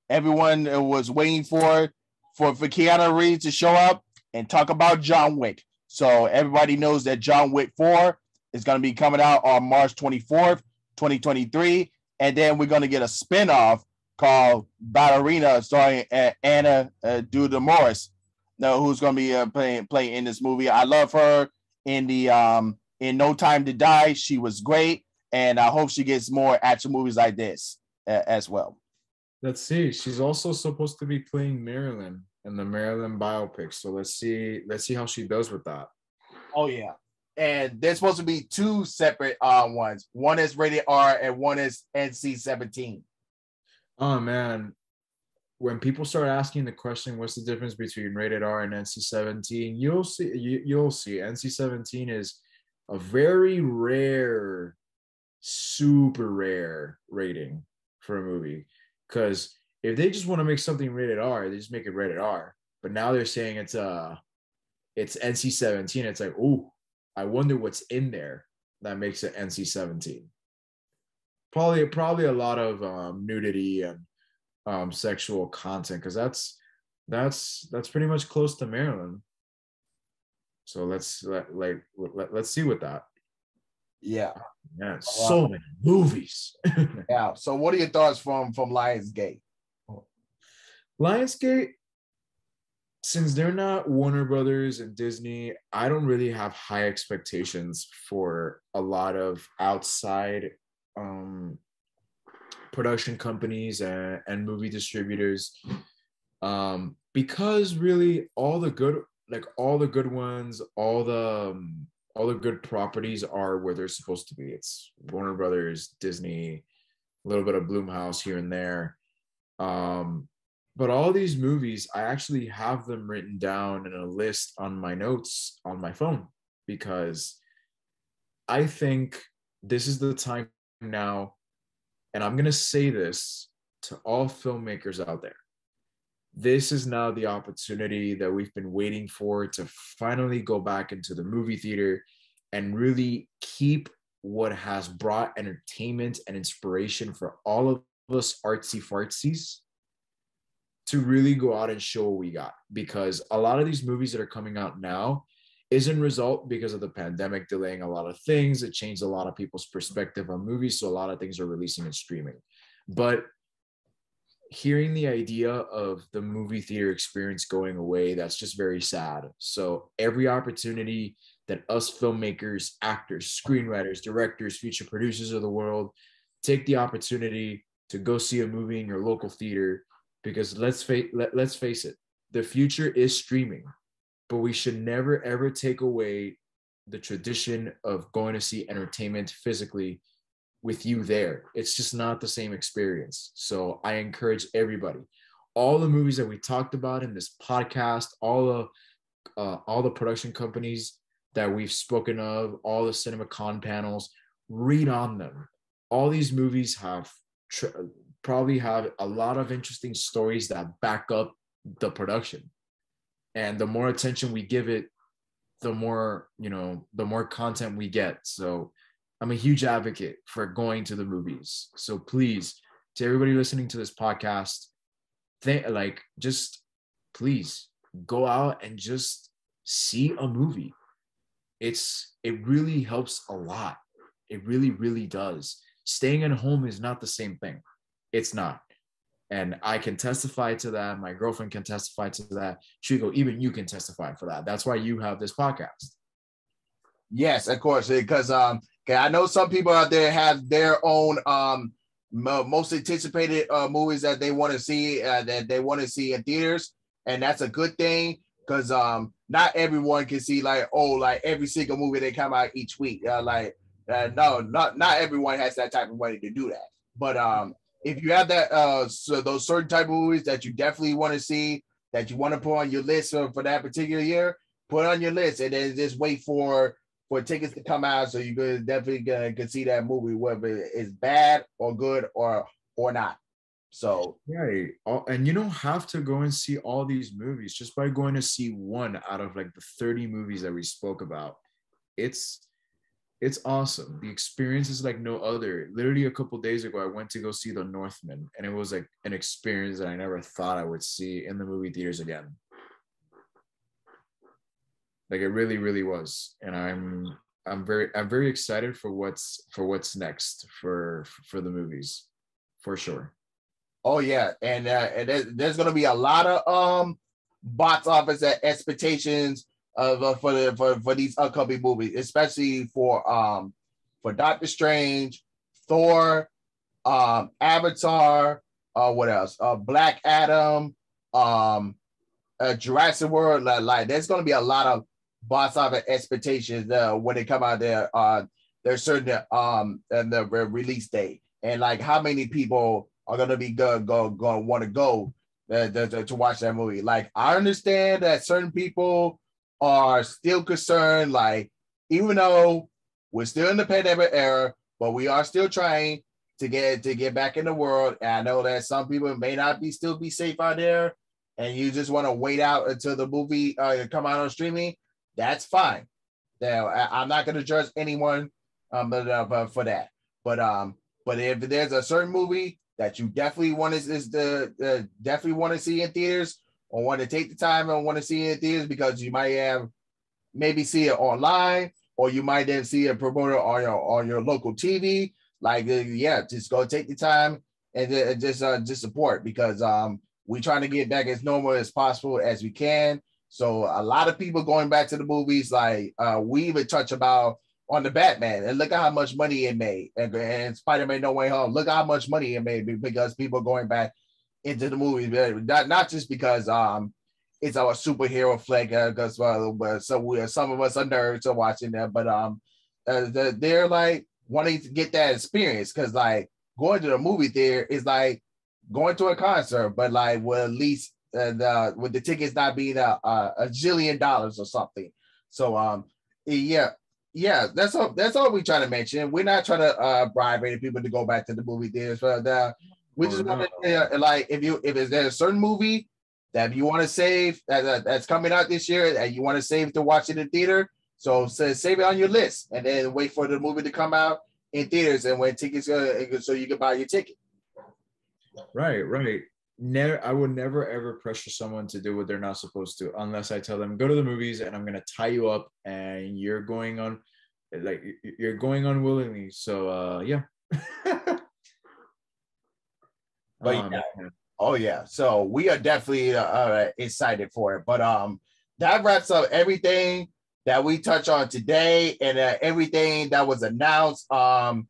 Speaker 1: everyone was waiting for Keanu Reeves to show up and talk about John Wick. So everybody knows that John Wick 4 is going to be coming out on March 24th, 2023. And then we're going to get a spinoff called Ballerina starring Anna Morris, who's going to be playing in this movie. I love her in the in No Time to Die. She was great. And I hope she gets more action movies like this as well.
Speaker 2: Let's see. She's also supposed to be playing Marilyn in the Marilyn biopic. So let's see how she does with that.
Speaker 1: Oh yeah. And there's supposed to be 2 separate ones. One is rated R and one is NC-17.
Speaker 2: Oh man. when people start asking the question, what's the difference between rated R and NC-17? You'll see NC-17 is a very rare, super rare rating for a movie. Because if they just want to make something rated R, they just make it rated R. But now they're saying it's NC-17. It's like, ooh, I wonder what's in there that makes it NC-17. Probably a lot of nudity and sexual content, because that's pretty much close to Maryland. So let's see with that.
Speaker 3: Yeah.
Speaker 2: Yeah, so many movies.
Speaker 3: Yeah. So what are your thoughts from Lionsgate?
Speaker 2: Lionsgate, since they're not Warner Brothers and Disney, I don't really have high expectations for a lot of outside production companies and movie distributors, because really all the good ones, all the good properties are where they're supposed to be. It's Warner Brothers, Disney, a little bit of Blumhouse here and there. But all these movies, I actually have them written down in a list on my notes on my phone, because I think this is the time now, and I'm going to say this to all filmmakers out there. This is now the opportunity that we've been waiting for, to finally go back into the movie theater and really keep what has brought entertainment and inspiration for all of us artsy fartsies, to really go out and show what we got. Because a lot of these movies that are coming out now isn't result because of the pandemic delaying a lot of things. It changed a lot of people's perspective on movies, so a lot of things are releasing and streaming. But hearing the idea of the movie theater experience going away, that's just very sad. So every opportunity that us filmmakers, actors, screenwriters, directors, future producers of the world take the opportunity to go see a movie in your local theater, because let's face it, the future is streaming, but we should never ever take away the tradition of going to see entertainment physically with you there. It's just not the same experience. So I encourage everybody, all the movies that we talked about in this podcast, all the production companies that we've spoken of, all the Cinemacon panels, read on them. All these movies probably have a lot of interesting stories that back up the production. And the more attention we give it, the more content we get. So I'm a huge advocate for going to the movies. So please, to everybody listening to this podcast, just please go out and just see a movie. It really helps a lot. It really, really does. Staying at home is not the same thing. It's not. And I can testify to that. My girlfriend can testify to that. Trico, even you can testify for that. That's why you have this podcast.
Speaker 3: Yes, of course. Because I know some people out there have their own most anticipated movies that they want to see in theaters, and that's a good thing, because not everyone can see like every single movie that come out each week. No, not everyone has that type of money to do that. But if you have that, so those certain type of movies that you definitely want to see, that you want to put on your list for that particular year, put on your list, and then just wait for tickets to come out, so you could definitely can see that movie, whether it's bad or good or not. So
Speaker 2: right, and you don't have to go and see all these movies. Just by going to see one out of like the 30 movies that we spoke about, it's awesome. The experience is like no other. Literally a couple days ago, I went to go see The Northman, and it was like an experience that I never thought I would see in the movie theaters again. Like it really, really was. And I'm very excited for what's next for the movies, for sure.
Speaker 3: Oh yeah, and there's gonna be a lot of box office expectations for these upcoming movies, especially for Doctor Strange, Thor, Avatar, what else? Black Adam, Jurassic World. Like there's gonna be a lot of box office expectations when they come out there. There's certain and the release date, and like how many people are gonna be going to want to go
Speaker 1: to watch that movie. Like, I understand that certain people are still concerned, like, even though we're still in the pandemic era, but we are still trying to get back in the world. And I know that some people may not still be safe out there, and you just want to wait out until the movie come out on streaming. That's fine. I'm not going to judge anyone for that. But if there's a certain movie that you definitely want to definitely want to see in theaters, or want to take the time and want to see it in theaters, because you might have maybe see it online, or you might then see a promoter on your local TV. Like, yeah, just go take the time and just support, because we're trying to get back as normal as possible as we can. So a lot of people going back to the movies, like we even touch about on the Batman, and look at how much money it made, and Spider-Man No Way Home. Look how much money it made, because people are going back into the movies, not just because it's our superhero flick, because some of us are nerds are watching that, but they're like wanting to get that experience, because like going to the movie theater is like going to a concert, but like with at least with the tickets not being a $1 jillion or something. So yeah, that's all we try to mention. We're not trying to bribe any people to go back to the movie theaters, but we just want to like, if there's a certain movie that you want to save that's coming out this year and you want to save to watch it in theater, so save it on your list and then wait for the movie to come out in theaters, and when tickets so you can buy your ticket.
Speaker 2: Right. I would never ever pressure someone to do what they're not supposed to, unless I tell them go to the movies and I'm gonna tie you up and you're going on willingly. So yeah.
Speaker 1: But yeah. Oh yeah, so we are definitely excited for it. But that wraps up everything that we touch on today, and everything that was announced and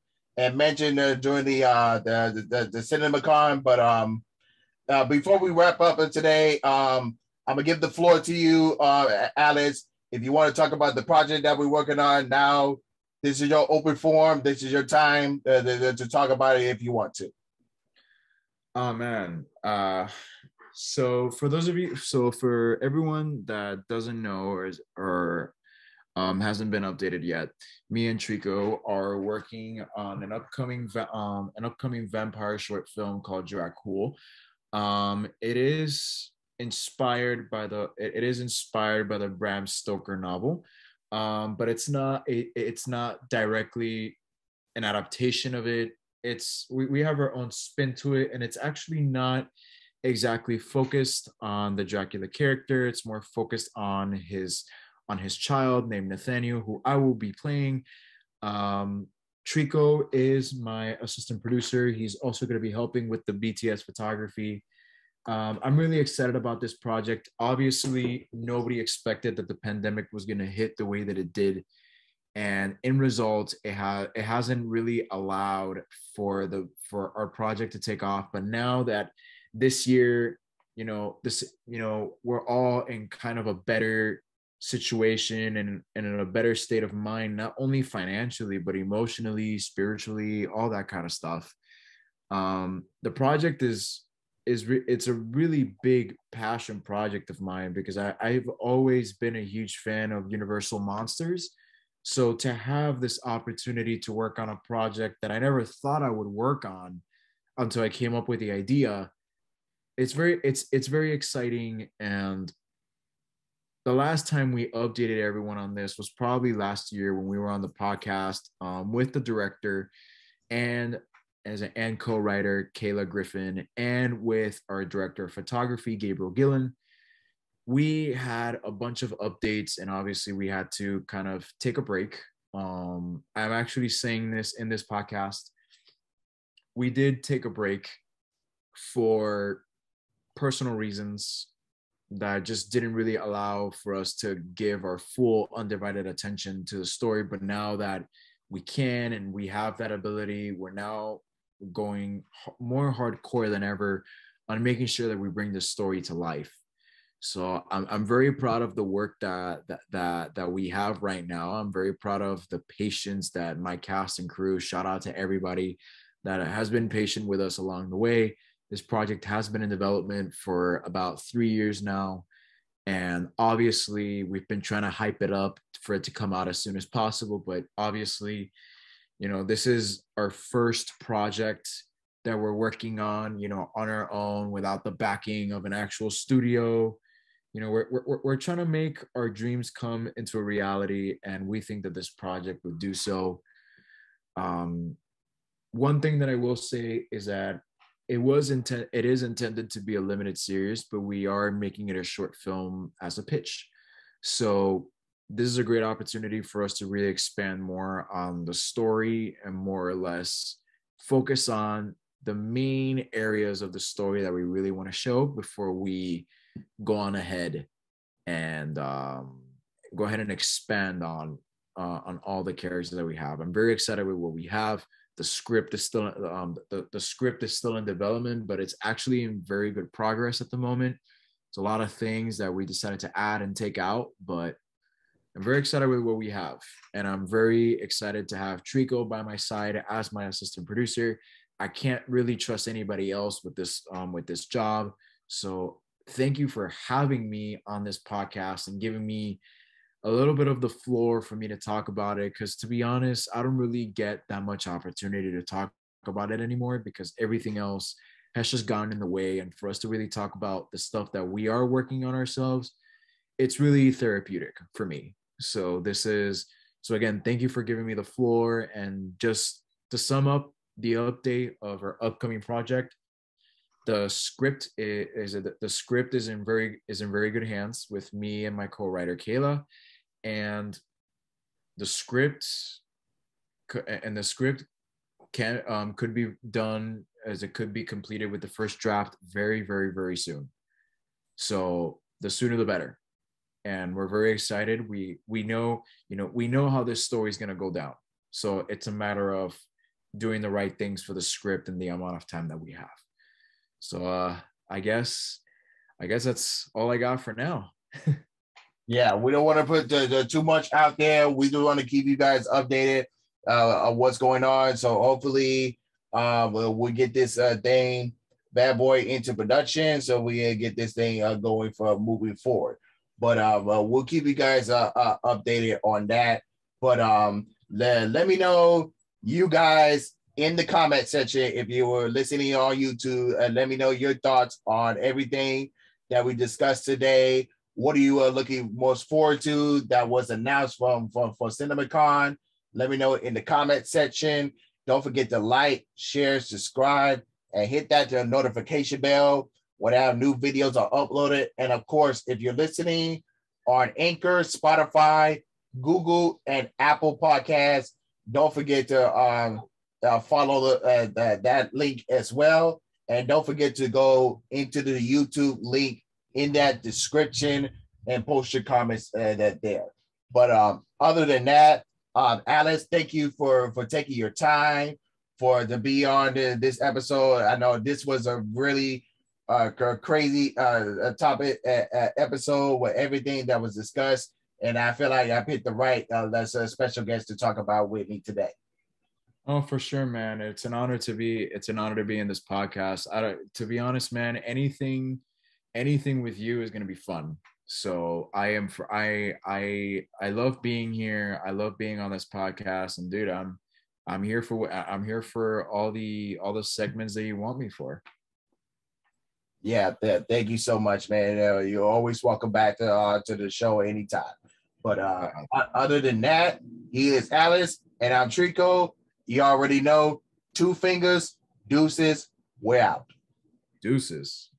Speaker 1: mentioned during the Cinemacon. But before we wrap up today, I'm gonna give the floor to you, Alex. If you want to talk about the project that we're working on now, this is your open forum. This is your time to talk about it if you want to.
Speaker 2: Oh man. So for everyone that doesn't know or hasn't been updated yet, me and Trico are working on an upcoming vampire short film called Dracul. It is inspired by the Bram Stoker novel, but it's not directly an adaptation of it. We have our own spin to it, and it's actually not exactly focused on the Dracula character. It's more focused on his child named Nathaniel, who I will be playing. Trico is my assistant producer. He's also going to be helping with the BTS photography. I'm really excited about this project. Obviously, nobody expected that the pandemic was going to hit the way that it did. And in result, it hasn't really allowed for our project to take off. But now that this year, we're all in kind of a better situation and in a better state of mind, not only financially, but emotionally, spiritually, all that kind of stuff. The project it's a really big passion project of mine, because I've always been a huge fan of Universal Monsters. So to have this opportunity to work on a project that I never thought I would work on until I came up with the idea, it's very exciting. And the last time we updated everyone on this was probably last year when we were on the podcast with the director and co-writer Kayla Griffin, and with our director of photography Gabriel Gillen. We had a bunch of updates, and obviously we had to kind of take a break. I'm actually saying this in this podcast. We did take a break for personal reasons that just didn't really allow for us to give our full undivided attention to the story. But now that we can and we have that ability, we're now going more hardcore than ever on making sure that we bring this story to life. So I'm very proud of the work that we have right now. I'm very proud of the patience that my cast and crew, shout out to everybody that has been patient with us along the way. This project has been in development for about 3 years now. And obviously, we've been trying to hype it up for it to come out as soon as possible. But obviously, this is our first project that we're working on, on our own without the backing of an actual studio. We're trying to make our dreams come into a reality, and we think that this project would do so. One thing that I will say is that it is intended to be a limited series, but we are making it a short film as a pitch. So this is a great opportunity for us to really expand more on the story and more or less focus on the main areas of the story that we really want to show before we go on ahead and expand on all the characters that we have. I'm very excited with what we have. The script is still the script is still in development, but it's actually in very good progress at the moment. It's a lot of things that we decided to add and take out, but I'm very excited with what we have, and I'm very excited to have Trico by my side as my assistant producer. I can't really trust anybody else with this job, so thank you for having me on this podcast and giving me a little bit of the floor for me to talk about it, because to be honest, I don't really get that much opportunity to talk about it anymore because everything else has just gotten in the way. And for us to really talk about the stuff that we are working on ourselves, it's really therapeutic for me. So again, thank you for giving me the floor. And just to sum up the update of our upcoming project, the script is in very good hands with me and my co-writer Kayla. And the script could be done, as it could be completed with the first draft very, very, very soon. So the sooner the better. And we're very excited. We know how this story is going to go down. So it's a matter of doing the right things for the script and the amount of time that we have. So I guess that's all I got for now.
Speaker 3: Yeah, we don't want to put too much out there. We do want to keep you guys updated of what's going on. So hopefully we'll get this thing, Bad Boy, into production so we get this thing going for moving forward. But we'll keep you guys updated on that. But let me know, you guys, in the comment section, if you were listening on YouTube, let me know your thoughts on everything that we discussed today. What are you looking most forward to that was announced for Cinemacon? Let me know in the comment section. Don't forget to like, share, subscribe, and hit that notification bell whenever new videos are uploaded. And of course, if you're listening on Anchor, Spotify, Google, and Apple Podcasts, don't forget to follow that link as well. And don't forget to go into the YouTube link in that description and post your comments there. But other than that, Alice, thank you for taking your time to be on this episode. I know this was a really crazy topic episode with everything that was discussed, and I feel like I picked the right that's a special guest to talk about with me today.
Speaker 2: Oh, for sure, man. It's an honor to be in this podcast. To be honest, man, anything with you is going to be fun. So I love being here. I love being on this podcast, and dude, I'm here for all the segments that you want me for.
Speaker 3: Yeah, thank you so much, man. You're always welcome back to the show anytime. But other than that, he is Alice, and I'm Trico. You already know, 2 fingers, deuces, we're out.
Speaker 2: Deuces.